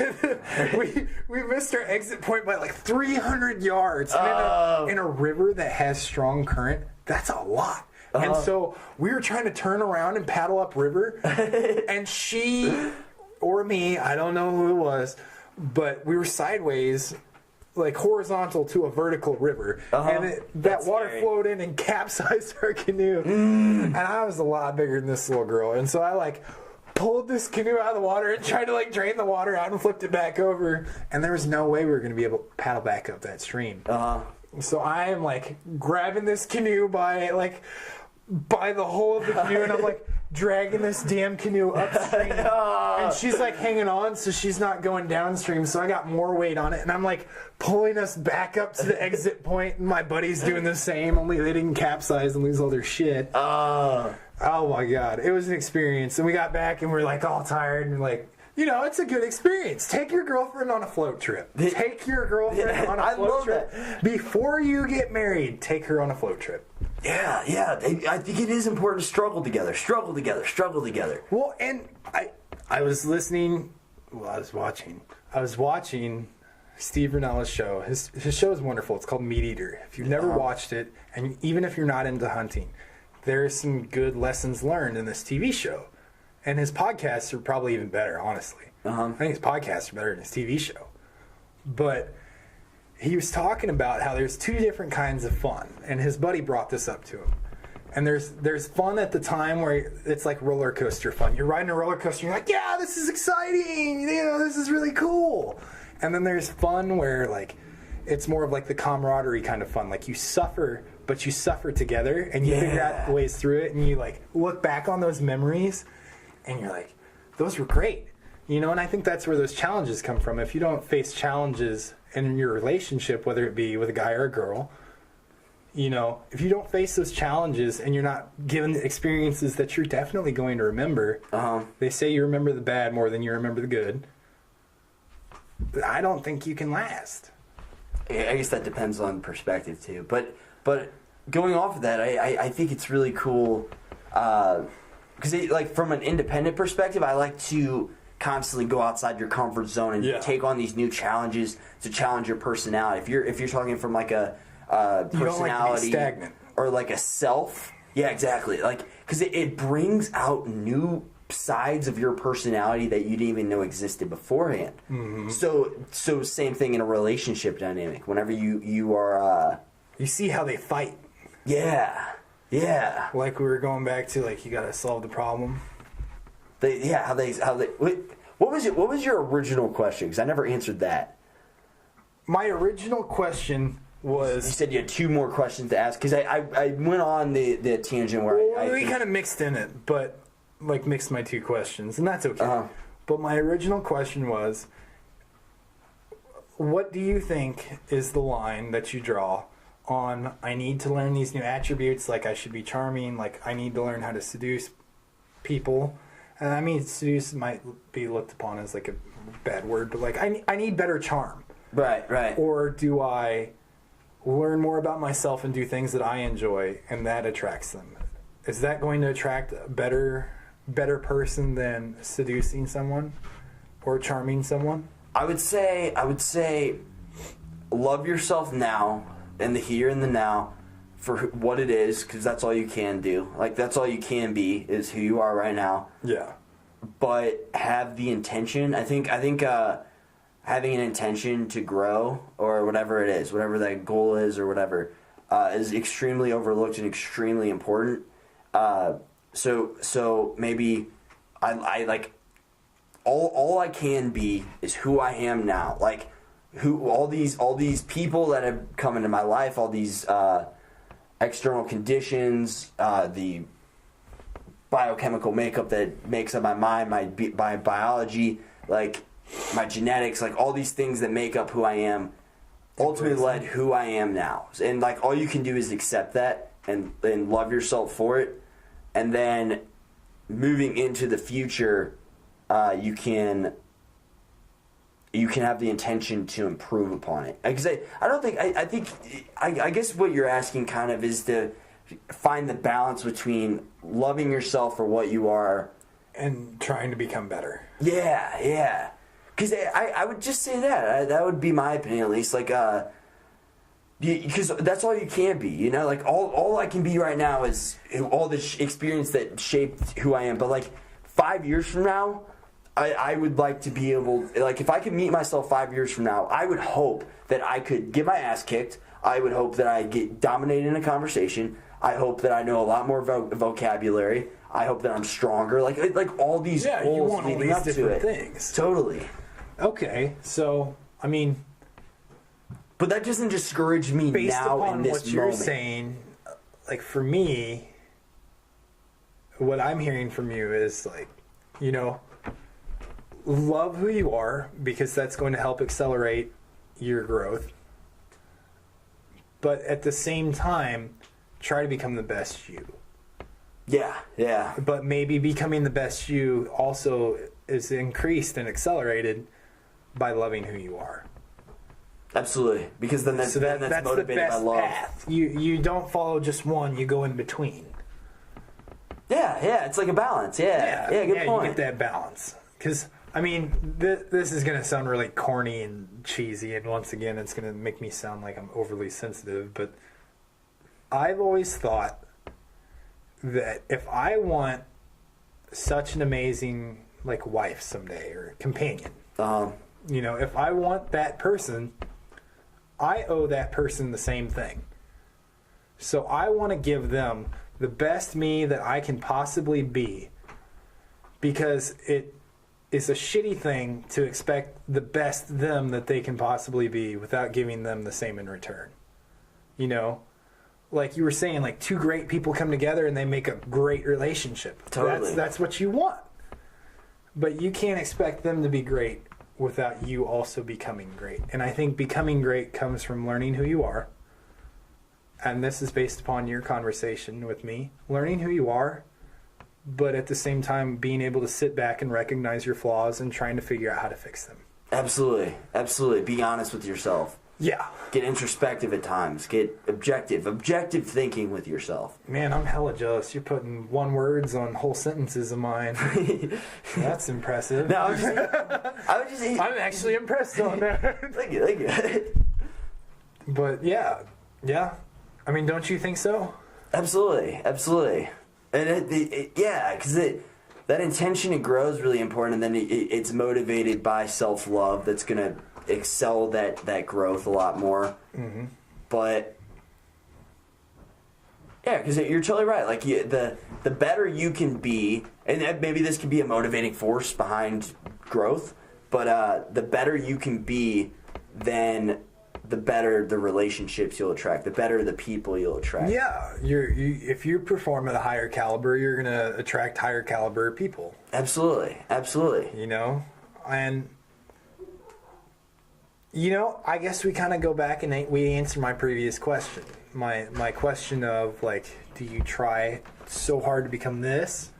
we missed our exit point by like 300 yards. And in a river that has strong current, that's a lot. And so we were trying to turn around and paddle upriver. And she or me, I don't know who it was, but we were sideways, like horizontal to a vertical river. And that water flowed in and capsized our canoe. And I was a lot bigger than this little girl. And so I like pulled this canoe out of the water and tried to like drain the water out and flipped it back over. And there was no way we were going to be able to paddle back up that stream. So I am like grabbing this canoe by the hole of the canoe, and I'm like dragging this damn canoe upstream. And she's like hanging on, so she's not going downstream. So I got more weight on it, and I'm like pulling us back up to the exit point. And my buddy's doing the same, only they didn't capsize and lose all their shit. Oh my god, it was an experience. And we got back, and we're like all tired, and like, you know, it's a good experience. Take your girlfriend on a float trip. Take your girlfriend on a float trip. Before you get married, take her on a float trip. Yeah. I think it is important to struggle together. Well, and I was listening. Well, I was watching Steve Rinella's show. His show is wonderful. It's called Meat Eater. If you've never watched it, and even if you're not into hunting, there's some good lessons learned in this TV show. And his podcasts are probably even better, honestly. I think his podcasts are better than his TV show. But he was talking about how there's two different kinds of fun. And his buddy brought this up to him. And there's fun at the time where it's like roller coaster fun. You're riding a roller coaster, you're like, yeah, this is exciting. You know, this is really cool. And then there's fun where like it's more of like the camaraderie kind of fun. Like you suffer, but you suffer together and you figure out ways through it. And you like look back on those memories and you're like, those were great. You know, and I think that's where those challenges come from. If you don't face challenges in your relationship, whether it be with a guy or a girl, you know, if you don't face those challenges and you're not given experiences that you're definitely going to remember, they say you remember the bad more than you remember the good. I don't think you can last. I guess that depends on perspective too. But going off of that, I think it's really cool because like from an independent perspective, I like to constantly go outside your comfort zone and take on these new challenges to challenge your personality. If you're talking from like a personality, you don't like to be stagnant, or like a self, yeah, exactly. Like because it brings out new sides of your personality that you didn't even know existed beforehand. So same thing in a relationship dynamic. Whenever you are, you see how they fight. Yeah. Like we were going back to like you got to solve the problem. How they. What was your original question? Because I never answered that. My original question was. You said you had two more questions to ask because I went on the tangent where we kind of mixed in it, but like mixed my two questions, and that's okay. But my original question was, what do you think is the line that you draw on I need to learn these new attributes, like I should be charming, like I need to learn how to seduce people? And I mean, seduce might be looked upon as like a bad word, but like I need better charm. Right. Or do I learn more about myself and do things that I enjoy and that attracts them? Is that going to attract a better person than seducing someone or charming someone? I would say love yourself now, in the here and the now, for what it is, because that's all you can do. Like, that's all you can be, is who you are right now. Yeah. But have the intention. I think having an intention to grow, or whatever it is, whatever that goal is or whatever, is extremely overlooked and extremely important. So maybe I like all I can be is who I am now. Like all these people that have come into my life, all these external conditions, the biochemical makeup that makes up my mind, my biology, like my genetics, like all these things that make up who I am, ultimately led who I am now. And like all you can do is accept that and love yourself for it. And then moving into the future, you can have the intention to improve upon it. Because I guess what you're asking kind of is to find the balance between loving yourself for what you are and trying to become better. Yeah. Because I would just say that would be my opinion, at least. Like, because that's all you can be, you know. Like all I can be right now is all the experience that shaped who I am. But like 5 years from now, I would like to be able, like, if I could meet myself 5 years from now, I would hope that I could get my ass kicked. I would hope that I get dominated in a conversation. I hope that I know a lot more vocabulary. I hope that I'm stronger. Like all these goals you want all leading these up to different it. things. Totally. Okay, so I mean, but that doesn't discourage me based now upon in this what you're moment. saying, like for me, what I'm hearing from you is like, you know, love who you are because that's going to help accelerate your growth. But at the same time, try to become the best you. Yeah. But maybe becoming the best you also is increased and accelerated by loving who you are. Absolutely. Because then that's that's motivated the best by love. path. You don't follow just one, you go in between. Yeah, it's like a balance. Yeah, good point. You get that balance. Because, I mean, this is going to sound really corny and cheesy, and once again, it's going to make me sound like I'm overly sensitive, but I've always thought that if I want such an amazing, like, wife someday, or companion, you know, if I want that person, I owe that person the same thing. So I want to give them the best me that I can possibly be, because it is a shitty thing to expect the best them that they can possibly be without giving them the same in return. You know, like you were saying, like two great people come together and they make a great relationship. Totally. That's what you want. But you can't expect them to be great without you also becoming great. And I think becoming great comes from learning who you are. And this is based upon your conversation with me. Learning who you are, but at the same time being able to sit back and recognize your flaws and trying to figure out how to fix them. Absolutely. Be honest with yourself. Yeah. Get introspective at times. Get objective thinking with yourself. Man, I'm hella jealous. You're putting one words on whole sentences of mine. That's impressive. No, I'm actually impressed on that. Thank you. But yeah. I mean, don't you think so? Absolutely. And because that intention to grow is really important, and then it's motivated by self-love that's going to excel that growth a lot more. Mm-hmm. But yeah, because you're totally right. Like the better you can be, and maybe this can be a motivating force behind growth, but the better you can be, then the better the relationships you'll attract, the better the people you'll attract. Yeah, if you perform at a higher caliber, you're going to attract higher caliber people. Absolutely. You know, and you know, I guess we kind of go back and we answer my previous question. My question of like, do you try so hard to become this,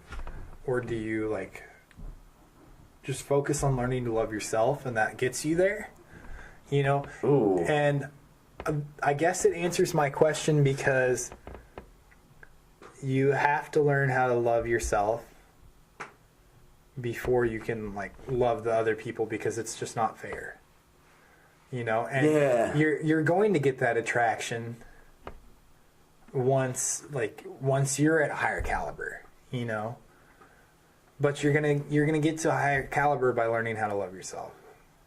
or do you like just focus on learning to love yourself and that gets you there? You know? Ooh. And I guess it answers my question because you have to learn how to love yourself before you can like love the other people, because it's just not fair. You know, and you're going to get that attraction once you're at a higher caliber, you know. But you're gonna get to a higher caliber by learning how to love yourself,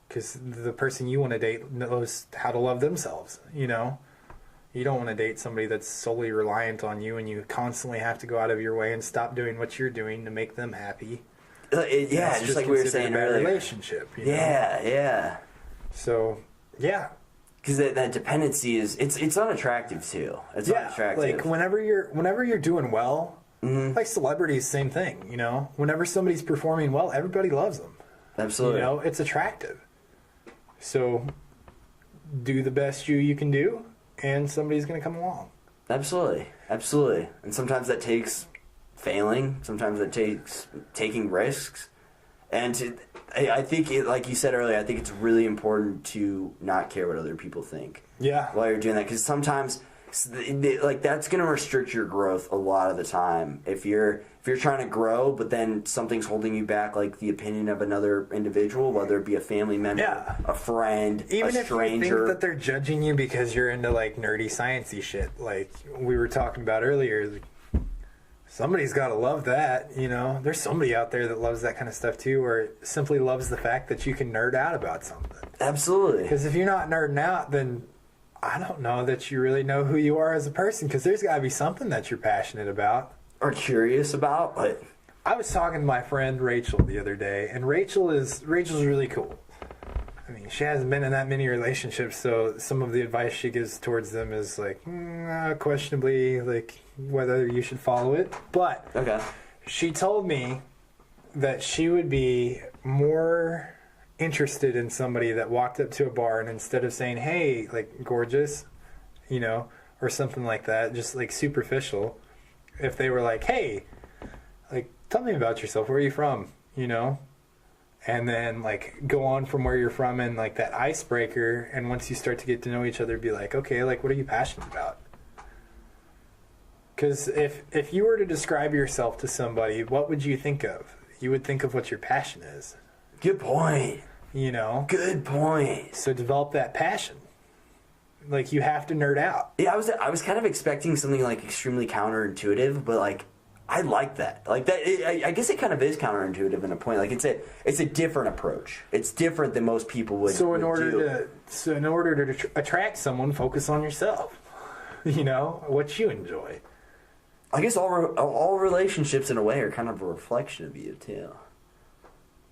because the person you want to date knows how to love themselves. You know, you don't want to date somebody that's solely reliant on you, and you constantly have to go out of your way and stop doing what you're doing to make them happy. Just like we were saying earlier. Relationship. You know? Yeah. So. Yeah, because that dependency it's unattractive too. It's unattractive. Like whenever you're doing well, mm-hmm. like celebrities, same thing. You know, whenever somebody's performing well, everybody loves them. Absolutely. You know, it's attractive. So do the best you can do, and somebody's going to come along. Absolutely. Absolutely. And sometimes that takes failing. Sometimes it takes taking risks. And I think, like you said earlier, I think it's really important to not care what other people think. Yeah. While you're doing that. Because sometimes, like, that's going to restrict your growth a lot of the time. If you're trying to grow, but then something's holding you back, like the opinion of another individual, whether it be a family member, a friend, even a stranger. Even if you think that they're judging you because you're into, like, nerdy, sciencey shit, like we were talking about earlier, like, somebody's got to love that, you know? There's somebody out there that loves that kind of stuff, too, or simply loves the fact that you can nerd out about something. Absolutely. Because if you're not nerding out, then I don't know that you really know who you are as a person, because there's got to be something that you're passionate about. Or curious about, but... I was talking to my friend Rachel the other day, and Rachel's really cool. I mean, she hasn't been in that many relationships, so some of the advice she gives towards them is like, questionably, like, whether you should follow it. But okay. She told me that she would be more interested in somebody that walked up to a bar and instead of saying, hey, like, gorgeous, you know, or something like that, just like superficial, if they were like, hey, like, tell me about yourself, where are you from, you know? And then, like, go on from where you're from and, like, that icebreaker, and once you start to get to know each other, be like, okay, like, what are you passionate about? Because if you were to describe yourself to somebody, what would you think of? You would think of what your passion is. Good point. You know? Good point. So develop that passion. Like, you have to nerd out. Yeah, I was kind of expecting something, like, extremely counterintuitive, but, like, I like that. Like, that. I guess it kind of is counterintuitive in a point. Like, it's a different approach. It's different than most people would. So in order do. to attract someone, focus on yourself. You know, what you enjoy. I guess all relationships in a way are kind of a reflection of you too.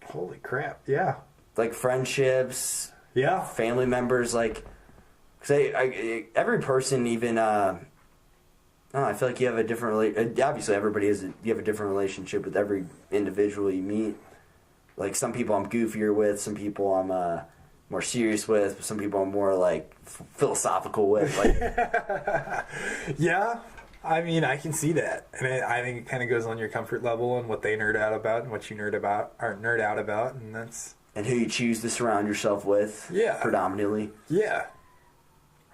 Holy crap! Yeah. Like friendships. Yeah. Family members, like. Say, every person, even, I feel like you have a different, obviously you have a different relationship with every individual you meet. Like, some people I'm goofier with, some people I'm more serious with, some people I'm more, like, philosophical with. Like. Yeah, I mean, I can see that. And I think it kind of goes on your comfort level and what they nerd out about and what you nerd out about, and that's... And who you choose to surround yourself with, predominantly. Yeah.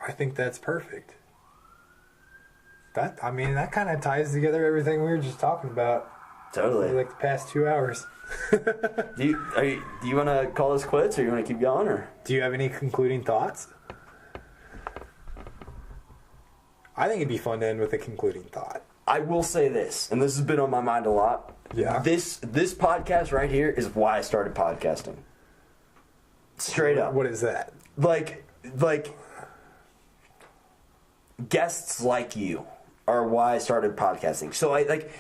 I think that's perfect. That kind of ties together everything we were just talking about. Totally. For like the past 2 hours. Do you want to call this quits, or you want to keep going, or? Do you have any concluding thoughts? I think it'd be fun to end with a concluding thought. I will say this, and this has been on my mind a lot. Yeah. This podcast right here is why I started podcasting. Straight up. What is that? Like guests like you are why I started podcasting. So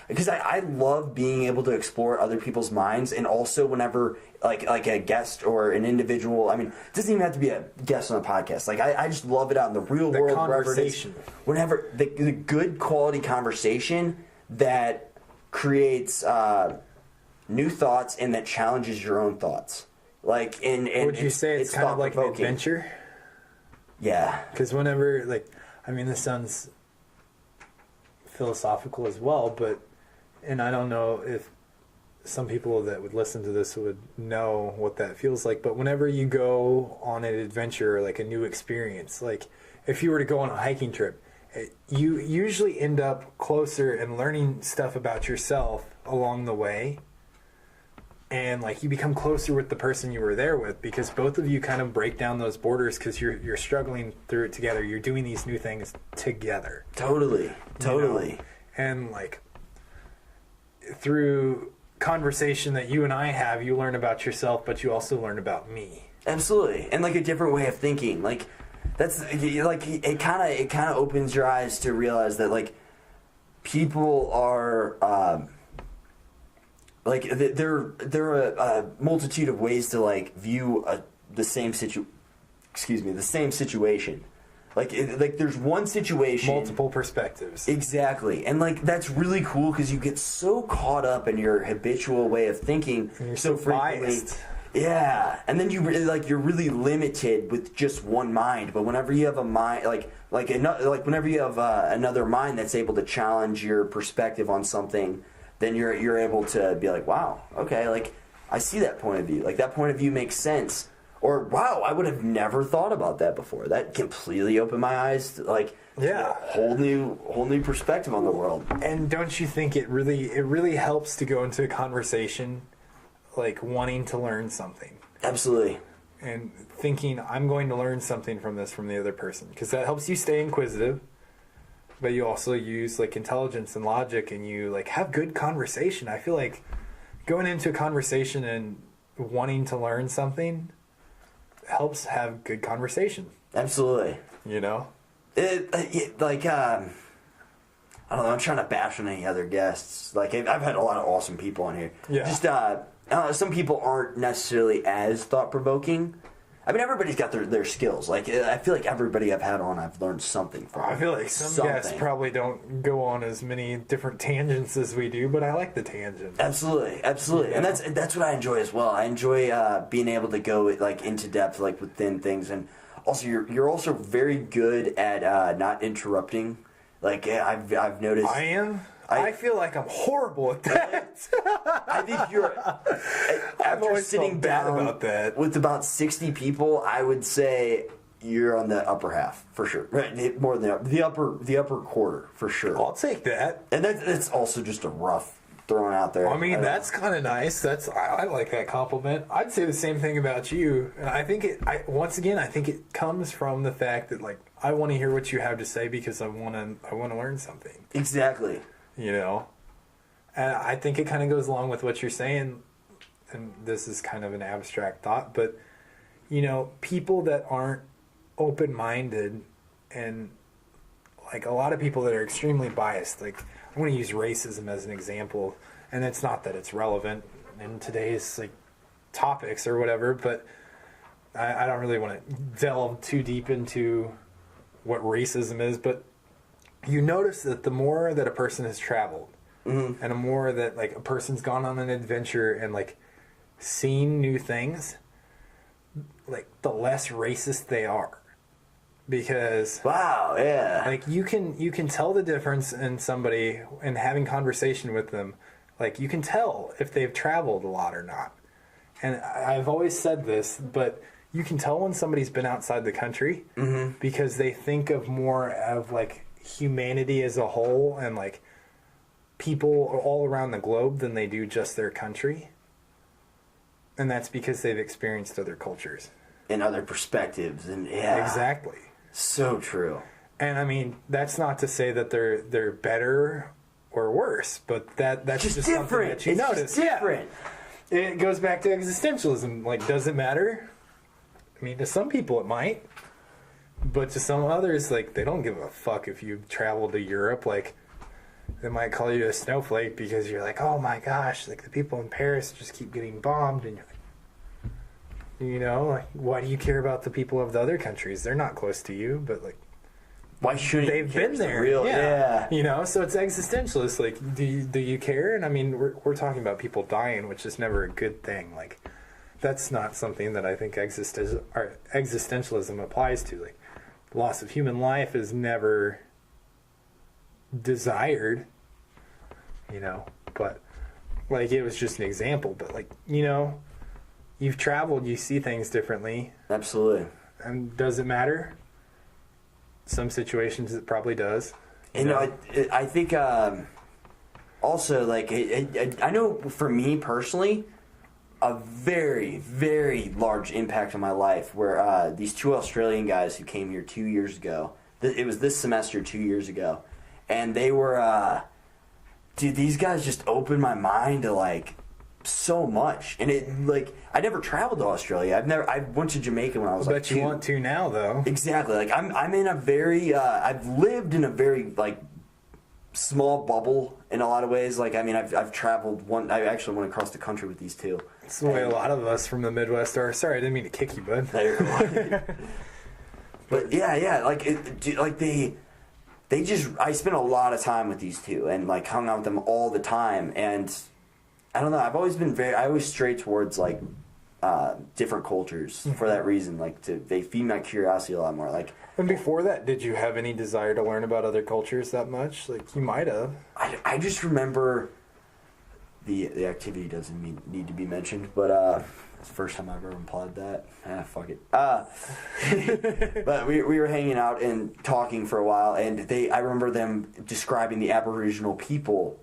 because I love being able to explore other people's minds, and also whenever like a guest or an individual, I mean, it doesn't even have to be a guest on a podcast. Like I just love it out in the real world, conversation. Whenever the good quality conversation that creates new thoughts and that challenges your own thoughts. Like, and would you say it's kind of like an adventure? Yeah. Because whenever, like, I mean, this sounds philosophical as well, and I don't know if some people that would listen to this would know what that feels like, but whenever you go on an adventure, like a new experience, like if you were to go on a hiking trip, you usually end up closer and learning stuff about yourself along the way. And like you become closer with the person you were there with, because both of you kind of break down those borders because you're struggling through it together. You're doing these new things together. Totally. You know? And like through conversation that you and I have, you learn about yourself, but you also learn about me. Absolutely. And like a different way of thinking. Like that's like it kind of opens your eyes to realize that like people are like there are a multitude of ways to like view the same situation. Like there's one situation, multiple perspectives. Exactly. And like that's really cool because you get so caught up in your habitual way of thinking, and you're so frequently. biased. Yeah, and then you're really limited with just one mind. But whenever you have a mind, whenever you have another mind that's able to challenge your perspective on something, then you're able to be like, wow, okay, like I see that point of view. Like that point of view makes sense. Or wow, I would have never thought about that before. That completely opened my eyes to, like, Yeah. whole new perspective on the world. And don't you think it really helps to go into a conversation like wanting to learn something Absolutely. and thinking I'm going to learn something from the other person, because that helps you stay inquisitive, but you also use like intelligence and logic, and you like have good conversation. I feel like going into a conversation and wanting to learn something helps have good conversation. Absolutely. You know? I don't know, I'm trying to bash on any other guests. Like, I've had a lot of awesome people on here. Yeah. Just, some people aren't necessarily as thought-provoking. I mean, everybody's got their skills. Like, I feel like everybody I've had on, I've learned something from. I feel like some guests probably don't go on as many different tangents as we do, but I like the tangent. Absolutely. Yeah. And that's what I enjoy as well. I enjoy being able to go, like, into depth, like, within things. And also, you're also very good at not interrupting. Like, I've noticed. I am? I feel like I'm horrible at that. I think you're. After always sitting felt bad down about that. with about 60 people, I would say you're on the upper half for sure. Right, more than the upper quarter for sure. I'll take that. And that's also just a rough throwing out there. I mean, that's kind of nice. I like that compliment. I'd say the same thing about you. And I think once again, I think it comes from the fact that like I want to hear what you have to say because I want to learn something. Exactly. You know, and I think it kind of goes along with what you're saying. And this is kind of an abstract thought, but you know, people that aren't open-minded, and like a lot of people that are extremely biased, like I want to use racism as an example, and it's not that it's relevant in today's like topics or whatever, but I don't really want to delve too deep into what racism is, but you notice that the more that a person has traveled, and the more that like a person's gone on an adventure and like seen new things, like the less racist they are. Because wow, yeah, like you can tell the difference in somebody and having conversation with them. Like you can tell if they've traveled a lot or not. And I've always said this, but you can tell when somebody's been outside the country because they think of more of like humanity as a whole and like people all around the globe than they do just their country. And that's because they've experienced other cultures and other perspectives, and yeah, exactly. So true. And I mean, that's not to say that they're better or worse, but that's just different. Something that you notice. Just different. Yeah. It goes back to existentialism. Like, does it matter? I mean, to some people it might, but to some others, like, they don't give a fuck if you travel to Europe. Like, they might call you a snowflake because you're like, oh my gosh, like the people in Paris just keep getting bombed, and you're like, you know, like, why do you care about the people of the other countries? They're not close to you, but like, why shouldn't they've been there? Yeah. You know, so it's existentialist. Like, do you care? And I mean, we're talking about people dying, which is never a good thing. Like, that's not something that I think existentialism applies to. Like, loss of human life is never desired, you know, but like it was just an example. But like, you know, you've traveled, you see things differently. Absolutely. And does it matter? Some situations it probably does. You know, I think also, like, I know for me personally, a very, very large impact on my life were these two Australian guys who came here 2 years ago. It was this semester 2 years ago. And they were, dude, these guys just opened my mind to, like, so much. And it, like, I never traveled to Australia. I went to Jamaica when I was like 2. But you want to now, though. Exactly. Like, I'm in a very, I've lived in a very, like, small bubble in a lot of ways. Like, I mean, I've traveled I actually went across the country with these two. That's the way a lot of us from the Midwest are. Sorry, I didn't mean to kick you, bud. But yeah, like, they just, I spent a lot of time with these two and, like, hung out with them all the time. And I don't know, I always stray towards, like, different cultures for that reason. Like they feed my curiosity a lot more. Like, and before that, did you have any desire to learn about other cultures that much? Like, you might have. I just remember the activity doesn't need to be mentioned, but it's the first time I've ever implied that. Fuck it. But we were hanging out and talking for a while, and I remember them describing the Aboriginal people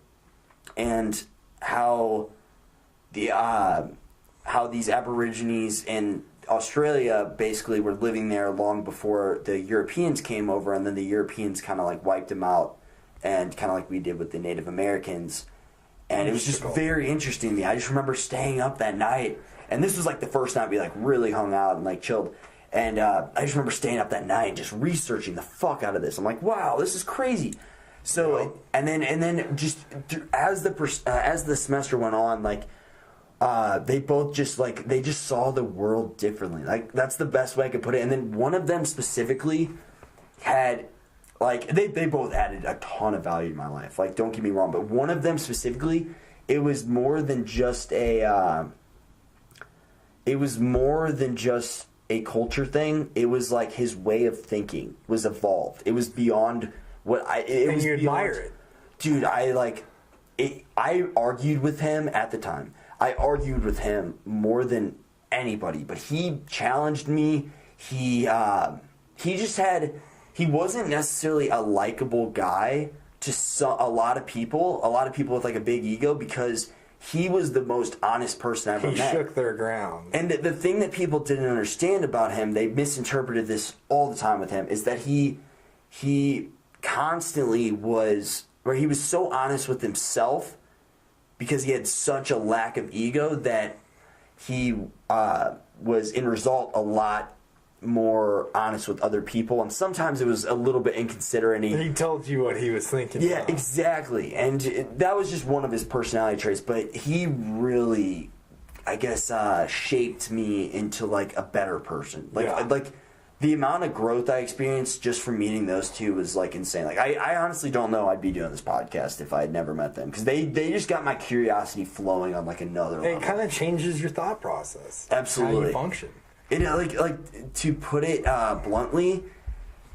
and how these Aborigines in Australia basically were living there long before the Europeans came over, and then the Europeans kind of like wiped them out, and kind of like we did with the Native Americans. And it was just very interesting to me. I just remember staying up that night, and this was like the first night we like really hung out and like chilled. And I just remember staying up that night and just researching the fuck out of this. I'm like, wow, this is crazy. So and then just as the semester went on, like they both just like they just saw the world differently. Like that's the best way I could put it. And then one of them specifically had. Like, they both added a ton of value to my life. Like, don't get me wrong, but one of them specifically, it was more than just a culture thing. It was like his way of thinking was evolved. It was beyond what And you admire it. Dude, I argued with him at the time. I argued with him more than anybody, but he challenged me. He wasn't necessarily a likable guy to a lot of people with like a big ego, because he was the most honest person I ever met. He shook their ground. And the thing that people didn't understand about him, they misinterpreted this all the time with him, is that he constantly was, where he was so honest with himself because he had such a lack of ego that he was, in result, a lot more honest with other people, and sometimes it was a little bit inconsiderate. And he told you what he was thinking. Yeah, exactly. And that was just one of his personality traits, but he really, I guess, shaped me into like a better person. Like the amount of growth I experienced just from meeting those two was like insane. Like I honestly don't know I'd be doing this podcast if I had never met them, because they just got my curiosity flowing on like another level. It kind of changes your thought process. Absolutely. How you function. And like to put it bluntly,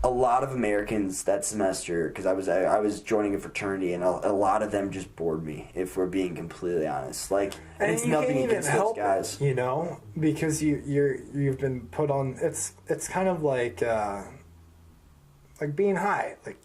a lot of Americans that semester, because I was joining a fraternity, and a lot of them just bored me, if we're being completely honest. Like, and it's nothing against those guys, you know, because you've been put on. It's kind of like being high. Like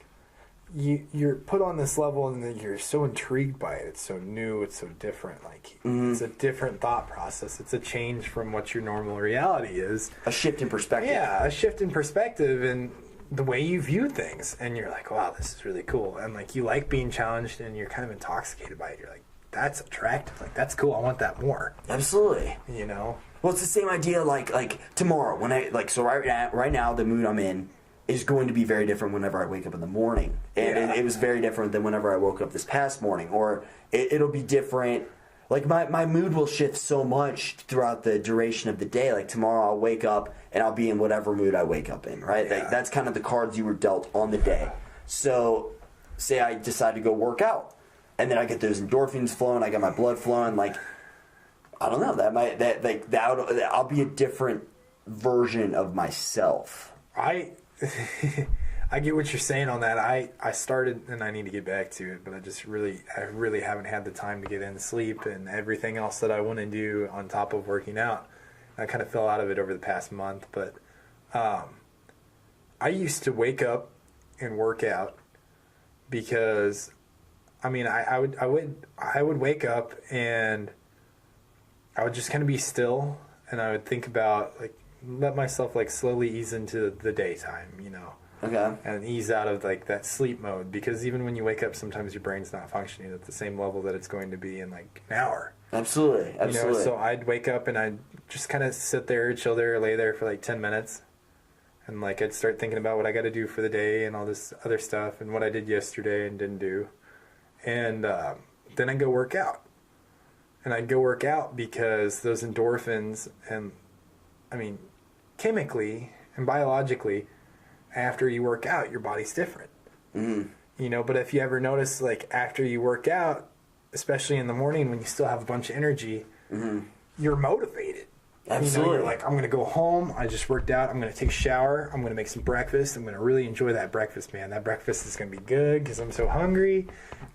you're put on this level, and then you're so intrigued by it. It's so new. It's so different. Like it's a different thought process. It's a change from what your normal reality is. A shift in perspective. Yeah, a shift in perspective and the way you view things. And you're like, wow, this is really cool. And like you like being challenged, and you're kind of intoxicated by it. You're like, that's attractive. Like that's cool. I want that more. Absolutely. You know. Well, it's the same idea. Like tomorrow, when right now the mood I'm in is going to be very different whenever I wake up in the morning. And it was very different than whenever I woke up this past morning. Or it'll be different. Like, my mood will shift so much throughout the duration of the day. Like, tomorrow I'll wake up and I'll be in whatever mood I wake up in, right? Yeah. Like, that's kind of the cards you were dealt on the day. So, say I decide to go work out. And then I get those endorphins flowing. I got my blood flowing. Like, I don't know. I'll be a different version of myself. I get what you're saying on that. I started, and I need to get back to it, but I really haven't had the time to get in sleep and everything else that I want to do on top of working out. I kind of fell out of it over the past month, but I used to wake up and work out because, I mean, I would wake up and I would just kind of be still, and I would think about, like, let myself like slowly ease into the daytime, you know. Okay. And ease out of like that sleep mode, because even when you wake up, sometimes your brain's not functioning at the same level that it's going to be in like an hour. Absolutely. You know, so I'd wake up and I'd just kind of sit there, chill there, lay there for like 10 minutes. And like I'd start thinking about what I got to do for the day and all this other stuff and what I did yesterday and didn't do. And then I'd go work out. And I'd go work out because those endorphins, and I mean, chemically and biologically, after you work out, your body's different. Mm-hmm. You know, but if you ever notice, like, after you work out, especially in the morning when you still have a bunch of energy, you're motivated. Absolutely. You're like, I'm going to go home. I just worked out. I'm going to take a shower. I'm going to make some breakfast. I'm going to really enjoy that breakfast, man. That breakfast is going to be good because I'm so hungry.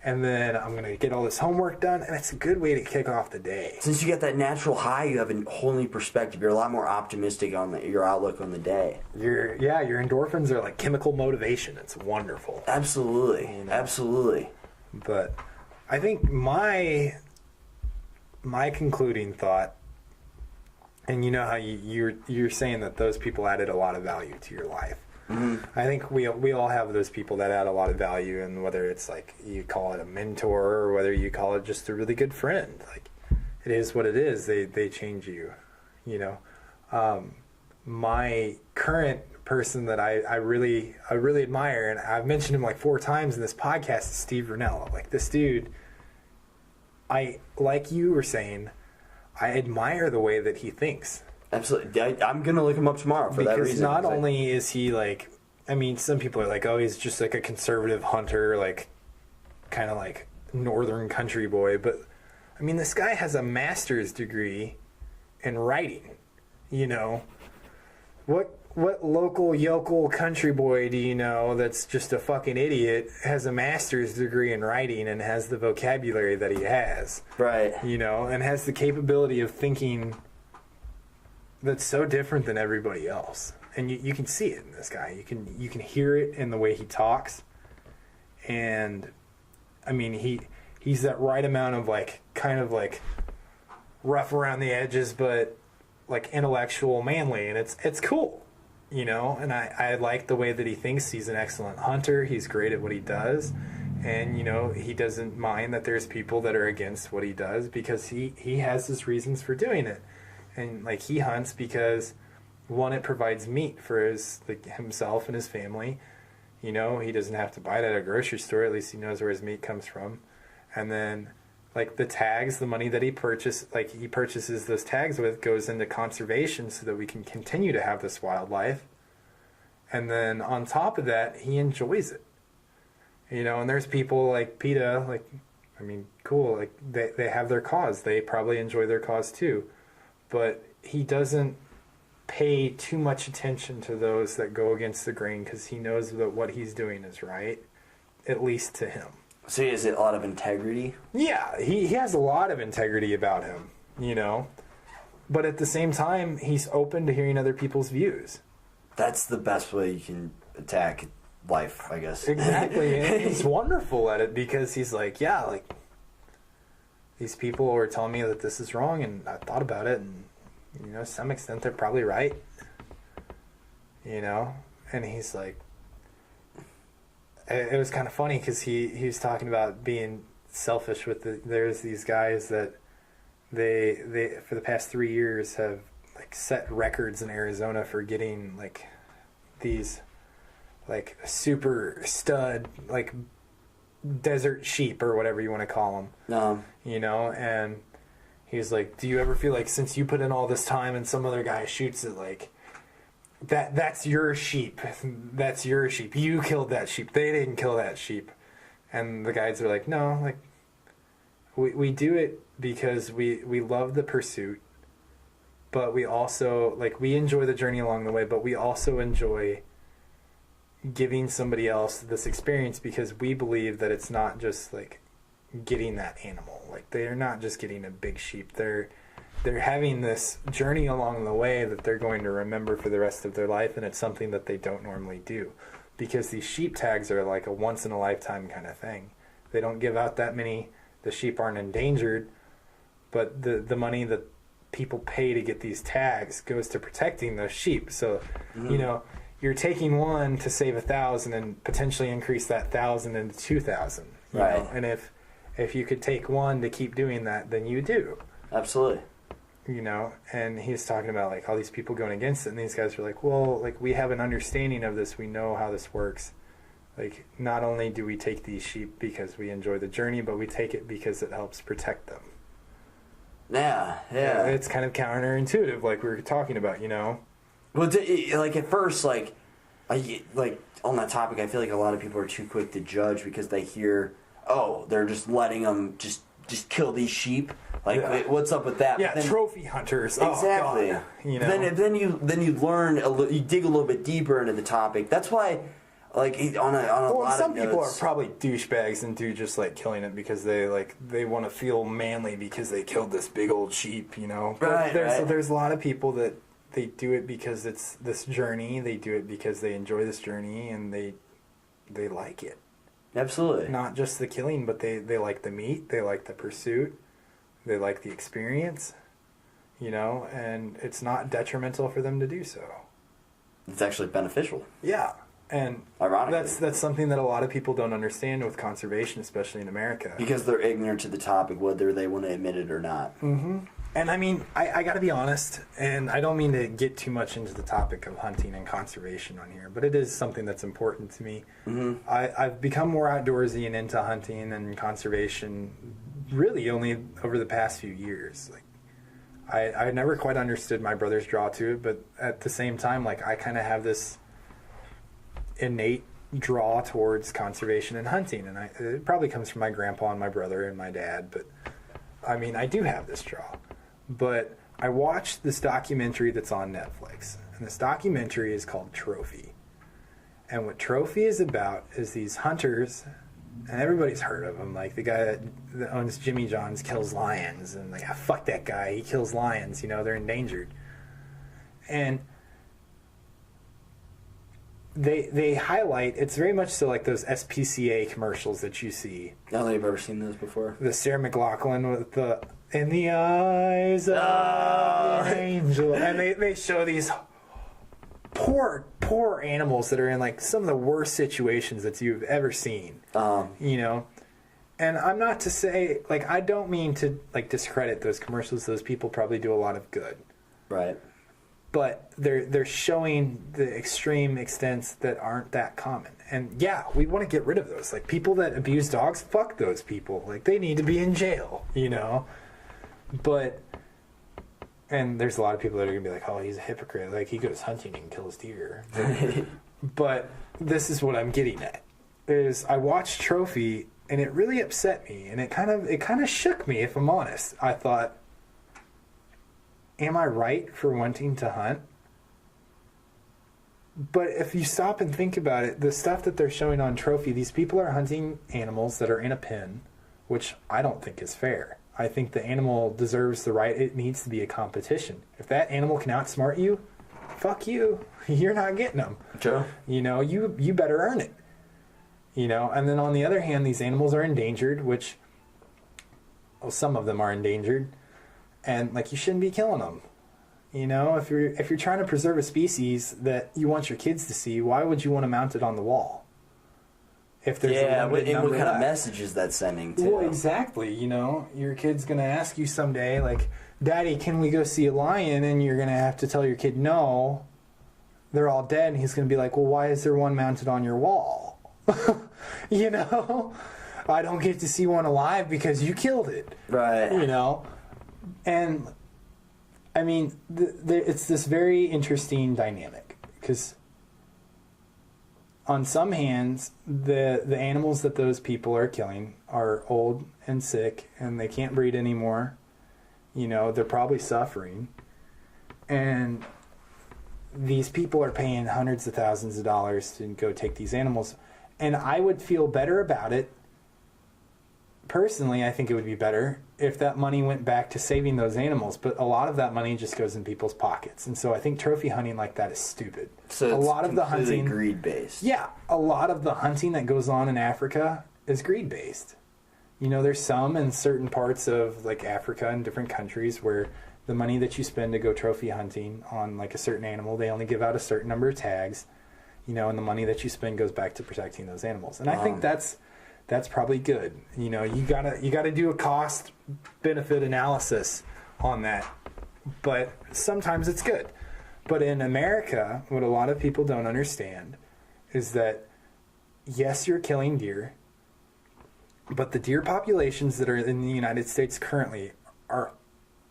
And then I'm going to get all this homework done. And it's a good way to kick off the day. Since you get that natural high, you have a whole new perspective. You're a lot more optimistic on your outlook on the day. Your endorphins are like chemical motivation. It's wonderful. Absolutely. Absolutely. But I think my concluding thought, and you know how you're saying that those people added a lot of value to your life. Mm-hmm. I think we all have those people that add a lot of value, and whether it's like you call it a mentor or whether you call it just a really good friend, like it is what it is. They change you, you know. My current person that I really admire, and I've mentioned him like 4 times in this podcast, is Steve Rinella. Like this dude, like you were saying, I admire the way that he thinks. Absolutely. I'm going to look him up tomorrow for that reason. Because not only is he like, I mean, some people are like, oh, he's just like a conservative hunter, like kind of like northern country boy. But I mean, this guy has a master's degree in writing. You know, what local yokel country boy do you know that's just a fucking idiot, has a master's degree in writing and has the vocabulary that he has? Right. You know, and has the capability of thinking that's so different than everybody else. And you can see it in this guy. You can hear it in the way he talks. And I mean, he's that right amount of like kind of like rough around the edges, but like intellectual, manly, and it's cool. You know, and I like the way that he thinks. He's an excellent hunter. He's great at what he does. And, you know, he doesn't mind that there's people that are against what he does because he has his reasons for doing it. And, like, he hunts because, one, it provides meat for himself and his family. You know, he doesn't have to buy it at a grocery store. At least he knows where his meat comes from. And then, like, the tags, the money that he purchases those tags with goes into conservation so that we can continue to have this wildlife. And then on top of that, he enjoys it. You know, and there's people like PETA, like, I mean, cool, like, they have their cause. They probably enjoy their cause too. But he doesn't pay too much attention to those that go against the grain because he knows that what he's doing is right, at least to him. So is it a lot of integrity? Yeah, he has a lot of integrity about him, you know. But at the same time, he's open to hearing other people's views. That's the best way you can attack life, I guess. Exactly. And he's wonderful at it because he's like, yeah, like, these people are telling me that this is wrong, and I thought about it, and, you know, to some extent they're probably right. You know? And he's like, it was kind of funny because he was talking about being selfish with there's these guys that they for the past 3 years have like set records in Arizona for getting like these like super stud like desert sheep or whatever you want to call them. You know, and he's like, do you ever feel like since you put in all this time and some other guy shoots it, like that's your sheep. That's your sheep. You killed that sheep. They didn't kill that sheep. And the guys are like, no, like we do it because we love the pursuit, but we also like we enjoy the journey along the way, but we also enjoy giving somebody else this experience because we believe that it's not just like getting that animal. Like they're not just getting a big sheep. They're having this journey along the way that they're going to remember for the rest of their life, and it's something that they don't normally do because these sheep tags are like a once-in-a-lifetime kind of thing. They don't give out that many. The sheep aren't endangered, but the money that people pay to get these tags goes to protecting those sheep. So, you know, you're taking one to save 1,000 and potentially increase that 1,000 into 2,000. Right. Know? And if you could take one to keep doing that, then you do. Absolutely. You know, and he's talking about like all these people going against it, and these guys are like, well, like we have an understanding of this, we know how this works. Like not only do we take these sheep because we enjoy the journey, but we take it because it helps protect them. Yeah. It's kind of counterintuitive, like we were talking about, you know. Well, like at first, like on that topic, I feel like a lot of people are too quick to judge because they hear, oh, they're just letting them just kill these sheep. Like, what's up with that? Yeah, But then, trophy hunters. exactly. Oh, God. You know? Then you learn you dig a little bit deeper into the topic. That's why, like, on a Well, lot some of people notes, are probably douchebags and do just like killing it because they want to feel manly because they killed this big old sheep, you know. But Right, right. there's a lot of people that they do it because it's this journey. They do it because they enjoy this journey and they like it. absolutely. Not just the killing, but they like the meat. They like the pursuit. They like the experience. You know, and it's not detrimental for them to do so. It's actually beneficial. Yeah. And Ironically. that's something that a lot of people don't understand with conservation, especially in America. Because they're ignorant to the topic, whether they want to admit it or not. Mm-hmm. And I mean, I got to be honest, and I don't mean to get too much into the topic of hunting and conservation on here, but it is something that's important to me. Mm-hmm. I've become more outdoorsy and into hunting and conservation really only over the past few years. Like, I never quite understood my brother's draw to it, but at the same time, like, I kind of have this innate draw towards conservation and hunting, and it probably comes from my grandpa and my brother and my dad, but I mean, I do have this draw. But I watched this documentary that's on Netflix, and this documentary is called Trophy. And what Trophy is about is these hunters, and everybody's heard of them, like the guy that owns Jimmy John's kills lions, and like, ah, fuck that guy, he kills lions, you know, they're endangered. And they highlight, it's very much so like those SPCA commercials that you see. I don't think I've ever seen those before. The Sarah McLachlan with the "In the Eyes of an Angel," and they show these poor animals that are in like some of the worst situations that you've ever seen. You know, and I'm not to say, like, I don't mean to like discredit those commercials. Those people probably do a lot of good, Right. but they're showing the extreme extents that aren't that common. And yeah, we want to get rid of those. Like, people that abuse dogs, fuck those people. Like, they need to be in jail, you know? But, and there's a lot of people that are going to be like, oh, he's a hypocrite. Like, he goes hunting and kills deer. But this is what I'm getting at. Is I watched Trophy, and it really upset me. And it kind of shook me, if I'm honest. I thought, am I right for wanting to hunt? But if you stop and think about it, the stuff that they're showing on Trophy, these people are hunting animals that are in a pen, which I don't think is fair. I think the animal deserves the right. It needs to be a competition. If that animal can outsmart you, fuck you. You're not getting them. Sure. You know, you better earn it. You know, and then on the other hand, these animals are endangered, which, well, some of them are endangered. And, like, you shouldn't be killing them. You know, if you're trying to preserve a species that you want your kids to see, why would you want to mount it on the wall? If there's a limited and number what kind of left. message that's sending, too? Well, exactly. You know, your kid's going to ask you someday, like, Daddy, can we go see a lion? And you're going to have to tell your kid, no, they're all dead. And he's going to be like, well, why is there one mounted on your wall? You know? I don't get to see one alive because you killed it. Right. You know? And, I mean, it's this very interesting dynamic. Because on some hands, the animals that those people are killing are old and sick, and they can't breed anymore. You know, they're probably suffering. And these people are paying hundreds of thousands of dollars to go take these animals. And I would feel better about it. Personally, I think it would be better if that money went back to saving those animals. But a lot of that money just goes in people's pockets. And so I think trophy hunting like that is stupid. So a it's lot of the hunting, greed-based. Yeah, a lot of the hunting that goes on in Africa is greed-based. You know, there's some in certain parts of, like, Africa and different countries where the money that you spend to go trophy hunting on, like, a certain animal, they only give out a certain number of tags, you know, and the money that you spend goes back to protecting those animals. And I think that's probably good. You know, you gotta do a cost benefit analysis on that. But sometimes it's good. But in America, what a lot of people don't understand is that, yes, you're killing deer, but the deer populations that are in the United States currently are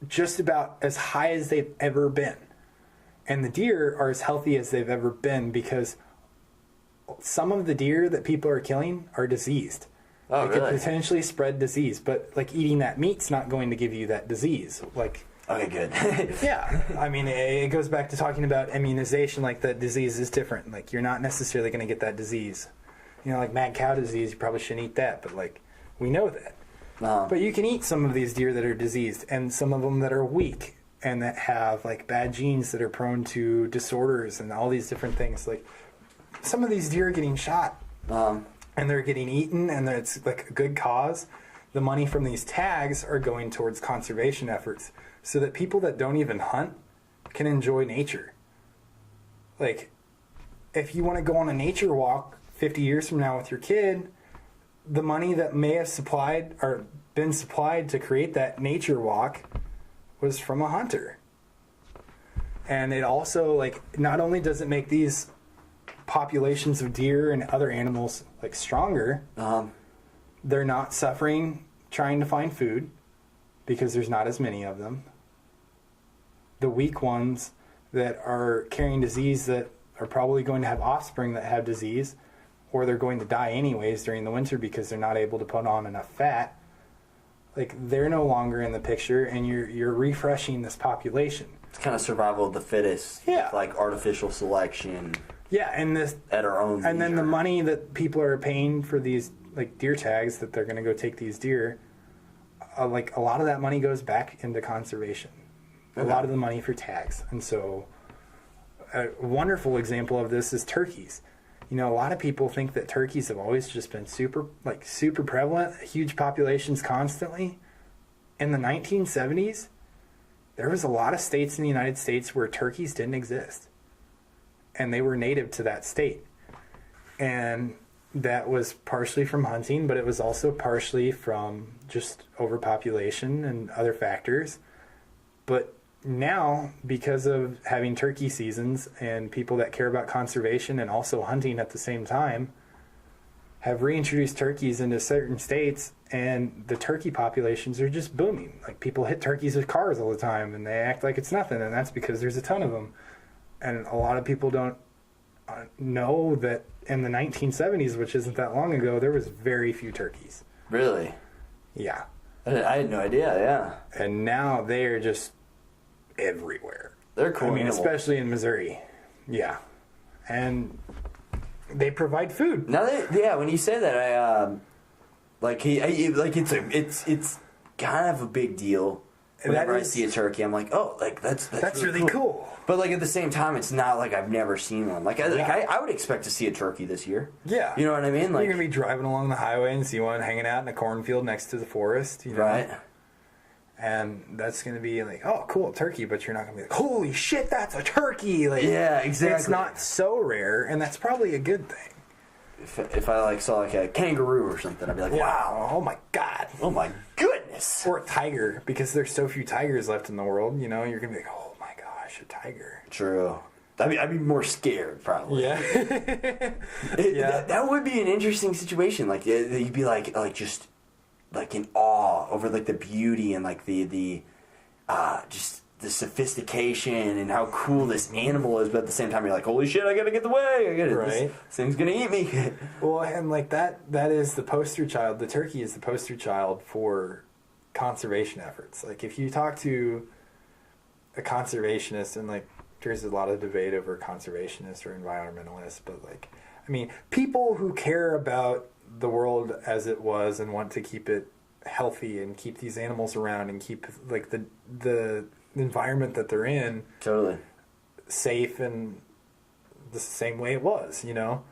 just about as high as they've ever been. And the deer are as healthy as they've ever been because some of the deer that people are killing are diseased. Oh, It really? could potentially spread disease, but like eating that meat's not going to give you that disease. Like, Okay, good. yeah, I mean, it goes back to talking about immunization. Like, that disease is different. Like, you're not necessarily going to get that disease. You know, like mad cow disease, you probably shouldn't eat that, but like, we know that. But you can eat some of these deer that are diseased, and some of them that are weak, and that have like bad genes that are prone to disorders and all these different things. Like, some of these deer are getting shot, and they're getting eaten, and it's like a good cause. The money from these tags are going towards conservation efforts, so that people that don't even hunt can enjoy nature. Like, if you want to go on a nature walk 50 years from now with your kid, the money that may have supplied or been supplied to create that nature walk was from a hunter. And it also, like, not only does it make these populations of deer and other animals like stronger, they're not suffering trying to find food because there's not as many of them. The weak ones that are carrying disease that are probably going to have offspring that have disease, or they're going to die anyways during the winter because they're not able to put on enough fat, like, they're no longer in the picture, and you're refreshing this population. It's kind of survival of the fittest. Yeah. Like artificial selection. Yeah, and this At our own and then the leisure. money that people are paying for these like deer tags that they're going to go take these deer, like a lot of that money goes back into conservation. A lot of the money for tags. And so a wonderful example of this is turkeys. You know, a lot of people think that turkeys have always just been super prevalent, huge populations constantly. In the 1970s, there was a lot of states in the United States where turkeys didn't exist. And they were native to that state. And that was partially from hunting, but it was also partially from just overpopulation and other factors. But now, because of having turkey seasons and people that care about conservation and also hunting at the same time, have reintroduced turkeys into certain states, and the turkey populations are just booming. Like, people hit turkeys with cars all the time, and they act like it's nothing, and that's because there's a ton of them. And a lot of people don't know that in the 1970s, which isn't that long ago, there was very few turkeys. Really? Yeah. I had no idea, yeah. And now they are just everywhere. They're cool. I mean, animals. especially in Missouri. Yeah. And they provide food. Now that, when you say that, it's kind of a big deal. Whenever I see a turkey, I'm like, oh, like that's really cool. But like at the same time, it's not like I've never seen one. I would expect to see a turkey this year. Yeah. You know what I mean? Like, you're gonna be driving along the highway and see one hanging out in a cornfield next to the forest, you know? Right. And that's gonna be like, oh, cool, turkey, but you're not gonna be like, holy shit, that's a turkey! Like, Yeah, exactly. It's not so rare, and that's probably a good thing. If I like saw like a kangaroo or something, I'd be like, wow, Oh my god. oh my goodness. Or a tiger, because there's so few tigers left in the world, you know, you're gonna be like, oh my gosh, a tiger. True. I'd be more scared probably. Yeah. That would be an interesting situation. Like you'd be like just like in awe over like the beauty and like the just the sophistication and how cool this animal is, but at the same time you're like, holy shit, I gotta get away. Right. This thing's gonna eat me. Well, and like that is the poster child. The turkey is the poster child for conservation efforts. Like, if you talk to a conservationist, and like there's a lot of debate over conservationists or environmentalists, but like, I mean, people who care about the world as it was and want to keep it healthy and keep these animals around and keep like the environment that they're in Totally. safe and the same way it was, you know?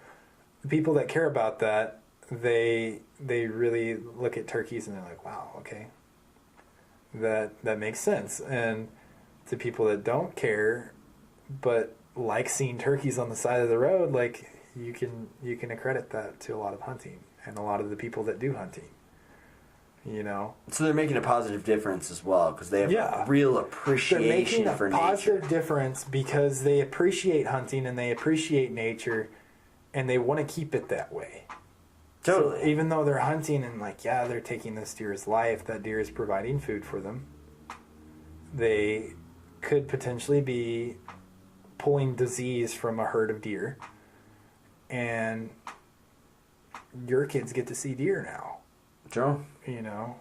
The people that care about that, they really look at turkeys and they're like, wow, okay. That makes sense. And to people that don't care but like seeing turkeys on the side of the road, like, you can accredit that to a lot of hunting and a lot of the people that do hunting. You know, So they're making a positive difference as well because they have a real appreciation they're making a for positive nature. difference because they appreciate hunting and they appreciate nature, and they want to keep it that way. Totally. So even though they're hunting and like, yeah, they're taking this deer's life, that deer is providing food for them. They could potentially be pulling disease from a herd of deer, and your kids get to see deer now. True. You know?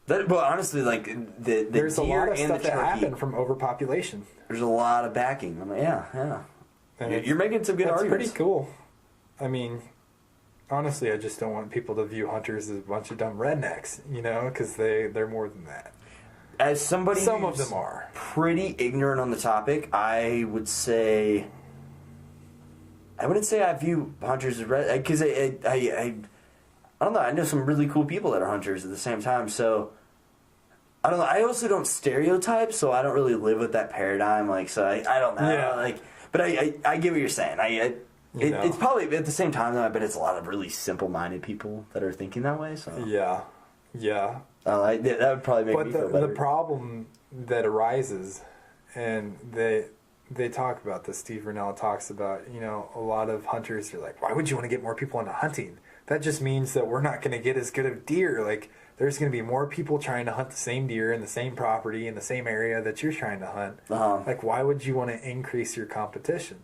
But honestly, like, the There's a deer lot of and stuff the that turkey, happened from overpopulation. there's a lot of backing. I'm like, yeah. And You're making some good that's arguments. pretty cool. I mean, honestly, I just don't want people to view hunters as a bunch of dumb rednecks, you know, because they're more than that. As somebody Some of who's them are. pretty ignorant on the topic, I wouldn't say I view hunters as red, because I don't know. I know some really cool people that are hunters at the same time, so I don't know. I also don't stereotype, so I don't really live with that paradigm. Like, so I don't know. Yeah. Like, but I get what you're saying. It's probably at the same time though. I bet it's a lot of really simple-minded people that are thinking that way. So Yeah. that would probably make me feel better. The problem that arises, and they talk about this, Steve Rinella talks about, you know, a lot of hunters are like, why would you want to get more people into hunting? That just means that we're not going to get as good of deer. Like, there's going to be more people trying to hunt the same deer in the same property in the same area that you're trying to hunt. Like, why would you want to increase your competition?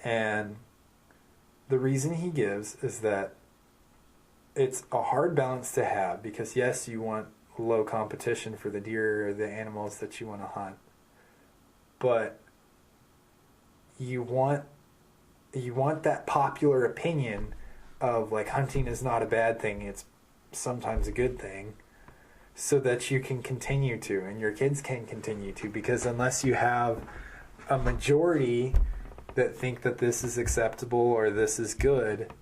And the reason he gives is that it's a hard balance to have, because yes, you want low competition for the deer or the animals that you want to hunt, but you want that popular opinion of like hunting is not a bad thing, it's sometimes a good thing, so that you can continue to, and your kids can continue to, because unless you have a majority that think that this is acceptable or this is good,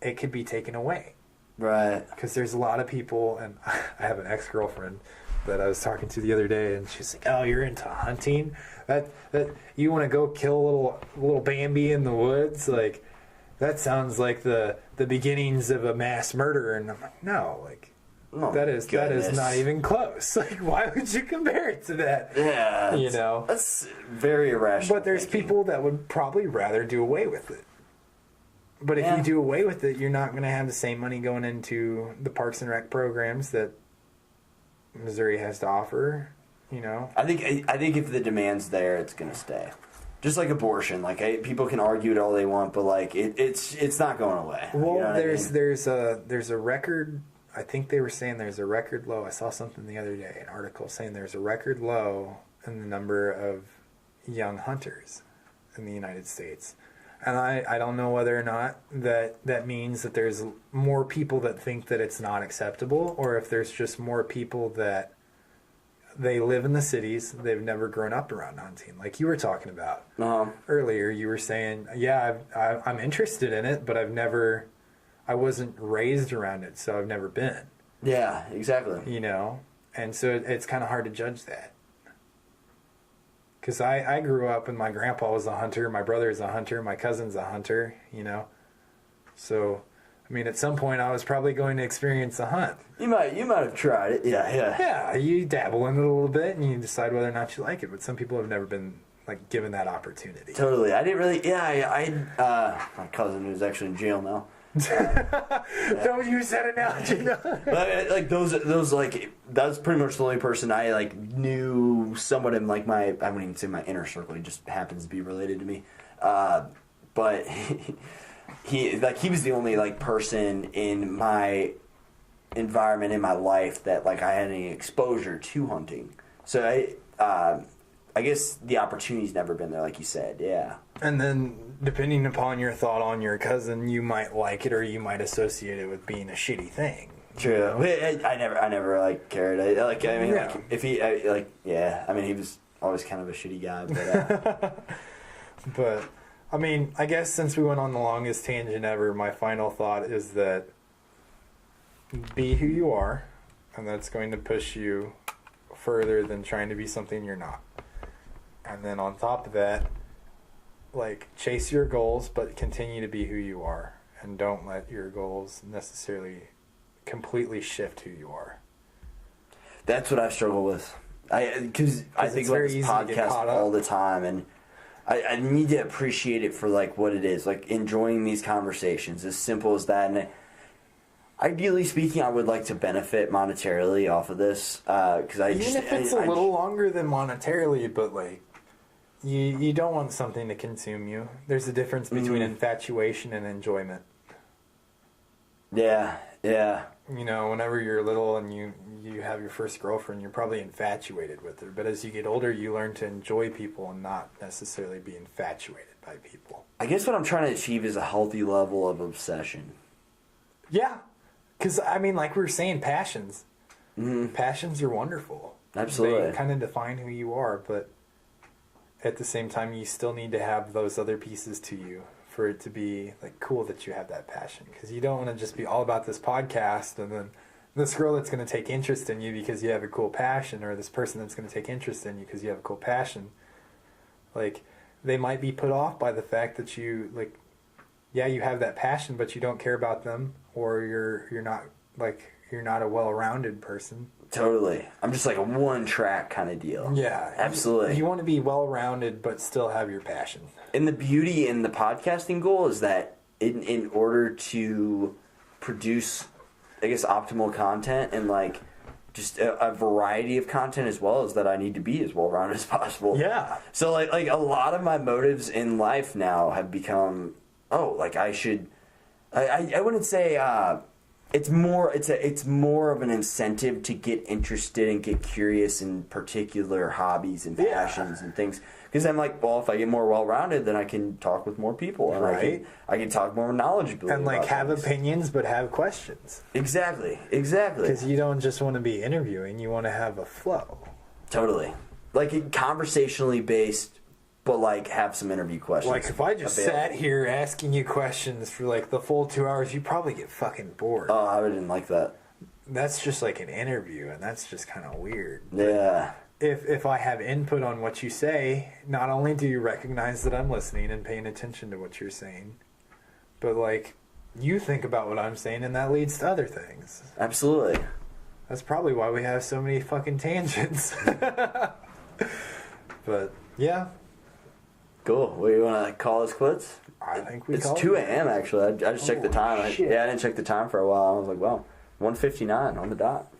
it could be taken away. Right. Because there's a lot of people, and I have an ex-girlfriend that I was talking to the other day, and she's like, "Oh, you're into hunting? That you want to go kill little Bambi in the woods? Like, that sounds like the beginnings of a mass murder." And I'm like, "No, like, that is not even close. Like, why would you compare it to that?" Yeah. You know, that's very irrational. But there's thinking. people that would probably rather do away with it. But if you do away with it, you're not going to have the same money going into the Parks and Rec programs that Missouri has to offer, you know? I think if the demand's there, it's going to stay. Just like abortion. Like, people can argue it all they want, but like it's not going away. Well, you know there's a record. I think they were saying there's a record low. I saw something the other day, an article saying there's a record low in the number of young hunters in the United States. And I don't know whether or not that means that there's more people that think that it's not acceptable, or if there's just more people that they live in the cities, they've never grown up around hunting. Like you were talking about earlier, you were saying, yeah, I'm interested in it, but I wasn't raised around it, so I've never been. Yeah, exactly. You know? And so it's kind of hard to judge that. Because I grew up and my grandpa was a hunter, my brother's a hunter, my cousin's a hunter, you know? So, I mean, at some point I was probably going to experience a hunt. You might have tried it. Yeah. Yeah, you dabble in it a little bit and you decide whether or not you like it. But some people have never been, like, given that opportunity. Totally. I didn't really... Yeah, my cousin who's actually in jail now. Don't use that analogy. No. But like those like that's pretty much the only person I like knew somewhat in like I wouldn't even say my inner circle. He just happens to be related to me. But he was the only like person in my environment in my life that like I had any exposure to hunting. So I guess the opportunity's never been there, like you said. Yeah. And then, depending upon your thought on your cousin, you might like it or you might associate it with being a shitty thing. True. I never like cared. If he I mean, he was always kind of a shitty guy, but. But I mean, I guess since we went on the longest tangent ever, my final thought is that be who you are, and that's going to push you further than trying to be something you're not. And then on top of that, like, chase your goals, but continue to be who you are. And don't let your goals necessarily completely shift who you are. That's what I struggle with. Because I think about this podcast all the time, and I need to appreciate it for, like, what it is. Like, enjoying these conversations, as simple as that. And ideally speaking, I would like to benefit monetarily off of this. Because even if it's a little longer than monetarily, but, like, You don't want something to consume you. There's a difference between infatuation and enjoyment. Yeah, yeah. You know, whenever you're little and you have your first girlfriend, you're probably infatuated with her. But as you get older, you learn to enjoy people and not necessarily be infatuated by people. I guess what I'm trying to achieve is a healthy level of obsession. Yeah. Because, I mean, like we were saying, passions. Mm-hmm. Passions are wonderful. Absolutely. They kind of define who you are, but at the same time, you still need to have those other pieces to you for it to be like cool that you have that passion. Because you don't want to just be all about this podcast and then this girl that's going to take interest in you because you have a cool passion, or this person that's going to take interest in you because you have a cool passion. Like, they might be put off by the fact that you, like, yeah, you have that passion, but you don't care about them, or you're not a well-rounded person. Totally. I'm just like a one-track kind of deal. Yeah. Absolutely. You want to be well-rounded, but still have your passion. And the beauty in the podcasting goal is that in order to produce, I guess, optimal content and, like, just a variety of content as well, is that I need to be as well-rounded as possible. Yeah. So, like a lot of my motives in life now have become, I wouldn't say it's more of an incentive to get interested and get curious in particular hobbies and passions and things. Because I'm like, well, if I get more well-rounded, then I can talk with more people, and right. I can talk more knowledgeably, and like about have things. opinions, but have questions. Exactly. Because you don't just want to be interviewing; you want to have a flow. Totally, like conversationally based, but like have some interview questions. Like if I just sat here asking you questions for like the full 2 hours, you'd probably get fucking bored. Oh, I didn't like that. That's just like an interview, and that's just kind of weird. Yeah. If I have input on what you say, not only do you recognize that I'm listening and paying attention to what you're saying, but like you think about what I'm saying, and that leads to other things. Absolutely. That's probably why we have so many fucking tangents. But yeah. Cool. Well, you want to call this quits? I think we It's called 2 it. a.m. actually. I just checked the time. Shit. I didn't check the time for a while. I was like, wow, 1:59 on the dot.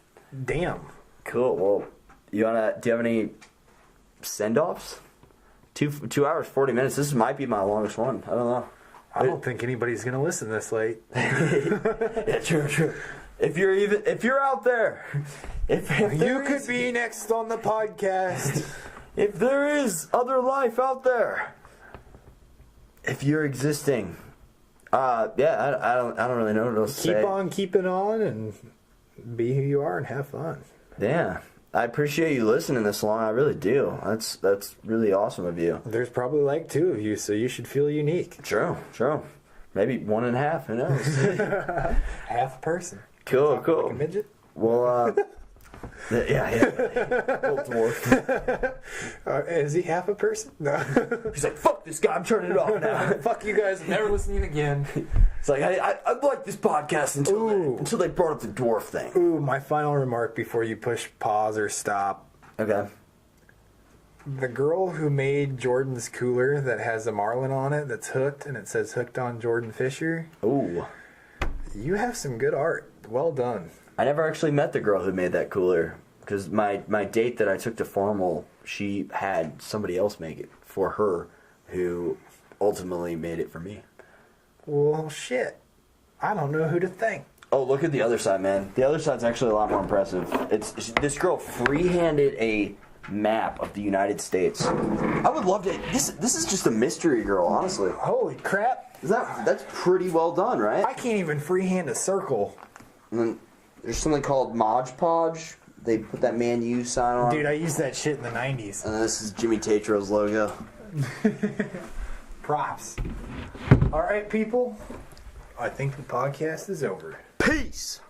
Damn. Cool. Well, do you have any send-offs? 2 hours 40 minutes. This might be my longest one. I don't know. I don't think anybody's gonna listen this late. Yeah, true. If you're out there, if You could be next on the podcast. if there is other life out there, if you're existing, I don't really know what else to say. Keep on keeping on and be who you are and have fun. Yeah, I appreciate you listening this long. I really do. That's really awesome of you. There's probably like 2 of you, so you should feel unique. True. Maybe 1.5. Who knows? Half a person. Cool. Like a midget? Well, yeah. Little dwarf. Is he half a person? No. He's like, fuck this guy. I'm turning it off now. Fuck you guys. I'm never listening again. It's like I like this podcast until they brought up the dwarf thing. Ooh, my final remark before you push pause or stop. Okay. The girl who made Jordan's cooler that has a marlin on it that's hooked and it says hooked on Jordan Fischer. Ooh. You have some good art. Well done. I never actually met the girl who made that cooler because my date that I took to formal, she had somebody else make it for her, who ultimately made it for me. Well, shit. I don't know who to thank. Oh, look at the other side, man. The other side's actually a lot more impressive. This girl free-handed a map of the United States. I would love to. This is just a mystery girl, honestly. Holy crap. That's pretty well done, right? I can't even freehand a circle. And then there's something called Mod Podge. They put that Man U sign on. Dude, I used that shit in the 90s. And this is Jimmy Tatro's logo. Props. All right, people. I think the podcast is over. Peace!